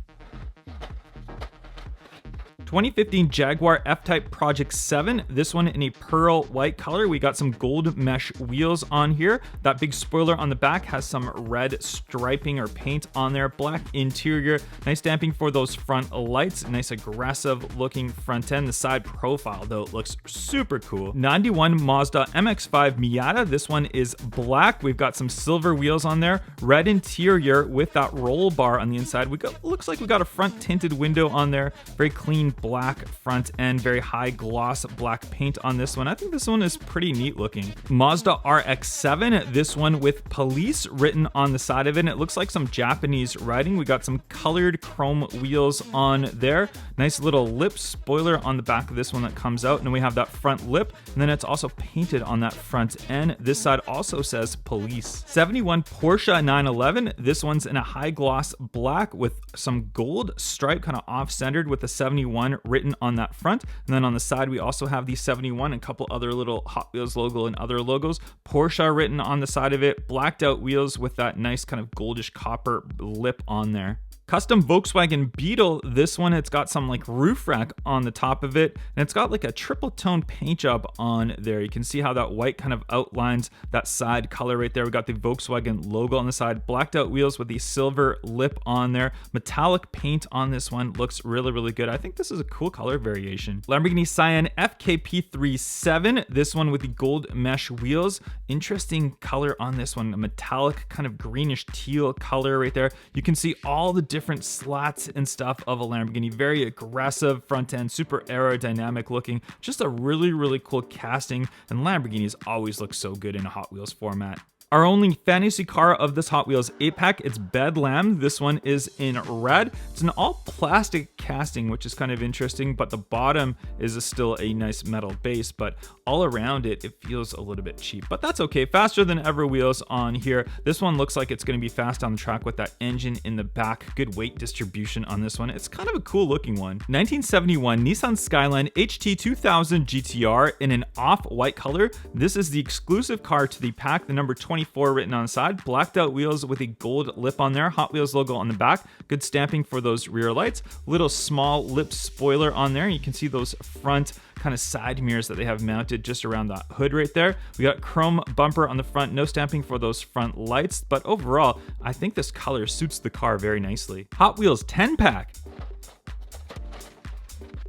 2015 Jaguar F-Type Project 7. This one in a pearl white color. We got some gold mesh wheels on here. That big spoiler on the back has some red striping or paint on there. Black interior. Nice damping for those front lights. Nice aggressive looking front end. The side profile though looks super cool. 91 Mazda MX-5 Miata. This one is black. We've got some silver wheels on there. Red interior with that roll bar on the inside. Looks like we got a front tinted window on there. Very clean black front end, very high gloss black paint on this one. I think this one is pretty neat looking. Mazda RX-7, this one with police written on the side of it. And it looks like some Japanese writing. We got some colored chrome wheels on there. Nice little lip spoiler on the back of this one that comes out. And then we have that front lip. And then it's also painted on that front end. This side also says police. 71 Porsche 911. This one's in a high gloss black with some gold stripe kind of off-centered with the 71 written on that front. And then on the side, we also have the 71 and a couple other little Hot Wheels logo and other logos. Porsche written on the side of it. Blacked out wheels with that nice kind of goldish copper lip on there. Custom Volkswagen Beetle. This one, it's got some like roof rack on the top of it, and it's got like a triple tone paint job on there. You can see how that white kind of outlines that side color right there. We got the Volkswagen logo on the side, blacked out wheels with the silver lip on there. Metallic paint on this one looks really, really good. I think this is a cool color variation. Lamborghini Cyan FKP37. This one with the gold mesh wheels. Interesting color on this one, a metallic kind of greenish teal color right there. You can see all the different slats and stuff of a Lamborghini. Very aggressive front end, super aerodynamic looking. Just a really, really cool casting. And Lamborghinis always look so good in a Hot Wheels format. Our only fantasy car of this Hot Wheels 8-pack, it's Bedlam. This one is in red. It's an all plastic casting, which is kind of interesting, but the bottom is still a nice metal base, but all around it, it feels a little bit cheap, but that's okay. Faster than ever wheels on here. This one looks like it's going to be fast on the track with that engine in the back. Good weight distribution on this one. It's kind of a cool looking one. 1971 Nissan Skyline HT 2000 GTR in an off-white color. This is the exclusive car to the pack, the number 24 written on the side, blacked out wheels with a gold lip on there, Hot Wheels logo on the back, good stamping for those rear lights, little small lip spoiler on there. You can see those front kind of side mirrors that they have mounted just around that hood right there. We got chrome bumper on the front, no stamping for those front lights, but overall, I think this color suits the car very nicely. Hot Wheels 10-pack.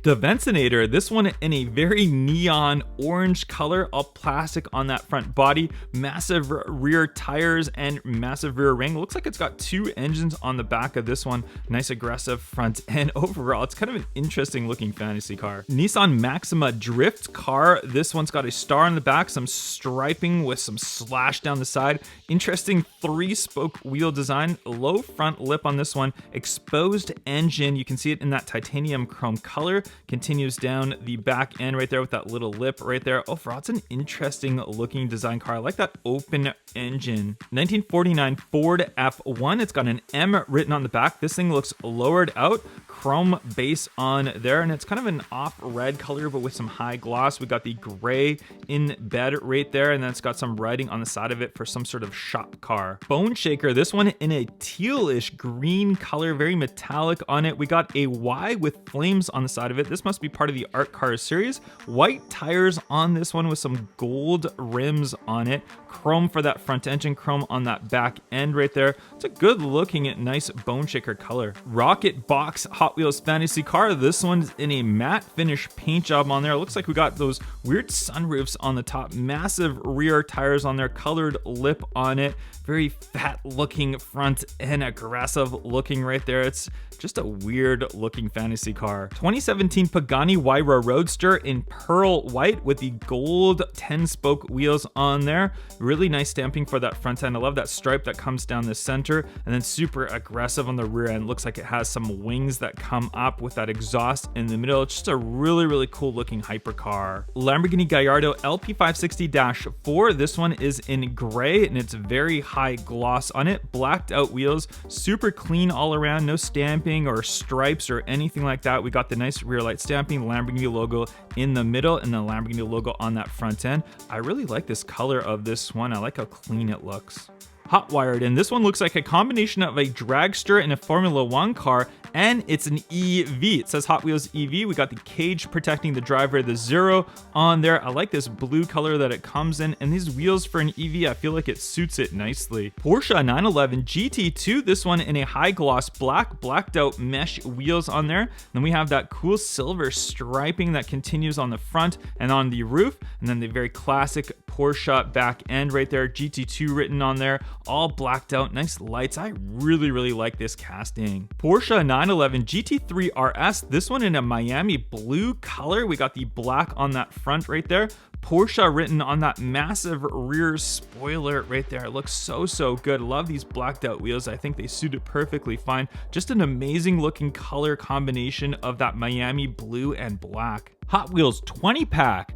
The Vencinator, this one in a very neon orange color, all plastic on that front body, massive rear tires and massive rear ring. Looks like it's got two engines on the back of this one. Nice aggressive front end. Overall, it's kind of an interesting looking fantasy car. Nissan Maxima Drift car. This one's got a star on the back, some striping with some slash down the side. Interesting 3-spoke wheel design, low front lip on this one, exposed engine. You can see it in that titanium chrome color. Continues down the back end right there with that little lip right there. Overall, it's an interesting looking design car. I like that open engine. 1949 Ford F1. It's got an M written on the back. This thing looks lowered out. Chrome base on there, and it's kind of an off red color but with some high gloss. We got the gray in bed right there, and then it's got some writing on the side of it for some sort of shop car. Bone Shaker, this one in a tealish green color, very metallic on it. We got a Y with flames on the side of it. This must be part of the Art Cars series. White tires on this one with some gold rims on it. Chrome for that front engine, chrome on that back end right there. It's a good looking, nice Bone Shaker color. Rocket Box Hot Wheels fantasy car. This one's in a matte finish paint job on there. It looks like we got those weird sunroofs on the top, massive rear tires on there, colored lip on it, very fat looking front and aggressive looking right there. It's just a weird looking fantasy car. 2017 Pagani Huayra Roadster in pearl white with the gold 10-spoke wheels on there. Really nice stamping for that front end. I love that stripe that comes down the center, and then super aggressive on the rear end. Looks like it has some wings that come up with that exhaust in the middle. It's just a really, really cool looking hypercar. Lamborghini Gallardo LP560-4. This one is in gray, and it's very high gloss on it. Blacked out wheels, super clean all around, no stamping or stripes or anything like that. We got the nice rear light stamping, Lamborghini logo in the middle, and the Lamborghini logo on that front end. I really like this color of this one. I like how clean it looks. hot wired, and this one looks like a combination of a dragster and a Formula One car, and it's an EV. It says Hot Wheels EV. We got the cage protecting the driver, the zero on there. I like this blue color that it comes in, and these wheels for an EV, I feel like it suits it nicely. Porsche 911 GT2, this one in a high gloss black, blacked out mesh wheels on there. Then we have that cool silver striping that continues on the front and on the roof, and then the very classic Porsche back end right there, GT2 written on there, all blacked out, nice lights. I really like this casting. Porsche 911 GT3 RS, this one in a Miami blue color. We got the black on that front right there. Porsche written on that massive rear spoiler right there. It looks so good. Love these blacked out wheels. I think they suit it perfectly fine. Just an amazing looking color combination of that Miami blue and black. Hot Wheels 20 pack.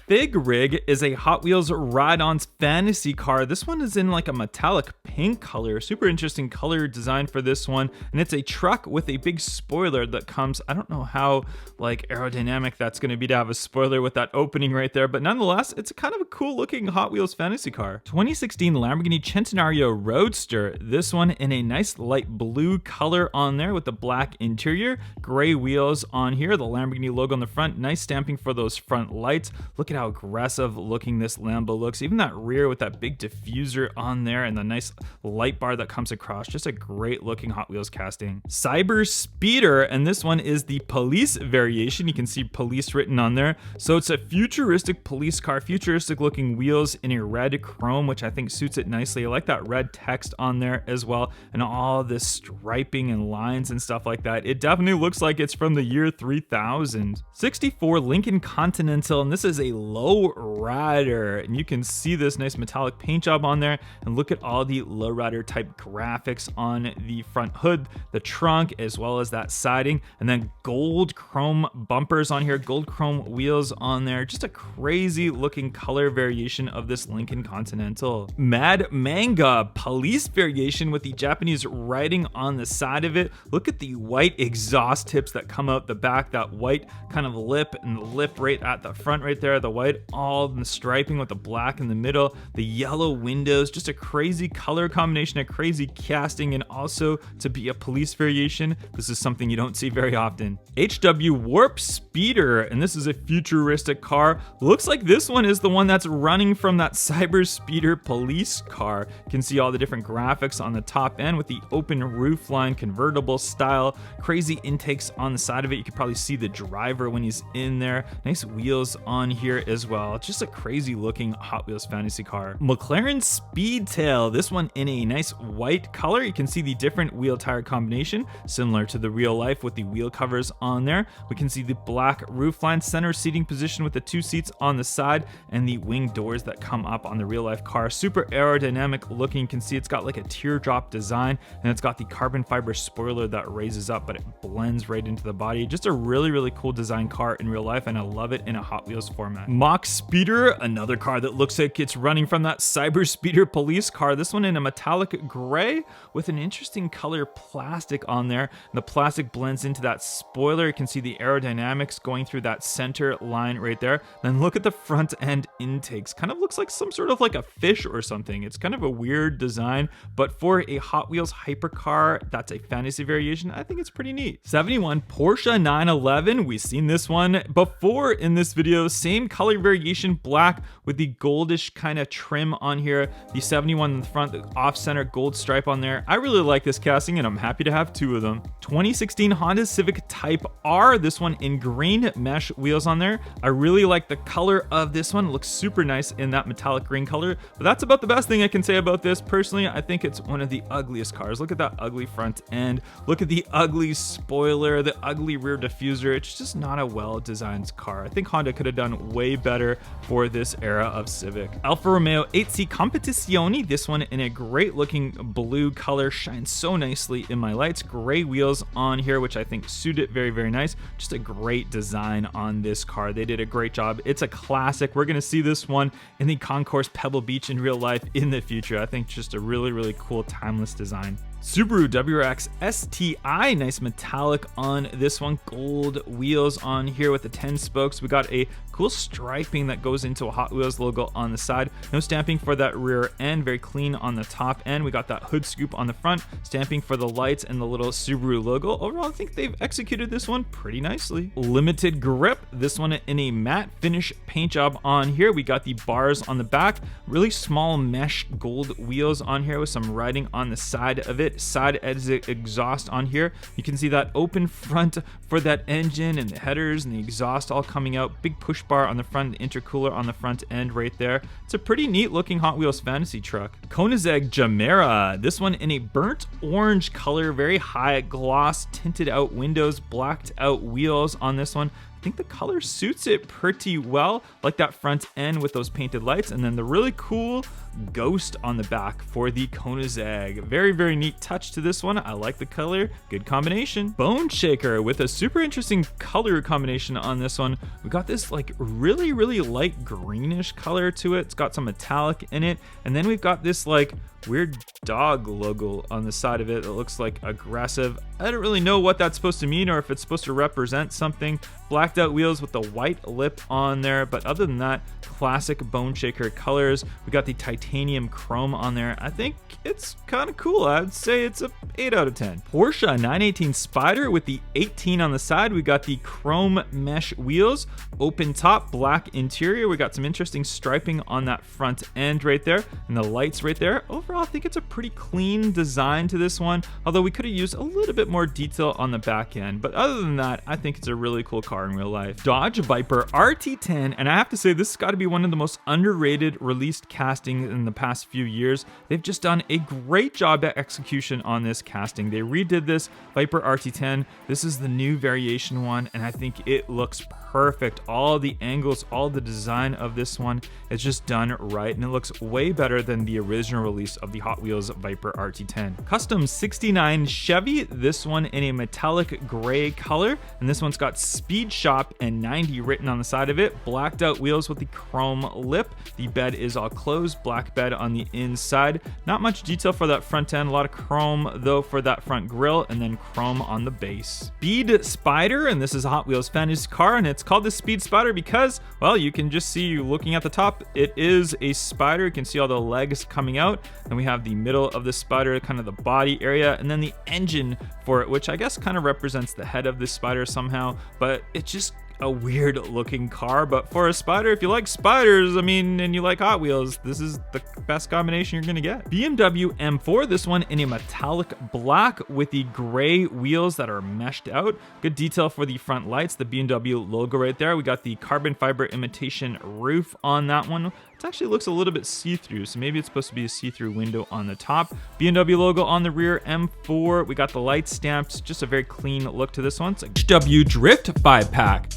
Big Rig is a Hot Wheels Ride-Ons fantasy car. This one is in like a metallic pink color. Super interesting color design for this one. And it's a truck with a big spoiler that comes, I don't know how like aerodynamic that's going to be to have a spoiler with that opening right there, but nonetheless, it's kind of a cool looking Hot Wheels fantasy car. 2016 Lamborghini Centenario Roadster. This one in a nice light blue color on there with the black interior, gray wheels on here, the Lamborghini logo on the front, nice stamping for those front lights. Look at how aggressive looking this Lambo looks. Even that rear with that big diffuser on there and the nice light bar that comes across. Just a great looking Hot Wheels casting. Cyber Speeder, and this one is the police variation. You can see police written on there. So it's a futuristic police car, futuristic looking wheels in a red chrome, which I think suits it nicely. I like that red text on there as well, and all this striping and lines and stuff like that. It definitely looks like it's from the year 3000. 64 Lincoln Continental, and this is a low rider, and you can see this nice metallic paint job on there, and look at all the lowrider type graphics on the front hood, the trunk, as well as that siding, and then gold chrome bumpers on here, gold chrome wheels on there. Just a crazy looking color variation of this Lincoln Continental. Mad Manga police variation with the Japanese writing on the side of it. Look at the white exhaust tips that come out the back, that white kind of lip and the lip right at the front right there, the white, all in the striping with the black in the middle, the yellow windows. Just a crazy color combination, a crazy casting, and also to be a police variation, this is something you don't see very often. HW Warp Speeder, and this is a futuristic car. Looks like this one is the one that's running from that Cyber Speeder police car. You can see all the different graphics on the top end with the open roofline, convertible style, crazy intakes on the side of it. You can probably see the driver when he's in there. Nice wheels on here as well. Just a crazy looking Hot Wheels fantasy car. McLaren Speedtail, this one in a nice white color. You can see the different wheel tire combination, similar to the real life with the wheel covers on there. We can see the black roofline, center seating position with the two seats on the side, and the wing doors that come up on the real life car. Super aerodynamic looking. You can see it's got like a teardrop design, and it's got the carbon fiber spoiler that raises up, but it blends right into the body. Just a really cool design car in real life, and I love it in a Hot Wheels format. Mach Speeder, another car that looks like it's running from that Cyber Speeder police car. This one in a metallic gray with an interesting color plastic on there. And the plastic blends into that spoiler. You can see the aerodynamics going through that center line right there. Then look at the front end intakes. Kind of looks like some sort of like a fish or something. It's kind of a weird design, but for a Hot Wheels hypercar that's a fantasy variation, I think it's pretty neat. 71 Porsche 911. We've seen this one before in this video. Same color variation, black with the goldish kind of trim on here. The 71 in the front, the off-center gold stripe on there. I really like this casting, and I'm happy to have two of them. 2016 Honda Civic Type R. This one in green mesh wheels on there. I really like the color of this one. It looks super nice in that metallic green color, but that's about the best thing I can say about this. Personally, I think it's one of the ugliest cars. Look at that ugly front end. Look at the ugly spoiler, the ugly rear diffuser. It's just not a well-designed car. I think Honda could have done way better for this era of Civic. Alfa Romeo 8C Competizione. This one in a great looking blue color, shines so nicely in my lights. Gray wheels on here, which I think suit it very nice. Just a great design on this car. They did a great job. It's a classic. We're gonna see this one in the Concourse Pebble Beach in real life in the future. I think just a really cool timeless design. Subaru WRX STI, nice metallic on this one, gold wheels on here with the 10 spokes. We got a cool striping that goes into a Hot Wheels logo on the side. No stamping for that rear end, very clean on the top end. We got that hood scoop on the front, stamping for the lights and the little Subaru logo. Overall, I think they've executed this one pretty nicely. Limited grip, this one in a matte finish paint job on here. We got the bars on the back, really small mesh gold wheels on here with some writing on the side of it. Side exhaust on here. You can see that open front for that engine and the headers and the exhaust all coming out. Big push bar on the front, the intercooler on the front end right there. It's a pretty neat looking Hot Wheels fantasy truck. Koenigsegg Gemera, this one in a burnt orange color, very high gloss, tinted out windows, blacked out wheels on this one. I think the color suits it pretty well, like that front end with those painted lights, and then the really cool ghost on the back for the Koenigsegg. Very, very neat touch to this one. I like the color, good combination. Bone Shaker with a super interesting color combination on this one. We got this like really, really light greenish color to it. It's got some metallic in it, and then we've got this like weird dog logo on the side of it that looks like aggressive. I don't really know what that's supposed to mean or if it's supposed to represent something. Blacked out wheels with the white lip on there, but other than that, classic Bone Shaker colors. We got the titanium chrome on there. I think it's kind of cool. I'd say it's a 8 out of 10. Porsche 918 Spyder with the 18 on the side. We got the chrome mesh wheels, open top, black interior. We got some interesting striping on that front end right there, and the lights right there. Overall, I think it's a pretty clean design to this one, although we could have used a little bit more detail on the back end. But other than that, I think it's a really cool car in real life. Dodge Viper RT10, and I have to say this has got to be one of the most underrated released castings in the past few years. They've just done a great job at execution on this casting. They redid this Viper RT10. This is the new variation one, and I think it looks perfect. All the angles, all the design of this one is just done right, and it looks way better than the original release of the Hot Wheels Viper RT10. Custom 69 Chevy, this one in a metallic gray color, and this one's got Speed Shop and 90 written on the side of it. Blacked out wheels with the chrome lip. The bed is all closed, black bed on the inside. Not much detail for that front end, a lot of chrome though for that front grille, and then chrome on the base. Speed Spyder, and this is a Hot Wheels fantasy car, and it's called the Speed Spyder because, well, you can just see looking at the top, it is a spider. You can see all the legs coming out, and we have the middle of the spider, kind of the body area, and then the engine for it, which I guess kind of represents the head of the spider somehow, but it's just a weird looking car. But for a spider, if you like spiders, I mean, and you like Hot Wheels, this is the best combination you're gonna get. BMW M4, this one in a metallic black with the gray wheels that are meshed out. Good detail for the front lights, the BMW logo right there. We got the carbon fiber imitation roof on that one. It actually looks a little bit see-through, so maybe it's supposed to be a see-through window on the top. BMW logo on the rear, M4. We got the lights stamped, just a very clean look to this one. It's a HW Drift 5-pack.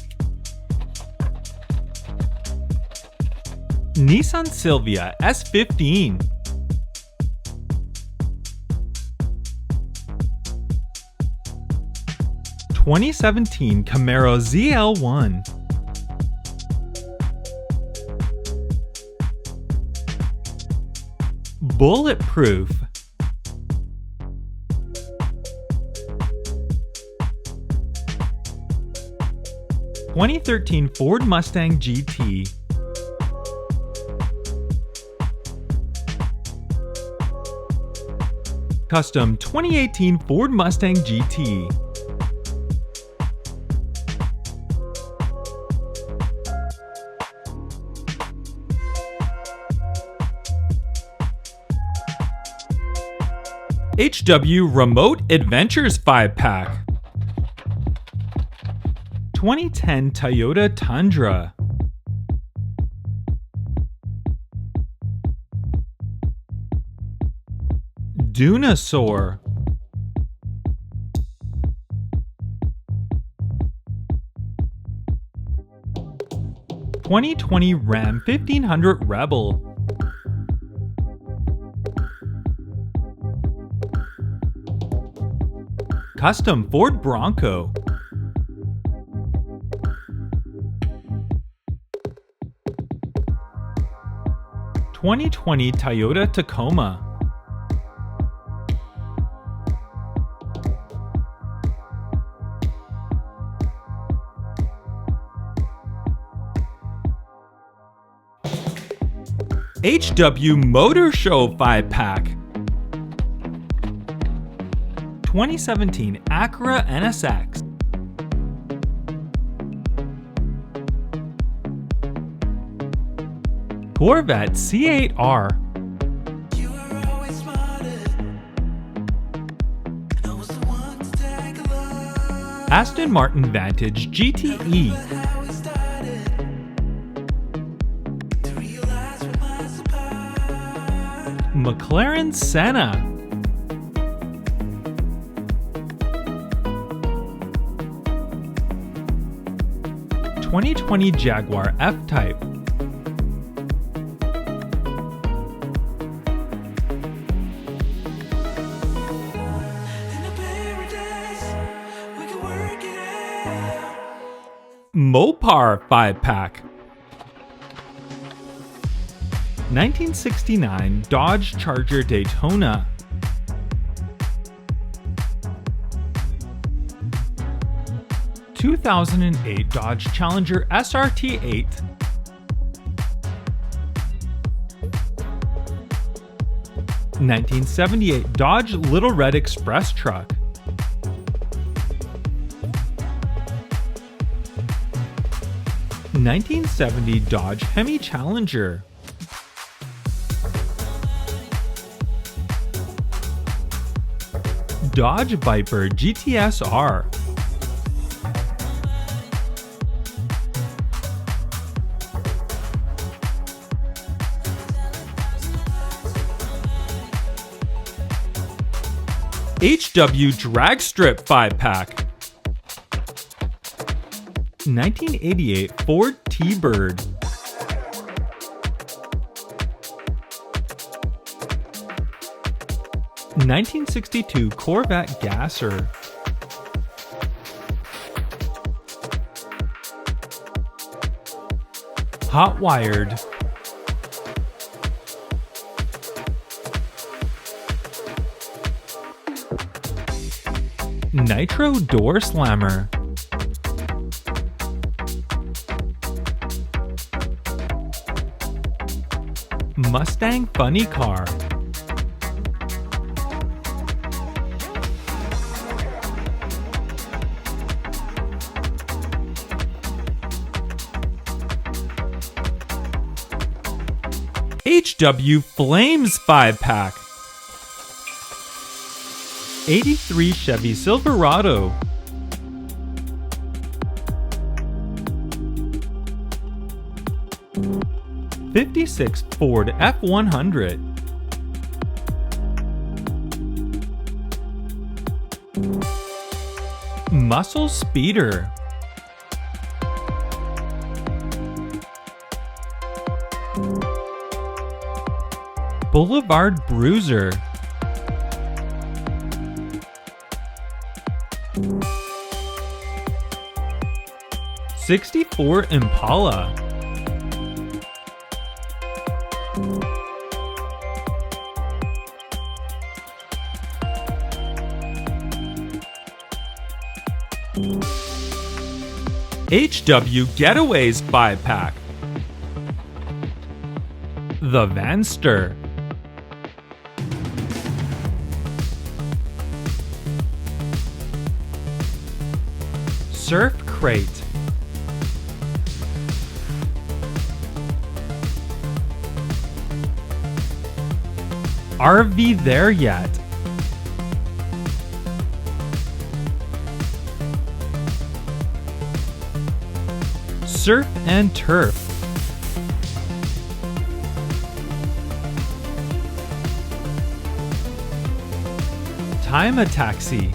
Nissan Silvia S15. (2017) Camaro ZL1. Bulletproof. (2013) Ford Mustang GT. Custom 2018 Ford Mustang GT. HW Remote Adventures 5-pack. 2010 Toyota Tundra. Dunosaur. 2020 Ram 1500 Rebel. Custom Ford Bronco. (2020 Toyota Tacoma). HW Motor Show 5-pack. 2017 Acura NSX. Corvette C8R. Aston Martin Vantage GTE. McLaren Senna. (2020) Jaguar F-Type. Mopar 5-pack. 1969 Dodge Charger Daytona. (2008) Dodge Challenger SRT8. (1978) Dodge Little Red Express Truck. (1970) Dodge Hemi Challenger. Dodge Viper GTS-R. HW Drag Strip 5-pack. 1988 Ford T-Bird. 1962 Corvette Gasser. Hot Wired. Nitro Door Slammer. Mustang Funny Car. HW Flames 5-pack. 83 Chevy Silverado. '56 Ford F100. Muscle Speeder. Boulevard Bruiser. '64 Impala. HW Getaways 5-pack. The Vanster. Surf Crate. RV There Yet. Surf and Turf. Time a Taxi.